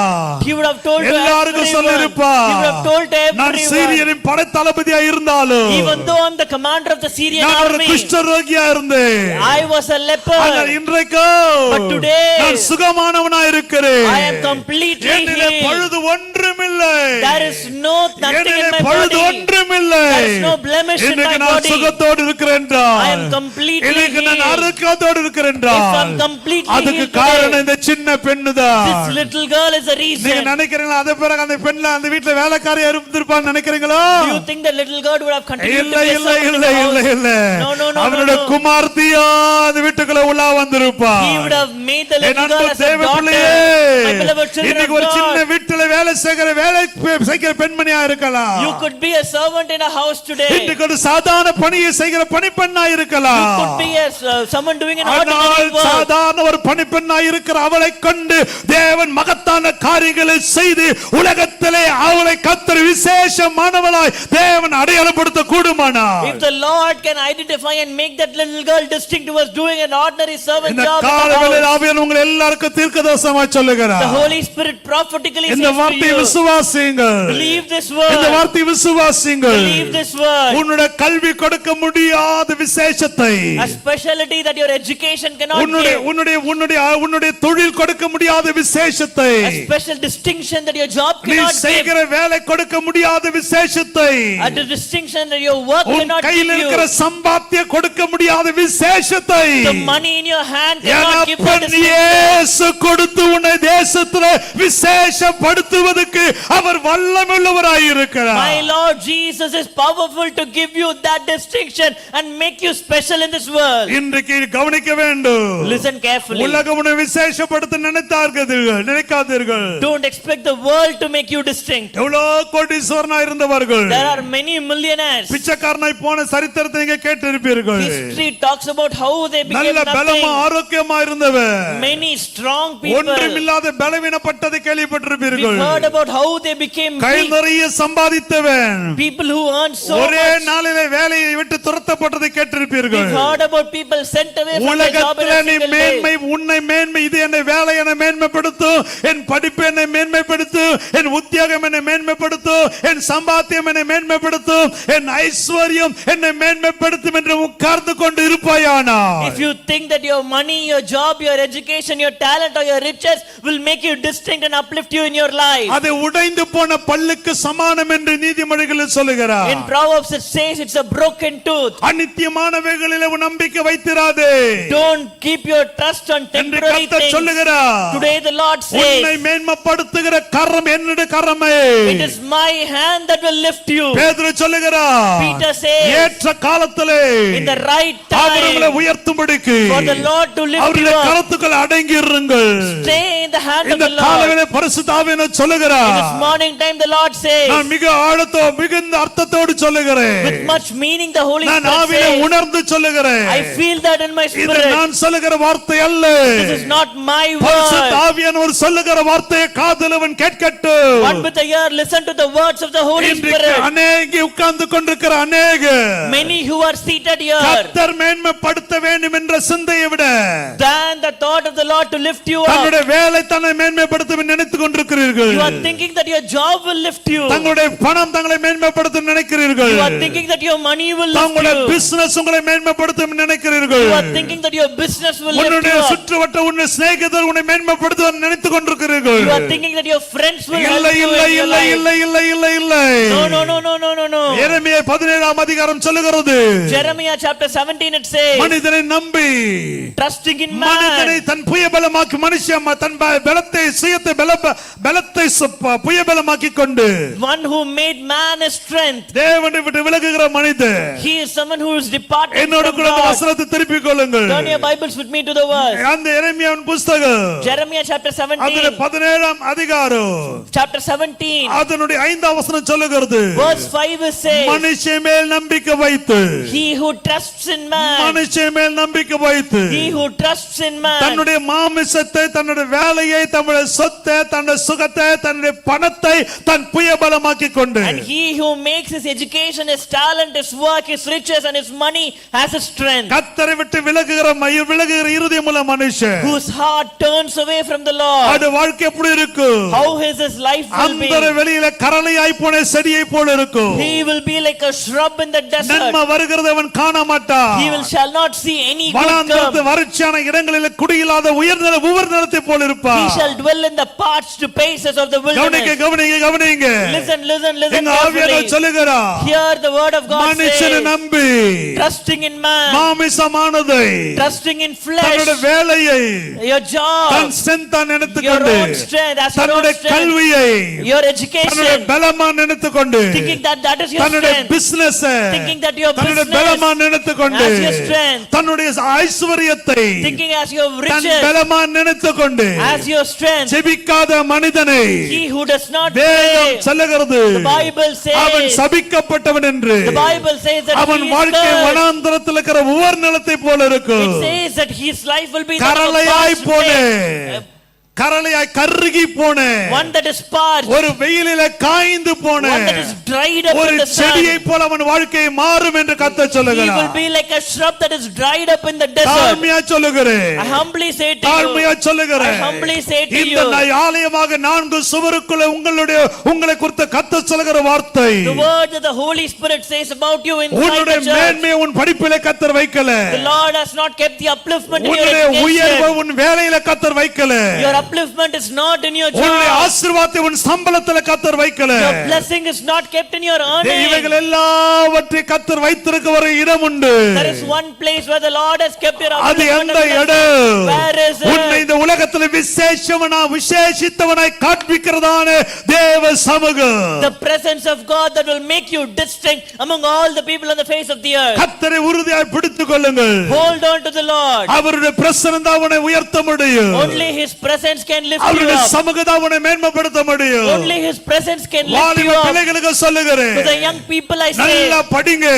Speaker 1: He would have told to
Speaker 2: எல்லாருக்கும் சொல்லி
Speaker 1: everyone.
Speaker 2: இருப்பா.
Speaker 1: He would have told to
Speaker 2: நான்
Speaker 1: everyone.
Speaker 2: சீரியரின் படைத்தளபதியா இருந்தாலும்
Speaker 1: Even though I'm the commander of the Syrian
Speaker 2: நான் ஒரு
Speaker 1: army,
Speaker 2: குஷ்டரோகியா இருந்தேன்.
Speaker 1: I was a leper.
Speaker 2: ஆனால் இன்றைக்கோ
Speaker 1: But today,
Speaker 2: நான் சுகமானவனாய் இருக்கிறேன்.
Speaker 1: I am completely
Speaker 2: என்னிலே
Speaker 1: healed.
Speaker 2: பழுது ஒன்றுமில்லை.
Speaker 1: There is nothing in
Speaker 2: என்னிலே
Speaker 1: my
Speaker 2: பழுது
Speaker 1: body.
Speaker 2: ஒன்றுமில்லை.
Speaker 1: There is no blemish in
Speaker 2: இன்னைக்கு
Speaker 1: my
Speaker 2: நான்
Speaker 1: body.
Speaker 2: சுகத்தோடு இருக்கிறேன் என்றால்,
Speaker 1: I am completely
Speaker 2: இன்னைக்கு நான்
Speaker 1: healed.
Speaker 2: ஆரோக்கியத்தோடு இருக்கிறேன் என்றால்,
Speaker 1: If I'm completely
Speaker 2: அதுக்கு
Speaker 1: healed
Speaker 2: காரணம்
Speaker 1: today,
Speaker 2: இந்த சின்ன பெண்ணுதான்.
Speaker 1: this little girl is the
Speaker 2: நீங்க
Speaker 1: reason.
Speaker 2: நினைக்கிறீங்களா அதே பிறகு அந்த பெண்ல அந்த வீட்டுல வேலைக்காரியா இருந்திருப்பான்னு நினைக்கிறீங்களா?
Speaker 1: Do you think the little girl would have continued
Speaker 2: இல்ல
Speaker 1: to be a
Speaker 2: இல்ல
Speaker 1: servant in
Speaker 2: இல்ல
Speaker 1: the
Speaker 2: இல்ல
Speaker 1: house?
Speaker 2: இல்ல
Speaker 1: No, no, no,
Speaker 2: அவனுடைய
Speaker 1: no, no.
Speaker 2: குமார்த்தியா அந்த வீட்டுக்குள்ள உள்ளா வந்திருப்பா.
Speaker 1: He would have made the
Speaker 2: N
Speaker 1: little
Speaker 2: அன்பு
Speaker 1: girl as a
Speaker 2: தேவ
Speaker 1: daughter.
Speaker 2: பிள்ளையே,
Speaker 1: My beloved children
Speaker 2: இன்னைக்கு
Speaker 1: of
Speaker 2: ஒரு சின்ன
Speaker 1: God.
Speaker 2: வீட்டுல வேலை செய்கிற பெண்மணியா இருக்கலாம்.
Speaker 1: You could be a servant in a house today.
Speaker 2: இன்னைக்கு ஒரு சாதாரண பணியை செய்கிற பணிப்பெண்ணா இருக்கலாம்.
Speaker 1: You could be someone doing an
Speaker 2: ஆனால்
Speaker 1: ordinary work.
Speaker 2: சாதாரண ஒரு பணிப்பெண்ணா இருக்கிற அவளை கொண்டு தேவன் மகத்தான காரியங்களை செய்து உலகத்திலே அவளை கர்த்தர் விசேஷமானவளாய் தேவன் அடையாளப்படுத்த கூடுமானா?
Speaker 1: If the Lord can identify and make that little girl distinct who was doing an ordinary servant
Speaker 2: இந்த
Speaker 1: job in the
Speaker 2: காலவேளையில்
Speaker 1: house,
Speaker 2: ஆவியானவர் உங்கள் எல்லாருக்கும் தீர்க்கதரிசனமாய் சொல்லுகிறார்.
Speaker 1: the Holy Spirit prophetically
Speaker 2: இந்த
Speaker 1: says to
Speaker 2: வார்த்தையை
Speaker 1: you,
Speaker 2: விசுவாசியுங்கள்.
Speaker 1: believe this
Speaker 2: இந்த
Speaker 1: word.
Speaker 2: வார்த்தையை விசுவாசியுங்கள்.
Speaker 1: Believe this word.
Speaker 2: உன்னுடைய கல்வி கொடுக்க முடியாத விசேஷத்தை,
Speaker 1: A specialty that your education cannot
Speaker 2: உன்னுடைய
Speaker 1: give.
Speaker 2: உன்னுடைய உன்னுடைய உன்னுடைய தொழில் கொடுக்க முடியாத விசேஷத்தை,
Speaker 1: A special distinction that your job
Speaker 2: நீ
Speaker 1: cannot give.
Speaker 2: செய்கிற வேலை கொடுக்க முடியாத விசேஷத்தை,
Speaker 1: A distinction that your work
Speaker 2: உன்
Speaker 1: cannot give
Speaker 2: கையில் இருக்கிற
Speaker 1: you.
Speaker 2: சம்பாத்தியம் கொடுக்க முடியாத விசேஷத்தை
Speaker 1: The money in your hand
Speaker 2: N
Speaker 1: cannot give that
Speaker 2: அப்பன்
Speaker 1: distinction.
Speaker 2: இயேசு கொடுத்து உன்னை தேசத்திலே விசேஷப்படுத்துவதற்கு அவர் வல்லமையுள்ளவராய் இருக்கிறார்.
Speaker 1: My Lord Jesus is powerful to give you that distinction and make you special in this world.
Speaker 2: இன்றைக்கு கவனிக்க வேண்டும்.
Speaker 1: Listen carefully.
Speaker 2: உலகம் உன்னை விசேஷப்படுத்த நினைக்காதீர்கள்.
Speaker 1: Don't expect the world to make you distinct.
Speaker 2: எவ்வளவு கோடீஸ்வரனா இருந்தவர்கள்,
Speaker 1: There are many millionaires.
Speaker 2: பிச்சைக்காரனாய் போன சரித்திரத்தை நீங்க கேட்டிருப்பீர்கள்.
Speaker 1: History talks about how they became
Speaker 2: நல்ல பலமா
Speaker 1: nothing.
Speaker 2: ஆரோக்கியமா இருந்தவர்,
Speaker 1: Many strong people.
Speaker 2: ஒன்றுமில்லாத பலவீனப்பட்டதை
Speaker 1: We
Speaker 2: கேள்விப்பட்டிருப்பீர்கள்.
Speaker 1: heard about how they became
Speaker 2: guy
Speaker 1: weak.
Speaker 2: நிறைய சம்பாதித்தவன்
Speaker 1: People who earned so
Speaker 2: ஒரே
Speaker 1: much.
Speaker 2: நாளிலே வேலையை விட்டு துரத்தப்பட்டதை
Speaker 1: We
Speaker 2: கேட்டிருப்பீர்கள்.
Speaker 1: heard about people sent away from their job in
Speaker 2: உலகத்திலே
Speaker 1: a
Speaker 2: நீ
Speaker 1: single
Speaker 2: மேன்மை,
Speaker 1: day.
Speaker 2: உன்னை மேன்மை, இது என்னை வேலை என்னை மேன்மைப்படுத்தும், என் படிப்பு என்னை மேன்மைப்படுத்தும், என் உத்தியோகம் என்னை மேன்மைப்படுத்தும், என் சம்பாத்தியம் என்னை மேன்மைப்படுத்தும், என் ஐஸ்வர்யம் என்னை மேன்மைப்படுத்தும் என்று உட்கார்ந்து கொண்டு இருப்பாயானா,
Speaker 1: If you think that your money, your job, your education, your talent or your riches will make you distinct and uplift you in your life.
Speaker 2: அது உடைந்து போன பல்லுக்கு சமானம் என்று நீதிமொழிகளில் சொல்லுகிறார்.
Speaker 1: In Proverbs it says it's a broken tooth.
Speaker 2: அநித்தியமானவைகளில் உன் நம்பிக்கை வைத்திராதே
Speaker 1: Don't keep your trust on
Speaker 2: என்று
Speaker 1: temporary
Speaker 2: கர்த்தர்
Speaker 1: things.
Speaker 2: சொல்லுகிறார்.
Speaker 1: Today the Lord
Speaker 2: உன்னை
Speaker 1: says,
Speaker 2: மேன்மைப்படுத்துகிற கரம் என்னுடைய கரமே.
Speaker 1: it is my hand that will lift you.
Speaker 2: பேதுரு சொல்லுகிறார்,
Speaker 1: Peter says,
Speaker 2: ஏற்ற காலத்திலே
Speaker 1: in the right
Speaker 2: அவர் உங்களை
Speaker 1: time
Speaker 2: உயர்த்தும்படிக்கு
Speaker 1: for the Lord to lift you
Speaker 2: அவருடைய
Speaker 1: up.
Speaker 2: கரத்துக்குள் அடங்கி இருங்கள்.
Speaker 1: Stay in the hand of
Speaker 2: இந்த
Speaker 1: the Lord.
Speaker 2: காலவேளை பரிசுத்த ஆவியானவர் சொல்லுகிறார்,
Speaker 1: In this morning time the Lord says,
Speaker 2: நான் மிக மிகுந்த அர்த்தத்தோடு சொல்லுகிறேன்,
Speaker 1: with much meaning the Holy
Speaker 2: நான்
Speaker 1: Spirit
Speaker 2: ஆவியிலே
Speaker 1: says,
Speaker 2: உணர்ந்து சொல்லுகிறேன்.
Speaker 1: I feel that in my
Speaker 2: இது
Speaker 1: spirit.
Speaker 2: நான் சொல்லுகிற வார்த்தை அல்ல,
Speaker 1: This is not my
Speaker 2: பரிசுத்த
Speaker 1: word.
Speaker 2: ஆவியானவர் சொல்லுகிற வார்த்தையை காதுலவன் கேட்கட்டும்.
Speaker 1: One with the ear, listen to the words of the Holy
Speaker 2: இன்றைக்கு
Speaker 1: Spirit.
Speaker 2: அநேக உட்கார்ந்து கொண்டிருக்கிற அநேக
Speaker 1: Many who are seated here,
Speaker 2: கர்த்தர் மேன்மைப்படுத்த வேண்டும் என்ற சிந்தையை விட
Speaker 1: than the thought of the Lord to lift you up.
Speaker 2: தங்களுடைய வேலை தன்னை மேன்மைப்படுத்த நினைத்துக் கொண்டிருக்கிறீர்கள்.
Speaker 1: You are thinking that your job will lift you.
Speaker 2: தங்களுடைய பணம் தங்களை மேன்மைப்படுத்த நினைக்கிறீர்கள்.
Speaker 1: You are thinking that your money will lift
Speaker 2: தங்களுடைய
Speaker 1: you.
Speaker 2: பிசினஸ் உங்களை மேன்மைப்படுத்த நினைக்கிறீர்கள்.
Speaker 1: You are thinking that your business will lift
Speaker 2: உன்னுடைய
Speaker 1: you up.
Speaker 2: சுற்றுவட்ட உன்னுடைய சிநேகிதர் உன்னை மேன்மைப்படுத்த நினைத்துக் கொண்டிருக்கிறீர்கள்.
Speaker 1: You are thinking that your friends will help
Speaker 2: இல்லை
Speaker 1: you
Speaker 2: இல்லை
Speaker 1: in your
Speaker 2: இல்லை
Speaker 1: life.
Speaker 2: இல்லை இல்லை இல்லை இல்லை.
Speaker 1: No, no, no, no, no, no, no.
Speaker 2: எரேமியா 17 அதிகாரம் சொல்லுகிறது,
Speaker 1: Jeremiah chapter 17 it says,
Speaker 2: மனிதனை நம்பி
Speaker 1: trusting in
Speaker 2: மனிதனை
Speaker 1: man.
Speaker 2: தன் புயபலமாக்கி மனுஷன் தன் பலத்தை சுயத்தை பலத்தை புயபலமாக்கி கொண்டு
Speaker 1: One who made man his strength.
Speaker 2: தேவனை விட்டு விலகுகிற மனிதன்.
Speaker 1: He is someone who is departed
Speaker 2: என்னோட
Speaker 1: from
Speaker 2: கூட அந்த
Speaker 1: God.
Speaker 2: வசனத்தை திருப்பிக் கொள்ளுங்கள்.
Speaker 1: Turn your Bibles with me to the verse.
Speaker 2: அந்த எரேமியாவின் புத்தகம்
Speaker 1: Jeremiah chapter
Speaker 2: அதுல
Speaker 1: 17.
Speaker 2: 17 அதிகாரம்
Speaker 1: Chapter 17.
Speaker 2: அதனுடைய 5ஆம் வசனம் சொல்லுகிறது,
Speaker 1: Verse 5 is says,
Speaker 2: மனுஷன் மேல் நம்பிக்கை வைத்து,
Speaker 1: he who trusts in man,
Speaker 2: மனுஷன் மேல் நம்பிக்கை வைத்து
Speaker 1: he who trusts in man,
Speaker 2: தன்னுடைய மாமிசத்தை தன்னுடைய வேலையை தன்னுடைய சொத்தை தன்னுடைய சுகத்தை தன்னுடைய பணத்தை தன் புயபலமாக்கி கொண்டு
Speaker 1: and he who makes his education, his talent, his work, his riches riches and his money as his strength.
Speaker 2: கர்த்தரை விட்டு விலகுகிற இருதயமுள்ள மனுஷன்
Speaker 1: Whose heart turns away from the Lord.
Speaker 2: அது வாழ்க்கை எப்படி இருக்கும்?
Speaker 1: How his life will be.
Speaker 2: அந்த வெளியில கரளையாய் போன செடியை போல இருக்கும்.
Speaker 1: He will be like a shrub in the desert.
Speaker 2: நன்மை வருகிறதை அவன் காண மாட்டான்.
Speaker 1: He shall not see any good
Speaker 2: வனாந்தரத்து
Speaker 1: come.
Speaker 2: வறட்சியான இடங்களில் குடியில்லாத உவர்நிலத்தை போல இருப்பான்.
Speaker 1: He shall dwell in the parched places of the wilderness.
Speaker 2: கவனிங்க.
Speaker 1: Listen
Speaker 2: எங்க ஆவியானவர் சொல்லுகிறார்.
Speaker 1: Hear the word of God
Speaker 2: மனுஷனை
Speaker 1: say.
Speaker 2: நம்பி
Speaker 1: Trusting in man.
Speaker 2: மாமிசமானதை
Speaker 1: Trusting in flesh.
Speaker 2: தன்னுடைய வேலையை
Speaker 1: Your job.
Speaker 2: தன் செந்தா நினைத்துக்
Speaker 1: Your
Speaker 2: கொண்டு
Speaker 1: own strength. As your own
Speaker 2: தன்னுடைய
Speaker 1: strength.
Speaker 2: கல்வியை
Speaker 1: Your
Speaker 2: தன்னுடைய
Speaker 1: education.
Speaker 2: பலமா நினைத்துக் கொண்டு
Speaker 1: Thinking that is your
Speaker 2: தன்னுடைய
Speaker 1: strength.
Speaker 2: Business
Speaker 1: Thinking that your
Speaker 2: தன்னுடைய
Speaker 1: business
Speaker 2: பலமா நினைத்துக் கொண்டு
Speaker 1: as your strength.
Speaker 2: தன்னுடைய ஐஸ்வரியத்தை
Speaker 1: Thinking as your
Speaker 2: than
Speaker 1: riches.
Speaker 2: பலமா நினைத்துக் கொண்டு
Speaker 1: As your strength.
Speaker 2: ஜெபிக்காத மனிதனை
Speaker 1: He who does not
Speaker 2: வேதம்
Speaker 1: pray.
Speaker 2: சொல்லுகிறது
Speaker 1: The Bible
Speaker 2: அவன்
Speaker 1: says.
Speaker 2: சபிக்கப்பட்டவன் என்று.
Speaker 1: The Bible says that
Speaker 2: அவன்
Speaker 1: he is
Speaker 2: வாழ்க்கை
Speaker 1: cursed.
Speaker 2: வனாந்தரத்தில் இருக்கிற உவர் நிலத்தை போல இருக்கும்.
Speaker 1: It says that his life will be
Speaker 2: கரளையாய்
Speaker 1: the
Speaker 2: போன
Speaker 1: place.
Speaker 2: கரளையாய் கருகி போன
Speaker 1: One that is parched.
Speaker 2: ஒரு வெயிலில காய்ந்து போன
Speaker 1: One that is dried up
Speaker 2: ஒரு
Speaker 1: in the sun.
Speaker 2: செடியை போல அவன் வாழ்க்கை மாறும் என்று கர்த்தர்
Speaker 1: He
Speaker 2: சொல்லுகிறார்.
Speaker 1: will be like a shrub that is dried up in the desert.
Speaker 2: தாழ்மையா சொல்லுகிறேன்.
Speaker 1: I humbly say to
Speaker 2: தாழ்மையா
Speaker 1: you.
Speaker 2: சொல்லுகிறேன்.
Speaker 1: I humbly say to
Speaker 2: இந்த
Speaker 1: you.
Speaker 2: ஆலயமாக 4 சுவருக்குள்ள உங்களை குறித்து கர்த்தர் சொல்லுகிற வார்த்தை.
Speaker 1: The word that the Holy Spirit says about you inside
Speaker 2: உன்னுடைய
Speaker 1: the church.
Speaker 2: மேன்மையை உன் படிப்பிலே கர்த்தர் வைக்கல.
Speaker 1: The Lord has not kept the upliftment in your
Speaker 2: உன்னுடைய உயர்வை
Speaker 1: education.
Speaker 2: உன் வேலையில கர்த்தர் வைக்கல.
Speaker 1: Your upliftment is not in your
Speaker 2: உன்னுடைய
Speaker 1: job.
Speaker 2: ஆசீர்வாதத்தை உன் சம்பளத்திலே கர்த்தர் வைக்கல.
Speaker 1: Your blessing is not kept in your earning.
Speaker 2: இவைகள் எல்லாவற்றையும் கர்த்தர் வைத்திருக்க ஒரு இடம் உண்டு.
Speaker 1: There is one place where the Lord has kept your
Speaker 2: அது
Speaker 1: upliftment.
Speaker 2: எந்த இடம்?
Speaker 1: Where is
Speaker 2: உன்னை
Speaker 1: it?
Speaker 2: இந்த உலகத்தில் விசேஷித்தவனாய் காண்பிக்கிறதான தேவ சமூகம்.
Speaker 1: The presence of God that will make you distinct among all the people on the face of the earth.
Speaker 2: கர்த்தரை உறுதியாய் பிடித்துக் கொள்ளுங்கள்.
Speaker 1: Hold on to the Lord.
Speaker 2: அவருடைய பிரசன்னம் தான் உன்னை உயர்த்த முடியும்.
Speaker 1: Only his presence can lift you
Speaker 2: அவருடைய
Speaker 1: up.
Speaker 2: சமூகம் தான் உன்னை மேன்மைப்படுத்த முடியும்.
Speaker 1: Only his presence can lift
Speaker 2: வாலிப
Speaker 1: you up.
Speaker 2: பிள்ளைகளுக்கு சொல்லுகிறேன்.
Speaker 1: To the young people I
Speaker 2: நல்லா
Speaker 1: say,
Speaker 2: படிங்க.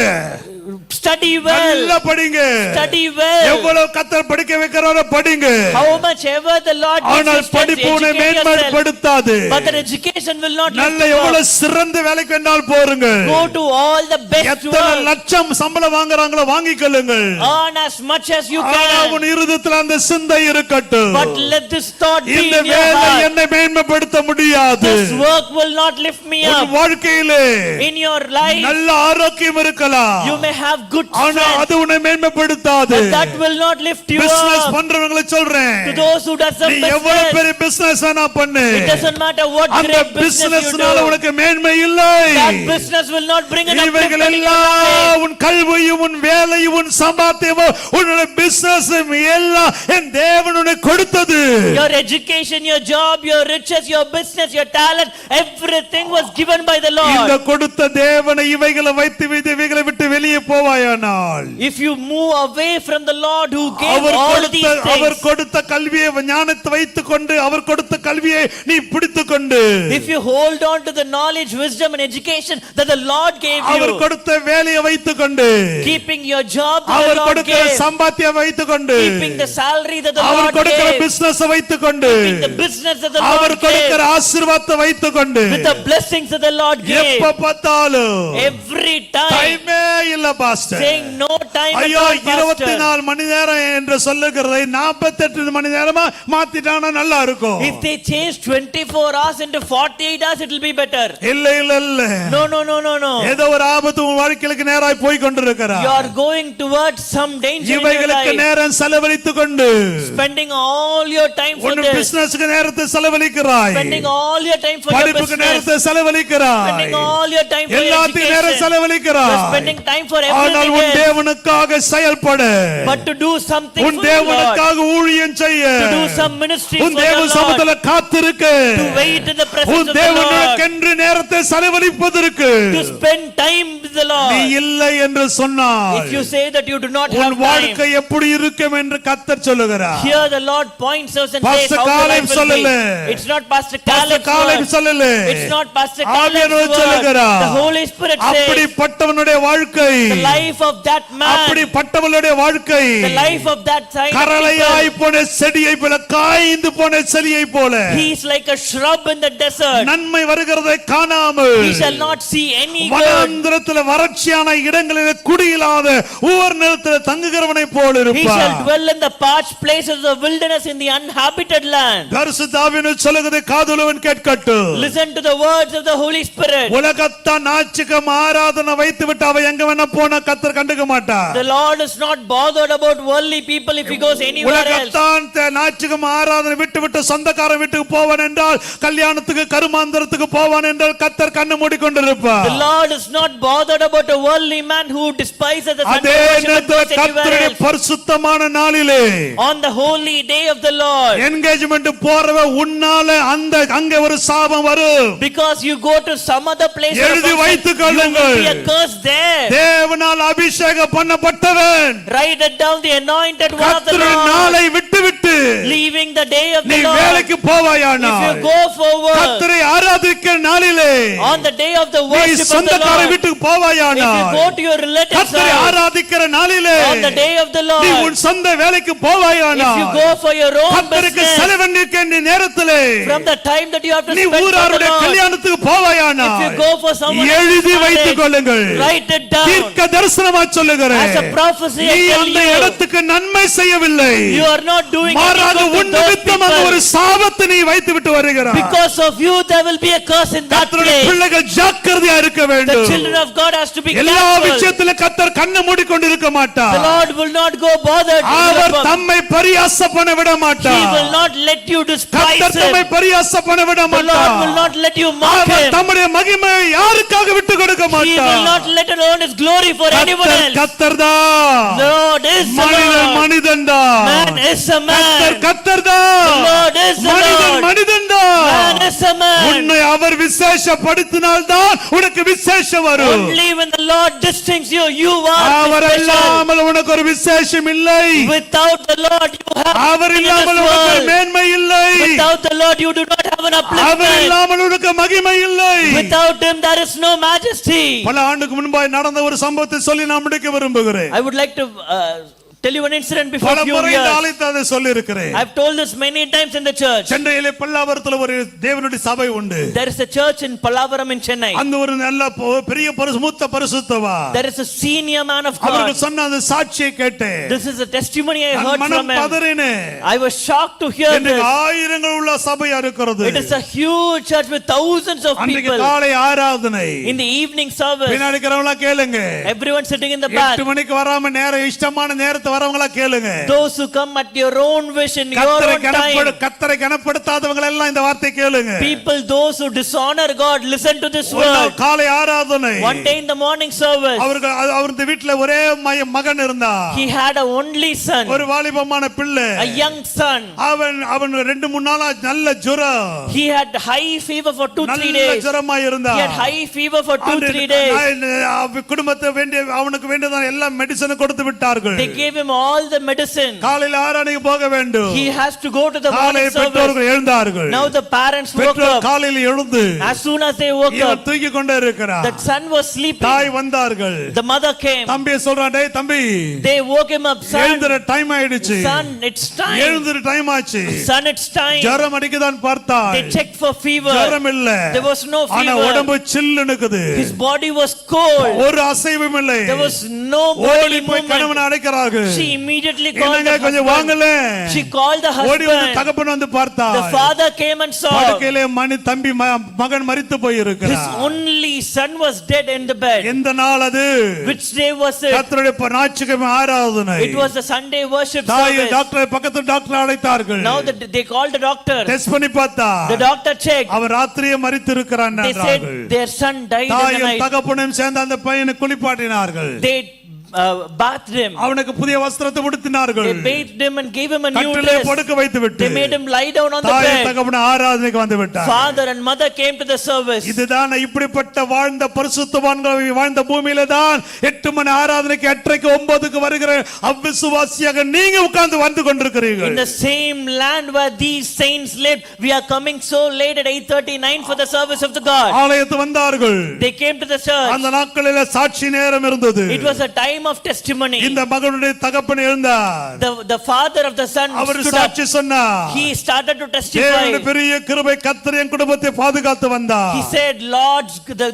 Speaker 1: study well.
Speaker 2: நல்லா படிங்க.
Speaker 1: Study well.
Speaker 2: எவ்வளவு கர்த்தர் படிக்க வைக்கிறாரோ படிங்க.
Speaker 1: How much ever the Lord gives
Speaker 2: ஆனால்
Speaker 1: you strength
Speaker 2: படிப்பு
Speaker 1: to
Speaker 2: உன்னை
Speaker 1: educate yourself.
Speaker 2: மேன்மைப்படுத்தாது.
Speaker 1: But that education will not lift
Speaker 2: நல்ல
Speaker 1: you
Speaker 2: எவ்வளவு
Speaker 1: up.
Speaker 2: சிறந்த வேலைக்கு வேண்டால் போருங்க.
Speaker 1: Go to all the best
Speaker 2: எத்தனை
Speaker 1: work.
Speaker 2: லட்சம் சம்பளம் வாங்குறாங்களோ வாங்கிக்கொள்ளுங்கள்.
Speaker 1: Earn as much as you
Speaker 2: ஆனா
Speaker 1: can.
Speaker 2: உன் இருதயத்தில் அந்த சிந்தை இருக்கட்டும்.
Speaker 1: But let this thought be
Speaker 2: இந்த
Speaker 1: in your
Speaker 2: வேலை
Speaker 1: heart.
Speaker 2: என்னை மேன்மைப்படுத்த முடியாது.
Speaker 1: This work will not lift me
Speaker 2: உன்
Speaker 1: up.
Speaker 2: வாழ்க்கையிலே
Speaker 1: In your life,
Speaker 2: நல்ல ஆரோக்கியம் இருக்கலாம்.
Speaker 1: you may have good
Speaker 2: ஆனா
Speaker 1: strength.
Speaker 2: அது உன்னை மேன்மைப்படுத்தாது.
Speaker 1: But that will not lift you
Speaker 2: business
Speaker 1: up.
Speaker 2: பண்றவங்களை சொல்றேன்.
Speaker 1: To those who does some
Speaker 2: நீ எவ்வளவு
Speaker 1: business,
Speaker 2: பெரிய பிசினஸ் வேணா பண்ணு.
Speaker 1: it doesn't matter what
Speaker 2: அந்த
Speaker 1: great business you
Speaker 2: பிசினஸ்னால
Speaker 1: do.
Speaker 2: உனக்கு மேன்மை இல்லை.
Speaker 1: That business will not bring an
Speaker 2: இவைகள்
Speaker 1: upliftment in your life.
Speaker 2: எல்லாம் உன் கல்வியும் உன் வேலையும் உன் சம்பாத்தியமும் உன்னுடைய பிசினஸ் எல்லாம் என் தேவன் உனக்கு கொடுத்தது.
Speaker 1: Your education, your job, your riches, your business, your talent, everything was given by the
Speaker 2: இந்த
Speaker 1: Lord.
Speaker 2: கொடுத்த தேவனை இவைகளை வைத்து இவைகளை விட்டு வெளியே போவாயானால்
Speaker 1: If you move away from the Lord who gave
Speaker 2: our
Speaker 1: all these
Speaker 2: our
Speaker 1: things,
Speaker 2: கொடுத்த கல்வியை ஞானத்தை வைத்துக் கொண்டு அவர் கொடுத்த கல்வியை நீ பிடித்துக் கொண்டு
Speaker 1: if you hold on to the knowledge, wisdom and education that the Lord gave
Speaker 2: our
Speaker 1: you,
Speaker 2: கொடுத்த வேலையை வைத்துக் கொண்டு
Speaker 1: keeping your job that the
Speaker 2: அவர்
Speaker 1: Lord
Speaker 2: கொடுக்கிற
Speaker 1: gave,
Speaker 2: சம்பாத்தியம் வைத்துக் கொண்டு
Speaker 1: keeping the salary that the
Speaker 2: அவர்
Speaker 1: Lord
Speaker 2: கொடுக்கிற
Speaker 1: gave,
Speaker 2: பிசினஸ் வைத்துக் கொண்டு
Speaker 1: keeping the business that the
Speaker 2: அவர்
Speaker 1: Lord
Speaker 2: கொடுக்கிற
Speaker 1: gave,
Speaker 2: ஆசீர்வாதத்தை வைத்துக் கொண்டு
Speaker 1: with the blessings that the Lord gave,
Speaker 2: எப்ப பார்த்தாலும்
Speaker 1: every time
Speaker 2: டைமே இல்ல pastor.
Speaker 1: saying no time at
Speaker 2: ஐயோ
Speaker 1: all, pastor.
Speaker 2: 24 மணி நேரம் என்று சொல்லுகிறதை 48 மணி நேரமா மாத்திட்டானா நல்லா இருக்கும்.
Speaker 1: If they change 24 hours into 48 hours, it will be better.
Speaker 2: இல்ல இல்ல இல்ல
Speaker 1: No, no, no, no, no.
Speaker 2: ஏதோ ஒரு ஆபத்து உன் வாழ்க்கைக்கு நேராய் போய் கொண்டிருக்கிறார்.
Speaker 1: You are going towards some danger in your
Speaker 2: இவைகளுக்கு
Speaker 1: life,
Speaker 2: நேரம் செலவழித்துக் கொண்டு
Speaker 1: spending all your time for
Speaker 2: உன்
Speaker 1: this,
Speaker 2: பிசினஸ்க்கு நேரத்தை செலவழிக்கிறாய்.
Speaker 1: spending all your time for your
Speaker 2: படிப்புக்கு
Speaker 1: business,
Speaker 2: நேரத்தை செலவழிக்கிறாய்.
Speaker 1: spending all your time for your
Speaker 2: எல்லாத்துக்கும் நேரம்
Speaker 1: education,
Speaker 2: செலவழிக்கிறாய்.
Speaker 1: you're spending time for
Speaker 2: ஆனால் உன்
Speaker 1: everything else.
Speaker 2: தேவனுக்காக செயல்பட
Speaker 1: But to do something
Speaker 2: உன்
Speaker 1: for the Lord,
Speaker 2: தேவனுக்காக ஊழியம் செய்ய
Speaker 1: to do some ministry
Speaker 2: உன்
Speaker 1: for the
Speaker 2: தேவ
Speaker 1: Lord,
Speaker 2: சமூகத்துல காத்திருக்க
Speaker 1: to wait in the presence
Speaker 2: உன்
Speaker 1: of the Lord,
Speaker 2: தேவனுக்கென்று நேரத்தை செலவழிப்பதற்கு
Speaker 1: to spend time with the
Speaker 2: நீ
Speaker 1: Lord.
Speaker 2: இல்லை என்று சொன்னாய்.
Speaker 1: If you say that you do not
Speaker 2: உன்
Speaker 1: have time,
Speaker 2: வாழ்க்கை எப்படி இருக்கும் என்று கர்த்தர் சொல்லுகிறார்.
Speaker 1: here the Lord points us and
Speaker 2: Pastor
Speaker 1: says how the
Speaker 2: Caleb
Speaker 1: life will be.
Speaker 2: சொல்லல.
Speaker 1: It's not Pastor
Speaker 2: pastor
Speaker 1: Caleb's
Speaker 2: Caleb
Speaker 1: word.
Speaker 2: சொல்லல.
Speaker 1: It's not Pastor
Speaker 2: ஆவியானவர்
Speaker 1: Caleb's word.
Speaker 2: சொல்லுகிறார்.
Speaker 1: The Holy Spirit says
Speaker 2: அப்படிப்பட்டவனுடைய வாழ்க்கை
Speaker 1: The life of that man,
Speaker 2: அப்படிப்பட்டவளுடைய வாழ்க்கை
Speaker 1: the life of that kind of
Speaker 2: கரளையாய்
Speaker 1: people,
Speaker 2: போன செடியை போல, காய்ந்து போன செடியை போல,
Speaker 1: he is like a shrub in the desert.
Speaker 2: நன்மை வருகிறதை காணாமல்
Speaker 1: He shall not see any good.
Speaker 2: வனாந்திரத்தில் வறட்சியான இடங்களில் குடியில்லாத ஊர் நிலத்தில் தங்குகிறவனை போல
Speaker 1: He shall
Speaker 2: இருப்பார்.
Speaker 1: dwell in the parched places of the wilderness in the uninhabited land.
Speaker 2: பரிசுத்த ஆவியானவர் சொல்லுகிறதை காதுள்ளவன் கேட்கட்டும்.
Speaker 1: Listen to the words of the Holy Spirit.
Speaker 2: உலகத்தான் நாச்சிகம் ஆராதனை வைத்து விட்டு அவ எங்க வேணா போனா கர்த்தர் கண்டுக்க மாட்டார்.
Speaker 1: The Lord is not bothered about worldly people if he goes anywhere else.
Speaker 2: உலகத்தான் நாச்சிகம் ஆராதனை விட்டு விட்டு சொந்தக்கார வீட்டுக்கு போவான் என்றால், கல்யாணத்துக்கு கருமாந்திரத்துக்கு போவான் என்றால் கர்த்தர் கண்ணு மூடிக்கொண்டிருப்பார்.
Speaker 1: The Lord is not bothered about a worldly man who despises the Sunday
Speaker 2: அதே
Speaker 1: worship and
Speaker 2: நேரத்தில்
Speaker 1: goes anywhere
Speaker 2: கர்த்தருடைய
Speaker 1: else.
Speaker 2: பரிசுத்தமான நாளிலே
Speaker 1: On the holy day of the Lord,
Speaker 2: engagement போறவ உன்னால அங்க ஒரு சாபம் வரும்.
Speaker 1: because you go to some other place,
Speaker 2: எழுதி வைத்துக்
Speaker 1: you will
Speaker 2: கொள்ளுங்கள்.
Speaker 1: be a curse there.
Speaker 2: தேவனால் அபிஷேகம் பண்ணப்பட்டவன்
Speaker 1: Write it down, the anointed one of the
Speaker 2: கர்த்தருடைய
Speaker 1: Lord,
Speaker 2: நாளை விட்டுவிட்டு
Speaker 1: leaving the day of
Speaker 2: நீ
Speaker 1: the Lord.
Speaker 2: வேலைக்கு
Speaker 1: If
Speaker 2: போவாயானால்,
Speaker 1: you go for work
Speaker 2: கர்த்தரை ஆராதிக்கிற நாளிலே
Speaker 1: on the day of the
Speaker 2: நீ
Speaker 1: worship of the
Speaker 2: சொந்தக்கார
Speaker 1: Lord,
Speaker 2: வீட்டுக்கு
Speaker 1: if you
Speaker 2: போவாயானால்,
Speaker 1: go to your relatives'
Speaker 2: கர்த்தரை
Speaker 1: house
Speaker 2: ஆராதிக்கிற நாளிலே
Speaker 1: on the day of the
Speaker 2: நீ
Speaker 1: Lord,
Speaker 2: உன் சொந்த வேலைக்கு
Speaker 1: if
Speaker 2: போவாயானால்,
Speaker 1: you go for your own
Speaker 2: கர்த்தருக்கு
Speaker 1: business,
Speaker 2: செலவழிக்க நேரத்திலே
Speaker 1: from the time that you have to
Speaker 2: நீ
Speaker 1: spend for the
Speaker 2: ஊராருடைய
Speaker 1: Lord,
Speaker 2: கல்யாணத்துக்கு
Speaker 1: if you
Speaker 2: போவாயானால்,
Speaker 1: go for someone
Speaker 2: எழுதி
Speaker 1: else's
Speaker 2: வைத்துக்
Speaker 1: marriage,
Speaker 2: கொள்ளுங்கள்.
Speaker 1: write it down.
Speaker 2: தீர்க்க தரிசனமா சொல்லுகிறேன்,
Speaker 1: As a prophecy,
Speaker 2: நீ
Speaker 1: I tell
Speaker 2: அந்த
Speaker 1: you,
Speaker 2: இடத்துக்கு நன்மை செய்யவில்லை,
Speaker 1: you are not doing
Speaker 2: மாறாக
Speaker 1: any good
Speaker 2: உன்
Speaker 1: to those
Speaker 2: நிமித்தம் அங்கு ஒரு
Speaker 1: people.
Speaker 2: சாபத்தை நீ வைத்து விட்டு வருகிறாய்.
Speaker 1: Because of you, there will be a curse in that
Speaker 2: கர்த்தருடைய
Speaker 1: place.
Speaker 2: பிள்ளைகள் ஜாக்கிரதையா இருக்க
Speaker 1: The
Speaker 2: வேண்டும்.
Speaker 1: children of God has to be
Speaker 2: எல்லா
Speaker 1: careful.
Speaker 2: விஷயத்திலும் கர்த்தர் கண்ணை மூடிக்கொண்டிருக்க
Speaker 1: The
Speaker 2: மாட்டார்.
Speaker 1: Lord will not go bothered.
Speaker 2: அவர் தம்மை பரியாசம் பண்ண விட
Speaker 1: He
Speaker 2: மாட்டார்.
Speaker 1: will not let you despise
Speaker 2: கர்த்தர் தம்மை
Speaker 1: him.
Speaker 2: பரியாசம் பண்ண விட
Speaker 1: The Lord will
Speaker 2: மாட்டார்.
Speaker 1: not let you mock
Speaker 2: our
Speaker 1: him.
Speaker 2: தம்முடைய மகிமையை யாருக்காக விட்டு கொடுக்க
Speaker 1: He will
Speaker 2: மாட்டார்.
Speaker 1: not let alone his glory for anyone
Speaker 2: கர்த்தர்
Speaker 1: else.
Speaker 2: கர்த்தர்தான்.
Speaker 1: The Lord is the
Speaker 2: மனிதன்
Speaker 1: Lord.
Speaker 2: மனிதன்தான்.
Speaker 1: Man is a
Speaker 2: கர்த்தர்
Speaker 1: man.
Speaker 2: கர்த்தர்தான்.
Speaker 1: The Lord is the
Speaker 2: மனிதன்
Speaker 1: Lord.
Speaker 2: மனிதன்தான்.
Speaker 1: Man is a man.
Speaker 2: உன்னை அவர் விசேஷப்படுத்தினால்தான் உனக்கு விசேஷம் வரும்.
Speaker 1: Only when the Lord distincts you, you are
Speaker 2: our
Speaker 1: special.
Speaker 2: இல்லாமல் உனக்கு ஒரு விசேஷம் இல்லை.
Speaker 1: Without the Lord, you have
Speaker 2: our
Speaker 1: nothing in
Speaker 2: இல்லாமல்
Speaker 1: this
Speaker 2: உனக்கு
Speaker 1: world.
Speaker 2: மேன்மை இல்லை.
Speaker 1: Without the Lord, you do not have an
Speaker 2: our
Speaker 1: upliftment.
Speaker 2: இல்லாமல் உனக்கு மகிமை இல்லை.
Speaker 1: Without him, there is no majesty.
Speaker 2: பல ஆண்டுக்கு முன்பாய் நடந்த ஒரு சம்பவத்தை சொல்லி நான் முடிக்க விரும்புகிறேன்.
Speaker 1: I would like to tell you an incident before
Speaker 2: பல
Speaker 1: few
Speaker 2: முறை இந்த
Speaker 1: years.
Speaker 2: ஆலயத்தை அதை சொல்லி இருக்கிறேன்.
Speaker 1: I've told this many times in the church.
Speaker 2: சென்னையிலே பல்லாவரத்துல ஒரு தேவனுடைய சபை உண்டு.
Speaker 1: There is a church in Pallavaram in Chennai.
Speaker 2: அந்த ஒரு நல்ல பெரிய மூத்த பரிசுத்தவா,
Speaker 1: There is a senior man of God.
Speaker 2: அவருக்கு சொன்ன அந்த சாட்சியை கேட்டேன்.
Speaker 1: This is a testimony I heard
Speaker 2: மனம்
Speaker 1: from him.
Speaker 2: பதறினேன்.
Speaker 1: I was shocked to hear
Speaker 2: இன்றைக்கு
Speaker 1: this.
Speaker 2: ஆயிரங்கள் உள்ள சபையா இருக்கிறது.
Speaker 1: It is a huge church with thousands of
Speaker 2: அன்றைக்கு
Speaker 1: people.
Speaker 2: காலை ஆராதனை,
Speaker 1: In the evening service,
Speaker 2: பின்னாடி இருக்கிறவங்களா கேளுங்க.
Speaker 1: everyone sitting in the back.
Speaker 2: 8 மணிக்கு வராம இஷ்டமான நேரத்தை வரவங்களா கேளுங்க.
Speaker 1: Those who come at your own wish in your own time.
Speaker 2: கர்த்தரை கனப்படுத்தாதவங்க எல்லாம் இந்த வார்த்தை கேளுங்க.
Speaker 1: People, those who dishonor God, listen to this
Speaker 2: ஒரு நாள்
Speaker 1: word.
Speaker 2: காலை ஆராதனை,
Speaker 1: One day in the morning service,
Speaker 2: அவருடைய வீட்டுல ஒரே மகன் இருந்தான்.
Speaker 1: he had a only son,
Speaker 2: ஒரு வாலிபமான பிள்ளை.
Speaker 1: a young son.
Speaker 2: அவன் 2-3 நாளா நல்ல ஜுரம்.
Speaker 1: He had high fever for 2-3
Speaker 2: நல்ல
Speaker 1: days.
Speaker 2: ஜுரமா இருந்தான்.
Speaker 1: He had high fever for 2-3 days.
Speaker 2: குடும்பத்தை அவனுக்கு வேண்டியதான எல்லா மெடிசன் கொடுத்து விட்டார்கள்.
Speaker 1: They gave him all the medicine.
Speaker 2: காலையில 6 மணிக்கு போக வேண்டும்.
Speaker 1: He has to go to the
Speaker 2: காலை
Speaker 1: morning service.
Speaker 2: பெற்றோர்கள் எழுந்தார்கள்.
Speaker 1: Now the parents woke
Speaker 2: பெற்றோர்
Speaker 1: up.
Speaker 2: காலையில எழுந்து
Speaker 1: As soon as they woke
Speaker 2: இவன்
Speaker 1: up,
Speaker 2: தூங்கி கொண்டே இருக்கிறான்.
Speaker 1: that son was sleeping.
Speaker 2: தாய் வந்தார்கள்.
Speaker 1: The mother came.
Speaker 2: தம்பியை சொல்றான், டேய் தம்பி,
Speaker 1: They woke him up. Son,
Speaker 2: எழுந்திர டைம் ஆயிடுச்சு.
Speaker 1: son, it's time.
Speaker 2: எழுந்திர டைம் ஆச்சு.
Speaker 1: Son, it's time.
Speaker 2: ஜரம் அடிக்குதான் பார்த்தாய்.
Speaker 1: They checked for fever.
Speaker 2: ஜரம் இல்ல.
Speaker 1: There was no
Speaker 2: ஆனா
Speaker 1: fever.
Speaker 2: உடம்பு சில்லுனுக்குது.
Speaker 1: His body was cold.
Speaker 2: ஒரு அசைவும் இல்லை.
Speaker 1: There was no bodily
Speaker 2: ஓடி போய்
Speaker 1: movement.
Speaker 2: கணவனை அழைக்கிறார்கள்.
Speaker 1: She immediately called
Speaker 2: என்னங்க
Speaker 1: the
Speaker 2: கொஞ்சம்
Speaker 1: husband.
Speaker 2: வாங்கல.
Speaker 1: She called the
Speaker 2: ஓடி வந்து
Speaker 1: husband.
Speaker 2: தகப்பன் வந்து பார்த்தார்.
Speaker 1: The father came and saw.
Speaker 2: படுக்கையிலே தம்பி மகன் மரித்து போய்
Speaker 1: His
Speaker 2: இருக்கிறார்.
Speaker 1: only son was dead in the bed.
Speaker 2: எந்த நாள் அது?
Speaker 1: Which day was it?
Speaker 2: கர்த்தருடைய ஞாயிற்றுக்கிழமை ஆராதனை.
Speaker 1: It was the Sunday worship
Speaker 2: தாய்
Speaker 1: service.
Speaker 2: டாக்டர் பக்கத்து டாக்டர் அழைத்தார்கள்.
Speaker 1: Now they called the doctor.
Speaker 2: Test பண்ணி பார்த்தா
Speaker 1: The doctor checked.
Speaker 2: அவர் ராத்திரியே மரித்து இருக்கிறார்
Speaker 1: They said
Speaker 2: என்றார்கள்.
Speaker 1: their son died in the
Speaker 2: தாயும்
Speaker 1: night.
Speaker 2: தகப்பனும் சேர்ந்து அந்த பையனை குளிப்பாட்டினார்கள்.
Speaker 1: They bathed him.
Speaker 2: அவனுக்கு புதிய வஸ்திரத்தை உடுத்தினார்கள்.
Speaker 1: They bathed him and gave him a new
Speaker 2: கட்டிலே
Speaker 1: dress.
Speaker 2: படுக்க வைத்து விட்டு
Speaker 1: They made him lie down on the
Speaker 2: தாய்
Speaker 1: bed.
Speaker 2: தகப்பன் ஆராதனைக்கு வந்து விட்டார்.
Speaker 1: Father and mother came to the service.
Speaker 2: இதுதான் இப்படிப்பட்ட வாழ்ந்த பரிசுத்தவான்கள் வாழ்ந்த பூமியில தான் 8 மணி ஆராதனைக்கு 8:30 9க்கு வருகிற அவிசுவாசியாக நீங்க உட்கார்ந்து வந்து கொண்டிருக்கிறீர்கள்.
Speaker 1: In the same land where these saints lived, we are coming so late at 8:39 for the service of the God.
Speaker 2: ஆலயத்துக்கு வந்தார்கள்.
Speaker 1: They came to the church.
Speaker 2: அந்த நாட்களிலே சாட்சி நேரம் இருந்தது.
Speaker 1: It was a time of testimony.
Speaker 2: இந்த மகனுடைய தகப்பன் எழுந்தார்.
Speaker 1: The father of the son
Speaker 2: our
Speaker 1: stood up.
Speaker 2: சாட்சி சொன்னார்.
Speaker 1: He started to testify.
Speaker 2: தேவனுடைய பெரிய கிருபை கர்த்தர் என் குடும்பத்தை பாதுகாத்து வந்தார்.
Speaker 1: He said, Lord,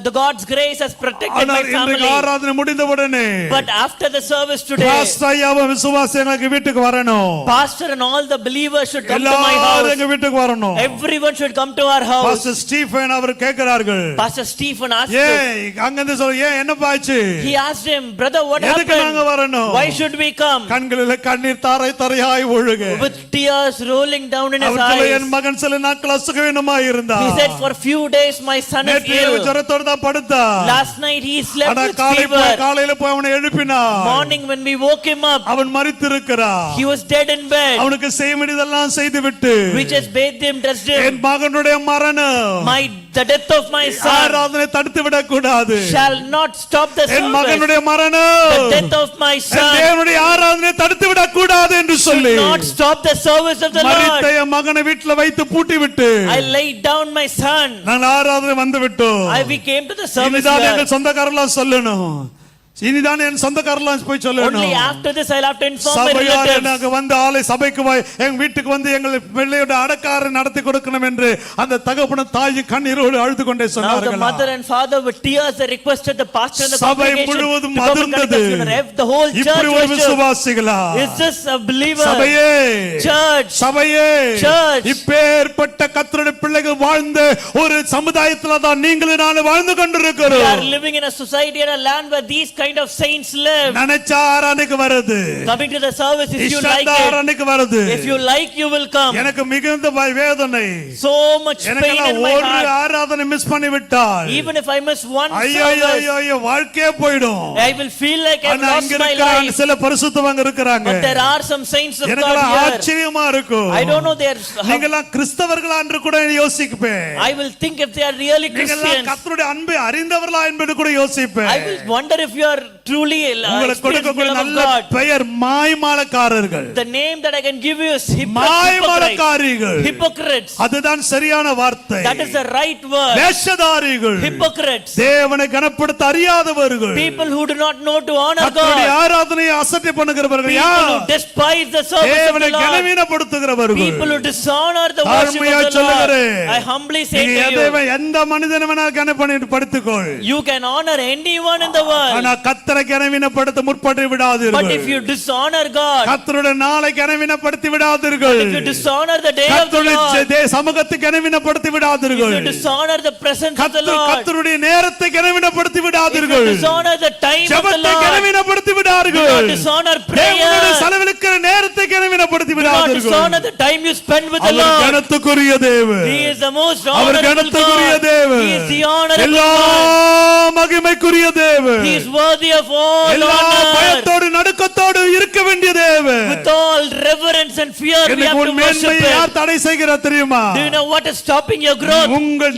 Speaker 1: the God's grace has protected my family.
Speaker 2: ஆராதனை முடிந்தவுடனே
Speaker 1: But after the service today,
Speaker 2: pastor ஐயாவும் விசுவாசிகளுக்கு வீட்டுக்கு வரணும்.
Speaker 1: Pastor and all the believers should come to my
Speaker 2: எல்லாரும் எங்க
Speaker 1: house.
Speaker 2: வீட்டுக்கு வரணும்.
Speaker 1: Everyone should come to our house.
Speaker 2: Pastor Stephen அவர் கேக்குறார்கள்.
Speaker 1: Pastor Stephen asked him.
Speaker 2: அங்கிருந்து சொல்ல என்னப்பா ஆச்சு?
Speaker 1: He asked him, brother, what
Speaker 2: எதுக்கு நாங்க
Speaker 1: happened?
Speaker 2: வரணும்?
Speaker 1: Why should we come?
Speaker 2: கண்களிலே கண்ணீர் தாரை தாரையாய் ஒழுக.
Speaker 1: With tears rolling down in his
Speaker 2: அவர்களே என்
Speaker 1: eyes.
Speaker 2: மகன் சில நாட்கள் அசுகவீனமாய் இருந்தார்.
Speaker 1: He said, for few days my son is
Speaker 2: நேற்று
Speaker 1: ill.
Speaker 2: ஜுரத்தோட தான் படுத்தார்.
Speaker 1: Last night he slept
Speaker 2: ஆனா
Speaker 1: with fever.
Speaker 2: காலையில போய் அவனை எழுப்பினார்.
Speaker 1: Morning when we woke him up,
Speaker 2: அவன் மரித்திருக்கிறார்.
Speaker 1: he was dead in bed.
Speaker 2: அவனுக்கு செய்ய வேண்டியதெல்லாம் செய்துவிட்டு
Speaker 1: We just bathed him, dressed him.
Speaker 2: என் மகனுடைய மரணம்
Speaker 1: The death of my son
Speaker 2: ஆராதனை தடுத்து விடக் கூடாது.
Speaker 1: shall not stop the
Speaker 2: N
Speaker 1: service.
Speaker 2: மகனுடைய மரணம்
Speaker 1: The death of my
Speaker 2: N
Speaker 1: son
Speaker 2: தேவனுடைய ஆராதனை தடுத்து விடக் கூடாது என்று சொல்லி
Speaker 1: should not stop the service of the
Speaker 2: மரித்த
Speaker 1: Lord.
Speaker 2: என் மகனை வீட்டில் வைத்து பூட்டி விட்டு
Speaker 1: I laid down my son.
Speaker 2: நாங்கள் ஆராதனை வந்து விட்டோம்.
Speaker 1: We came to the service
Speaker 2: இனிதான்
Speaker 1: where
Speaker 2: எங்கள் சொந்தக்காரலாம் சொல்லணும். இனிதான் என் சொந்தக்காரலாம் போய் சொல்லணும்.
Speaker 1: only after this I'll have to inform my
Speaker 2: சபையார்
Speaker 1: relatives.
Speaker 2: எனக்கு வந்து ஆலை சபைக்கு எங்க வீட்டுக்கு வந்து எங்கள் பிள்ளையோட அடக்கார நடத்தி கொடுக்கணும் என்று அந்த தகப்பனும் தாயும் கண்ணீரோடு அழுது கொண்டே
Speaker 1: Now the
Speaker 2: சொன்னார்கள்.
Speaker 1: mother and father with tears they requested the pastor and the
Speaker 2: சபை
Speaker 1: congregation
Speaker 2: முழுவதும்
Speaker 1: to come and
Speaker 2: அதிர்ந்தது.
Speaker 1: conduct the funeral. The whole church
Speaker 2: இப்படி ஒரு
Speaker 1: was shook.
Speaker 2: விசுவாசிகளா?
Speaker 1: Is this a believer?
Speaker 2: சபையே
Speaker 1: Church.
Speaker 2: சபையே
Speaker 1: Church.
Speaker 2: இப்பேற்பட்ட கர்த்தருடைய பிள்ளைகள் வாழ்ந்த ஒரு சமுதாயத்துல தான் நீங்களும் நானும் வாழ்ந்து
Speaker 1: We
Speaker 2: கொண்டிருக்கிறோம்.
Speaker 1: are living in a society and a land where these kind of saints live.
Speaker 2: நினைச்சா ஆராதனைக்கு வருது.
Speaker 1: Coming to the service if you like
Speaker 2: இஷ்டா
Speaker 1: it.
Speaker 2: ஆராதனைக்கு வருது.
Speaker 1: If you like you will come.
Speaker 2: எனக்கு மிகுந்த வேதனை.
Speaker 1: So much pain in my
Speaker 2: ஒரு
Speaker 1: heart.
Speaker 2: ஆராதனை மிஸ் பண்ணி விட்டால்
Speaker 1: Even if I miss one
Speaker 2: ஐயோ
Speaker 1: service,
Speaker 2: ஐயோ வாழ்க்கையே போயிடும்.
Speaker 1: I will feel like I've
Speaker 2: ஆனா
Speaker 1: lost
Speaker 2: அங்க
Speaker 1: my
Speaker 2: இருக்கிற
Speaker 1: life.
Speaker 2: சில பரிசுத்தவங்க இருக்கிறாங்க.
Speaker 1: But there are some saints of
Speaker 2: எனக்கு
Speaker 1: God here.
Speaker 2: ஆச்சரியமா இருக்கும்.
Speaker 1: I don't know they are.
Speaker 2: நீங்கலாம் கிறிஸ்தவர்களா என்று கூட யோசிப்பேன்.
Speaker 1: I will think if they are really
Speaker 2: நீங்கலாம்
Speaker 1: Christians.
Speaker 2: கர்த்தருடைய அன்பை அறிந்தவர்களா என்பது கூட யோசிப்பேன்.
Speaker 1: I will wonder if you are truly
Speaker 2: உங்களுக்கு கொடுக்கக்கூடிய
Speaker 1: of
Speaker 2: நல்ல
Speaker 1: God.
Speaker 2: பெயர் மாய்மாலக்காரர்கள்.
Speaker 1: The name that I can give you is hypocrites.
Speaker 2: மாய்மாலக்காரிகள்.
Speaker 1: Hypocrites.
Speaker 2: அதுதான் சரியான வார்த்தை.
Speaker 1: That is the right word.
Speaker 2: வேஷதாரிகள்.
Speaker 1: Hypocrites.
Speaker 2: தேவனை கனப்படுத்த அறியாதவர்கள்.
Speaker 1: People who do not know to honor
Speaker 2: கர்த்தருடைய
Speaker 1: God.
Speaker 2: ஆராதனையை அசட்டை பண்ணுகிறவர்கள்
Speaker 1: People
Speaker 2: யார்?
Speaker 1: who despise the service of
Speaker 2: தேவனை
Speaker 1: the Lord.
Speaker 2: கனவீனப்படுத்துகிறவர்கள்.
Speaker 1: People who dishonor the worship
Speaker 2: தாழ்மையா
Speaker 1: of the Lord.
Speaker 2: சொல்லுகிறேன்.
Speaker 1: I humbly say
Speaker 2: நீ
Speaker 1: to you,
Speaker 2: எந்த மனிதனை வேணாலும் கனப்படுத்திக்கொள்.
Speaker 1: you can honor anyone in the world.
Speaker 2: ஆனா கர்த்தரை கனவீனப்படுத்த முற்பட்டு
Speaker 1: But
Speaker 2: விடாதீர்கள்.
Speaker 1: if you dishonor God,
Speaker 2: கர்த்தருடைய நாளை கனவீனப்படுத்தி விடாதீர்கள்.
Speaker 1: if you dishonor the day of the
Speaker 2: கர்த்தருடைய
Speaker 1: Lord,
Speaker 2: சமூகத்தை கனவீனப்படுத்தி
Speaker 1: if
Speaker 2: விடாதீர்கள்.
Speaker 1: you dishonor the presence of the Lord,
Speaker 2: கர்த்தருடைய நேரத்தை கனவீனப்படுத்தி
Speaker 1: if you
Speaker 2: விடாதீர்கள்.
Speaker 1: dishonor the time of the
Speaker 2: ஜெபத்தை
Speaker 1: Lord,
Speaker 2: கனவீனப்படுத்தி
Speaker 1: do
Speaker 2: விடாதீர்கள்.
Speaker 1: not dishonor
Speaker 2: தேவனுடைய
Speaker 1: prayer,
Speaker 2: செலவழிக்கிற நேரத்தை கனவீனப்படுத்தி
Speaker 1: do not
Speaker 2: விடாதீர்கள்.
Speaker 1: dishonor the time you spend with the
Speaker 2: அவர்
Speaker 1: Lord.
Speaker 2: கனத்துக்குரிய தேவன்.
Speaker 1: He is the most
Speaker 2: our
Speaker 1: honorable
Speaker 2: கனத்துக்குரிய
Speaker 1: God.
Speaker 2: தேவன்.
Speaker 1: He is the honorable
Speaker 2: எல்லா
Speaker 1: God.
Speaker 2: மகிமைக்குரிய தேவன்.
Speaker 1: He is worthy of all
Speaker 2: எல்லா
Speaker 1: honor.
Speaker 2: பயத்தோடு நடுக்கத்தோடு இருக்க வேண்டிய தேவன்.
Speaker 1: With all reverence and fear we
Speaker 2: எனக்கு
Speaker 1: have
Speaker 2: உன்
Speaker 1: to worship
Speaker 2: மேன்மையை யார்
Speaker 1: Him.
Speaker 2: தடை செய்கிறா தெரியுமா?
Speaker 1: Do you know what is stopping your growth?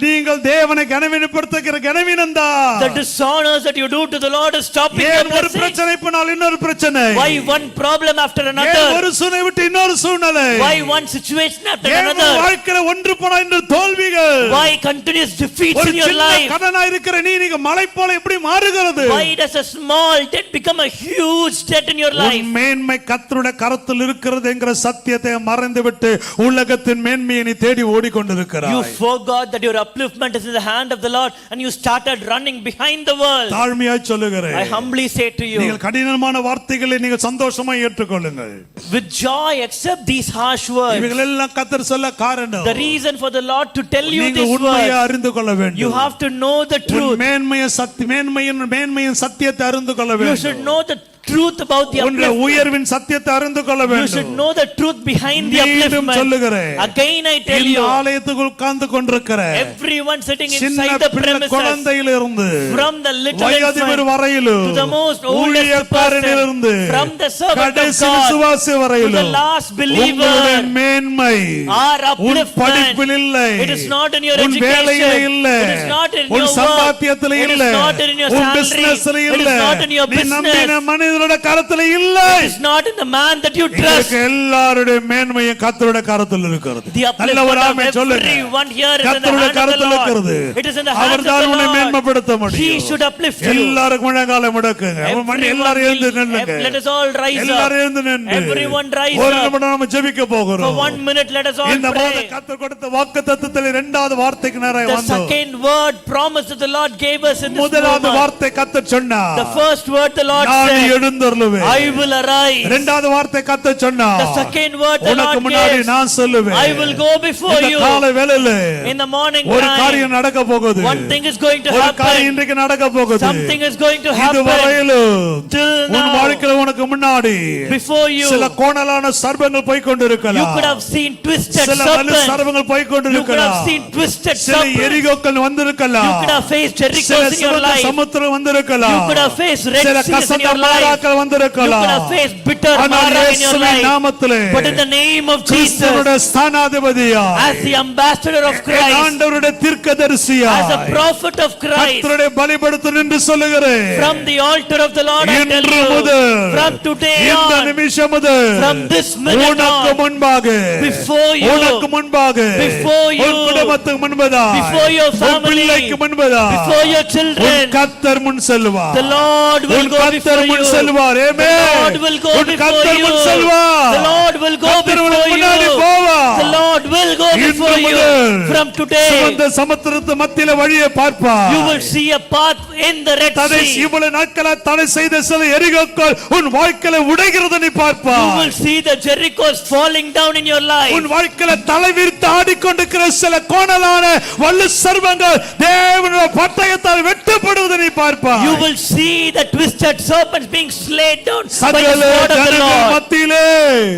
Speaker 2: நீங்கள் தேவனை கனவீனப்படுத்துகிற கனவீனந்தா.
Speaker 1: The dishonors that you do to the Lord is stopping your
Speaker 2: ஏன் ஒரு
Speaker 1: blessing.
Speaker 2: பிரச்சனை போனால் இன்னொரு பிரச்சனை?
Speaker 1: Why one problem after
Speaker 2: ஏன்
Speaker 1: another?
Speaker 2: ஒரு சூழ்நிலை விட்டு இன்னொரு சூழ்நிலை?
Speaker 1: Why one situation after
Speaker 2: ஏன்
Speaker 1: another?
Speaker 2: வாழ்க்கையில ஒன்று போனா இன்னொரு தோல்விகள்?
Speaker 1: Why continuous defeats
Speaker 2: ஒரு
Speaker 1: in your
Speaker 2: சின்ன
Speaker 1: life?
Speaker 2: கடனா இருக்கிற நீங்க மலை போல எப்படி மாறுகிறது?
Speaker 1: Why does a small debt become a huge debt in your life?
Speaker 2: உன் மேன்மை கர்த்தருடைய கரத்தில் இருக்கிறது என்கிற சத்தியத்தை மறந்துவிட்டு உலகத்தின் மேன்மையை நீ தேடி ஓடிக்கொண்டிருக்கிறாய்.
Speaker 1: You forgot that your upliftment is in the hand of the Lord and you started running behind the world.
Speaker 2: தாழ்மையாய் சொல்லுகிறேன்.
Speaker 1: I humbly say to you,
Speaker 2: நீங்கள் கடினமான வார்த்தைகளை நீங்கள் சந்தோஷமாய் ஏற்றுக்கொள்ளுங்கள்.
Speaker 1: with joy accept these harsh words.
Speaker 2: இவைகள் எல்லாம் கர்த்தர் சொல்ல காரணம்.
Speaker 1: The reason for the Lord to tell you
Speaker 2: நீங்கள்
Speaker 1: this
Speaker 2: உண்மையை
Speaker 1: word,
Speaker 2: அறிந்து கொள்ள வேண்டும்.
Speaker 1: you have to know the truth.
Speaker 2: மேன்மையின் சத்தியத்தை அறிந்து கொள்ள
Speaker 1: You
Speaker 2: வேண்டும்.
Speaker 1: should know the truth about the
Speaker 2: உன்னுடைய
Speaker 1: upliftment.
Speaker 2: உயர்வின் சத்தியத்தை அறிந்து கொள்ள
Speaker 1: You
Speaker 2: வேண்டும்.
Speaker 1: should know the truth behind the
Speaker 2: மீண்டும்
Speaker 1: upliftment.
Speaker 2: சொல்லுகிறேன்.
Speaker 1: Again I tell
Speaker 2: இந்த
Speaker 1: you,
Speaker 2: ஆலயத்துக்குள் உட்கார்ந்து கொண்டிருக்கிற
Speaker 1: everyone sitting
Speaker 2: சின்ன
Speaker 1: inside the
Speaker 2: பிள்ளை
Speaker 1: premises,
Speaker 2: குழந்தையிலிருந்து
Speaker 1: from the little
Speaker 2: வயதினர்
Speaker 1: infant
Speaker 2: வரையிலும்
Speaker 1: to the most oldest
Speaker 2: ஊழியக்காரனிலிருந்து
Speaker 1: person, from the servant of
Speaker 2: கடைசி
Speaker 1: God
Speaker 2: விசுவாசி
Speaker 1: to the
Speaker 2: வரையிலும்
Speaker 1: last
Speaker 2: உங்களுடைய
Speaker 1: believer,
Speaker 2: மேன்மை
Speaker 1: our
Speaker 2: உன்
Speaker 1: upliftment,
Speaker 2: படிப்பில் இல்லை,
Speaker 1: it is not in your
Speaker 2: உன் வேலையில
Speaker 1: education,
Speaker 2: இல்லை,
Speaker 1: it is not in
Speaker 2: உன்
Speaker 1: your work,
Speaker 2: சம்பாத்தியத்துல
Speaker 1: it is
Speaker 2: இல்லை,
Speaker 1: not in your
Speaker 2: உன்
Speaker 1: salary,
Speaker 2: பிசினஸ்ல
Speaker 1: it is
Speaker 2: இல்லை,
Speaker 1: not in your
Speaker 2: நீ நம்பின
Speaker 1: business,
Speaker 2: மனிதனோட கரத்துல இல்லை.
Speaker 1: it is not in the man that you trust.
Speaker 2: இதற்கு எல்லாருடைய மேன்மையும் கர்த்தருடைய கரத்தில் இருக்கிறது.
Speaker 1: The
Speaker 2: நல்ல ஒரு
Speaker 1: upliftment
Speaker 2: ஆமென்
Speaker 1: of
Speaker 2: சொல்லுங்க.
Speaker 1: everyone here is in the
Speaker 2: கர்த்தருடைய
Speaker 1: hand of the
Speaker 2: கரத்தில் இருக்கிறது.
Speaker 1: Lord. It is in the hands of
Speaker 2: அவர்தான்
Speaker 1: the
Speaker 2: உன்னை
Speaker 1: Lord.
Speaker 2: மேன்மைப்படுத்த
Speaker 1: He
Speaker 2: முடியும்.
Speaker 1: should uplift you.
Speaker 2: எல்லாரும் முழங்காலை முடக்குங்க.
Speaker 1: Everyone
Speaker 2: எல்லாரும் எழுந்து நில்லுங்க.
Speaker 1: let us all rise
Speaker 2: எல்லாரும்
Speaker 1: up.
Speaker 2: எழுந்து நின்று
Speaker 1: Everyone rise
Speaker 2: ஒரு
Speaker 1: up.
Speaker 2: நிமிடம் நாம ஜெபிக்க
Speaker 1: For
Speaker 2: போகிறோம்.
Speaker 1: 1 minute, let us all
Speaker 2: இந்த மாத
Speaker 1: pray.
Speaker 2: கர்த்தர் கொடுத்த வாக்குத்தத்தத்தில் இரண்டாவது வார்த்தைக்கு நேராக
Speaker 1: The
Speaker 2: வந்தோம்.
Speaker 1: second word promise that the Lord gave us in this
Speaker 2: முதலாவது
Speaker 1: moment.
Speaker 2: வார்த்தை கர்த்தர் சொன்னார்.
Speaker 1: The first word the Lord
Speaker 2: நான்
Speaker 1: said,
Speaker 2: எழுந்தருளுவேன்.
Speaker 1: I will arise.
Speaker 2: இரண்டாவது வார்த்தை கர்த்தர் சொன்னார்.
Speaker 1: The second word the
Speaker 2: உனக்கு
Speaker 1: Lord
Speaker 2: முன்னாடி
Speaker 1: gave,
Speaker 2: நான் சொல்லுவேன்.
Speaker 1: I will go before
Speaker 2: இந்த
Speaker 1: you.
Speaker 2: காலை வேளையில
Speaker 1: In the morning
Speaker 2: ஒரு
Speaker 1: time,
Speaker 2: காரியம் நடக்க போகுது.
Speaker 1: one thing is going to
Speaker 2: ஒரு காரியம்
Speaker 1: happen.
Speaker 2: இன்றைக்கு நடக்க போகுது.
Speaker 1: Something is going to
Speaker 2: இது
Speaker 1: happen.
Speaker 2: வரையிலும்
Speaker 1: Till
Speaker 2: உன்
Speaker 1: now,
Speaker 2: வாழ்க்கையில உனக்கு முன்னாடி
Speaker 1: before you,
Speaker 2: சில கோணலான சர்ப்பங்கள் போய்
Speaker 1: you
Speaker 2: கொண்டிருக்கலாம்.
Speaker 1: could have seen twisted
Speaker 2: சில வலு
Speaker 1: serpents.
Speaker 2: சர்ப்பங்கள் போய்
Speaker 1: You could have
Speaker 2: கொண்டிருக்கலாம்.
Speaker 1: seen twisted
Speaker 2: சில
Speaker 1: serpents.
Speaker 2: எரிகோக்கள்
Speaker 1: You
Speaker 2: வந்திருக்கலாம்.
Speaker 1: could have faced
Speaker 2: சில
Speaker 1: Jerichos in your
Speaker 2: சிவந்த
Speaker 1: life.
Speaker 2: சமுத்திரம்
Speaker 1: You
Speaker 2: வந்திருக்கலாம்.
Speaker 1: could have faced Red
Speaker 2: சில
Speaker 1: Seas in
Speaker 2: கசந்த
Speaker 1: your life.
Speaker 2: மாறாக்கள்
Speaker 1: You
Speaker 2: வந்திருக்கலாம்.
Speaker 1: could have faced bitter
Speaker 2: ஆனால்
Speaker 1: Mara in your
Speaker 2: இயேசுவின்
Speaker 1: life.
Speaker 2: நாமத்திலே
Speaker 1: But in the name of Jesus,
Speaker 2: கிறிஸ்துவுடைய ஸ்தானாதிபதியாய்
Speaker 1: as the ambassador of
Speaker 2: N
Speaker 1: Christ,
Speaker 2: ஆண்டவருடைய தீர்க்கதரிசியாய்
Speaker 1: as a prophet of Christ,
Speaker 2: கர்த்தருடைய பலிபீடத்தில் நின்று சொல்லுகிறேன்.
Speaker 1: from the altar of the Lord, I tell
Speaker 2: இன்று
Speaker 1: you,
Speaker 2: முதல்
Speaker 1: from today
Speaker 2: இந்த
Speaker 1: on,
Speaker 2: நிமிஷம் முதல்
Speaker 1: from this minute
Speaker 2: உனக்கு
Speaker 1: on,
Speaker 2: முன்பாக
Speaker 1: before you,
Speaker 2: உனக்கு முன்பாக
Speaker 1: before you,
Speaker 2: உன் குடும்பத்துக்கு முன்பதாக
Speaker 1: before your
Speaker 2: உன்
Speaker 1: family,
Speaker 2: பிள்ளைக்கு முன்பதாக
Speaker 1: before your
Speaker 2: உன்
Speaker 1: children,
Speaker 2: கர்த்தர் முன் செல்வார்.
Speaker 1: the Lord will
Speaker 2: உன்
Speaker 1: go
Speaker 2: கர்த்தர்
Speaker 1: before
Speaker 2: முன்
Speaker 1: you.
Speaker 2: செல்வார்.
Speaker 1: The
Speaker 2: amen.
Speaker 1: Lord will go
Speaker 2: உன்
Speaker 1: before
Speaker 2: கர்த்தர்
Speaker 1: you.
Speaker 2: முன் செல்வார்.
Speaker 1: The Lord will go
Speaker 2: கர்த்தர்
Speaker 1: before
Speaker 2: உனக்கு முன்னாடி
Speaker 1: you.
Speaker 2: போவார்.
Speaker 1: The Lord will go
Speaker 2: இன்று
Speaker 1: before you.
Speaker 2: முதல்
Speaker 1: From today,
Speaker 2: சிவந்த சமுத்திரத்து மத்தியில வழியை பார்ப்பார்.
Speaker 1: you will see a path in the Red
Speaker 2: தடை
Speaker 1: Sea.
Speaker 2: இவ்வளவு நாட்களா தடை செய்த சில எரிகோக்கள் உன் வாழ்க்கையில உடைகிறத நீ
Speaker 1: You
Speaker 2: பார்ப்பார்.
Speaker 1: will see the Jerichos falling down in your life.
Speaker 2: உன் வாழ்க்கையில தலைவிரித்து ஆடிக்கொண்டிருக்கிற சில கோணலான வல்லு சர்வங்கள் தேவனுடைய பட்டயத்தால் வெட்டப்படுவதை நீ பார்ப்பார்.
Speaker 1: You will see the twisted serpents being slayed down by the
Speaker 2: சகல
Speaker 1: sword of the
Speaker 2: ஜனங்கள்
Speaker 1: Lord.
Speaker 2: மத்தியிலே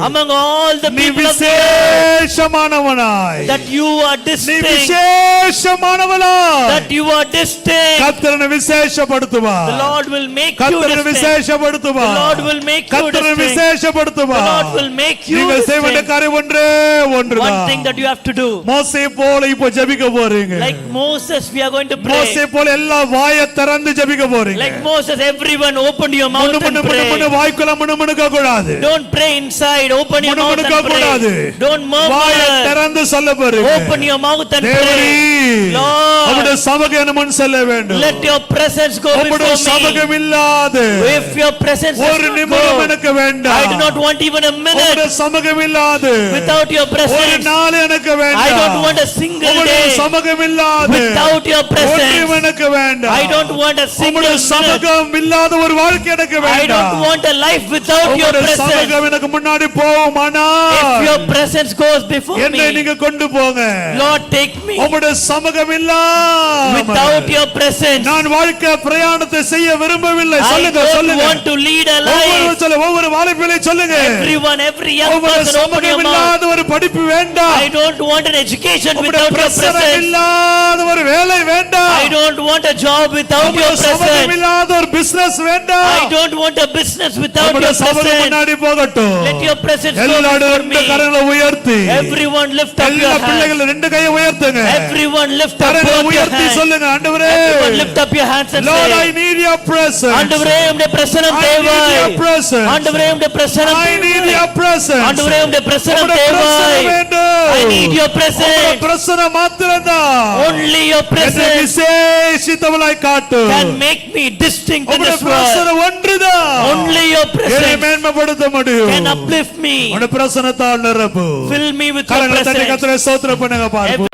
Speaker 1: Among all the
Speaker 2: நீ
Speaker 1: people of the earth,
Speaker 2: விசேஷமானவனாய்
Speaker 1: that you are
Speaker 2: நீ
Speaker 1: distinct,
Speaker 2: விசேஷமானவனாய்
Speaker 1: that you are distinct.
Speaker 2: கர்த்தரை விசேஷப்படுத்துவார்.
Speaker 1: The Lord will make you
Speaker 2: கர்த்தரை
Speaker 1: distinct. The
Speaker 2: விசேஷப்படுத்துவார்.
Speaker 1: Lord will make you
Speaker 2: கர்த்தரை
Speaker 1: distinct. The
Speaker 2: விசேஷப்படுத்துவார்.
Speaker 1: Lord will make you
Speaker 2: நீங்கள் செய்ய வேண்டிய
Speaker 1: distinct.
Speaker 2: காரியம் ஒன்றே
Speaker 1: One
Speaker 2: ஒன்றுதான்.
Speaker 1: thing that you have to do.
Speaker 2: மோசேயை போல இப்போ ஜெபிக்க போறீங்க.
Speaker 1: Like Moses, we are going to
Speaker 2: மோசே
Speaker 1: pray.
Speaker 2: போல எல்லா வாயை திறந்து ஜெபிக்க போறீங்க.
Speaker 1: Like Moses, everyone open your mouth
Speaker 2: முன்னு
Speaker 1: and
Speaker 2: முன்னு முன்னு முன்னு
Speaker 1: pray.
Speaker 2: வாய்க்குள்ள முணுமுணுக்க கூடாது.
Speaker 1: Don't pray inside. Open your mouth
Speaker 2: முணுமுணுக்க
Speaker 1: and
Speaker 2: கூடாது.
Speaker 1: pray. Don't
Speaker 2: வாயை
Speaker 1: murmur.
Speaker 2: திறந்து சொல்ல போறீங்க.
Speaker 1: Open your mouth and
Speaker 2: தேவனே,
Speaker 1: pray.
Speaker 2: உம்முடைய
Speaker 1: Lord,
Speaker 2: சபைக்கு என்ன முன் செல்ல வேண்டும்.
Speaker 1: let your presence go
Speaker 2: உம்முடைய
Speaker 1: before me.
Speaker 2: சபகம் இல்லாது
Speaker 1: If your presence
Speaker 2: ஒரு
Speaker 1: does not
Speaker 2: நிமிடம்
Speaker 1: go,
Speaker 2: எனக்கு வேண்டாம்.
Speaker 1: I do not want even a
Speaker 2: உம்முடைய
Speaker 1: minute
Speaker 2: சமகம் இல்லாது
Speaker 1: without your
Speaker 2: ஒரு
Speaker 1: presence.
Speaker 2: நாள் எனக்கு
Speaker 1: I
Speaker 2: வேண்டாம்.
Speaker 1: don't want a single
Speaker 2: உம்முடைய
Speaker 1: day
Speaker 2: சமகம் இல்லாது
Speaker 1: without your
Speaker 2: ஒன்றும்
Speaker 1: presence.
Speaker 2: எனக்கு வேண்டாம்.
Speaker 1: I don't want a single
Speaker 2: உம்முடைய
Speaker 1: minute.
Speaker 2: சமகம் இல்லாத ஒரு வாழ்க்கை எனக்கு
Speaker 1: I
Speaker 2: வேண்டாம்.
Speaker 1: don't want a life without your
Speaker 2: உம்முடைய
Speaker 1: presence.
Speaker 2: சமகம் எனக்கு முன்னாடி
Speaker 1: If
Speaker 2: போகுமானால்
Speaker 1: your presence goes before
Speaker 2: என்னை
Speaker 1: me,
Speaker 2: நீங்க கொண்டு போங்க.
Speaker 1: Lord, take me.
Speaker 2: உம்முடைய சமகம் இல்லாம
Speaker 1: Without your presence,
Speaker 2: நான் வாழ்க்கை பிரயாணத்தை செய்ய விரும்பவில்லை.
Speaker 1: I
Speaker 2: சொல்லுங்க
Speaker 1: don't
Speaker 2: சொல்லுங்க.
Speaker 1: want to lead a
Speaker 2: ஒவ்வொரு
Speaker 1: life.
Speaker 2: சொல்ல ஒவ்வொரு வாலிபர்களையும் சொல்லுங்க.
Speaker 1: Everyone, every young
Speaker 2: உம்முடைய
Speaker 1: person, open your
Speaker 2: Samagam
Speaker 1: mouth.
Speaker 2: இல்லாத ஒரு படிப்பு வேண்டாம்.
Speaker 1: I don't want an education
Speaker 2: உம்முடைய
Speaker 1: without your
Speaker 2: பிரசனம்
Speaker 1: presence.
Speaker 2: இல்லாத ஒரு வேலை வேண்டாம்.
Speaker 1: I don't want a job without
Speaker 2: உம்முடைய
Speaker 1: your
Speaker 2: சமகம்
Speaker 1: presence.
Speaker 2: இல்லாத ஒரு பிசினஸ் வேண்டாம்.
Speaker 1: I don't want a business without
Speaker 2: உம்முடைய
Speaker 1: your
Speaker 2: சமகம்
Speaker 1: presence.
Speaker 2: முன்னாடி போகட்டும்.
Speaker 1: Let your presence go
Speaker 2: எல்லாரும்
Speaker 1: before
Speaker 2: ரெண்டு
Speaker 1: me.
Speaker 2: கரங்களை உயர்த்தி
Speaker 1: Everyone lift up
Speaker 2: எல்லா
Speaker 1: your hands.
Speaker 2: பிள்ளைகள் ரெண்டு கையை உயர்த்துங்க.
Speaker 1: Everyone lift up
Speaker 2: கரங்களை
Speaker 1: both your
Speaker 2: உயர்த்தி
Speaker 1: hands.
Speaker 2: சொல்லுங்க. ஆண்டவரே,
Speaker 1: Everyone lift up your hands and
Speaker 2: Lord, I
Speaker 1: say,
Speaker 2: need your presence.
Speaker 1: ஆண்டவரே உம்முடைய பிரசன்னம்
Speaker 2: I need your
Speaker 1: தேவை.
Speaker 2: presence.
Speaker 1: ஆண்டவரே உம்முடைய பிரசன்னம்
Speaker 2: I need
Speaker 1: தேவை.
Speaker 2: your presence.
Speaker 1: ஆண்டவரே உம்முடைய பிரசன்னம்
Speaker 2: உம்முடைய பிரசனம்
Speaker 1: தேவை.
Speaker 2: வேண்டும்.
Speaker 1: I need your
Speaker 2: உம்முடைய
Speaker 1: presence.
Speaker 2: பிரசனம் மாத்திரம்தான்
Speaker 1: Only your
Speaker 2: என்னை
Speaker 1: presence
Speaker 2: விசேஷித்தவளாய் காட்டும்.
Speaker 1: can make me distinct in
Speaker 2: உம்முடைய
Speaker 1: this world.
Speaker 2: பிரசனம் ஒன்றுதான்
Speaker 1: Only your
Speaker 2: என்னை
Speaker 1: presence
Speaker 2: மேன்மைப்படுத்த முடியும்.
Speaker 1: can uplift me.
Speaker 2: உம்முடைய பிரசனத்தால் நிரப்பு.
Speaker 1: Fill me with your
Speaker 2: கரங்களை தட்டி
Speaker 1: presence.
Speaker 2: கர்த்தரை ஸ்தோத்திரம் பண்ணுங்க பாருங்க.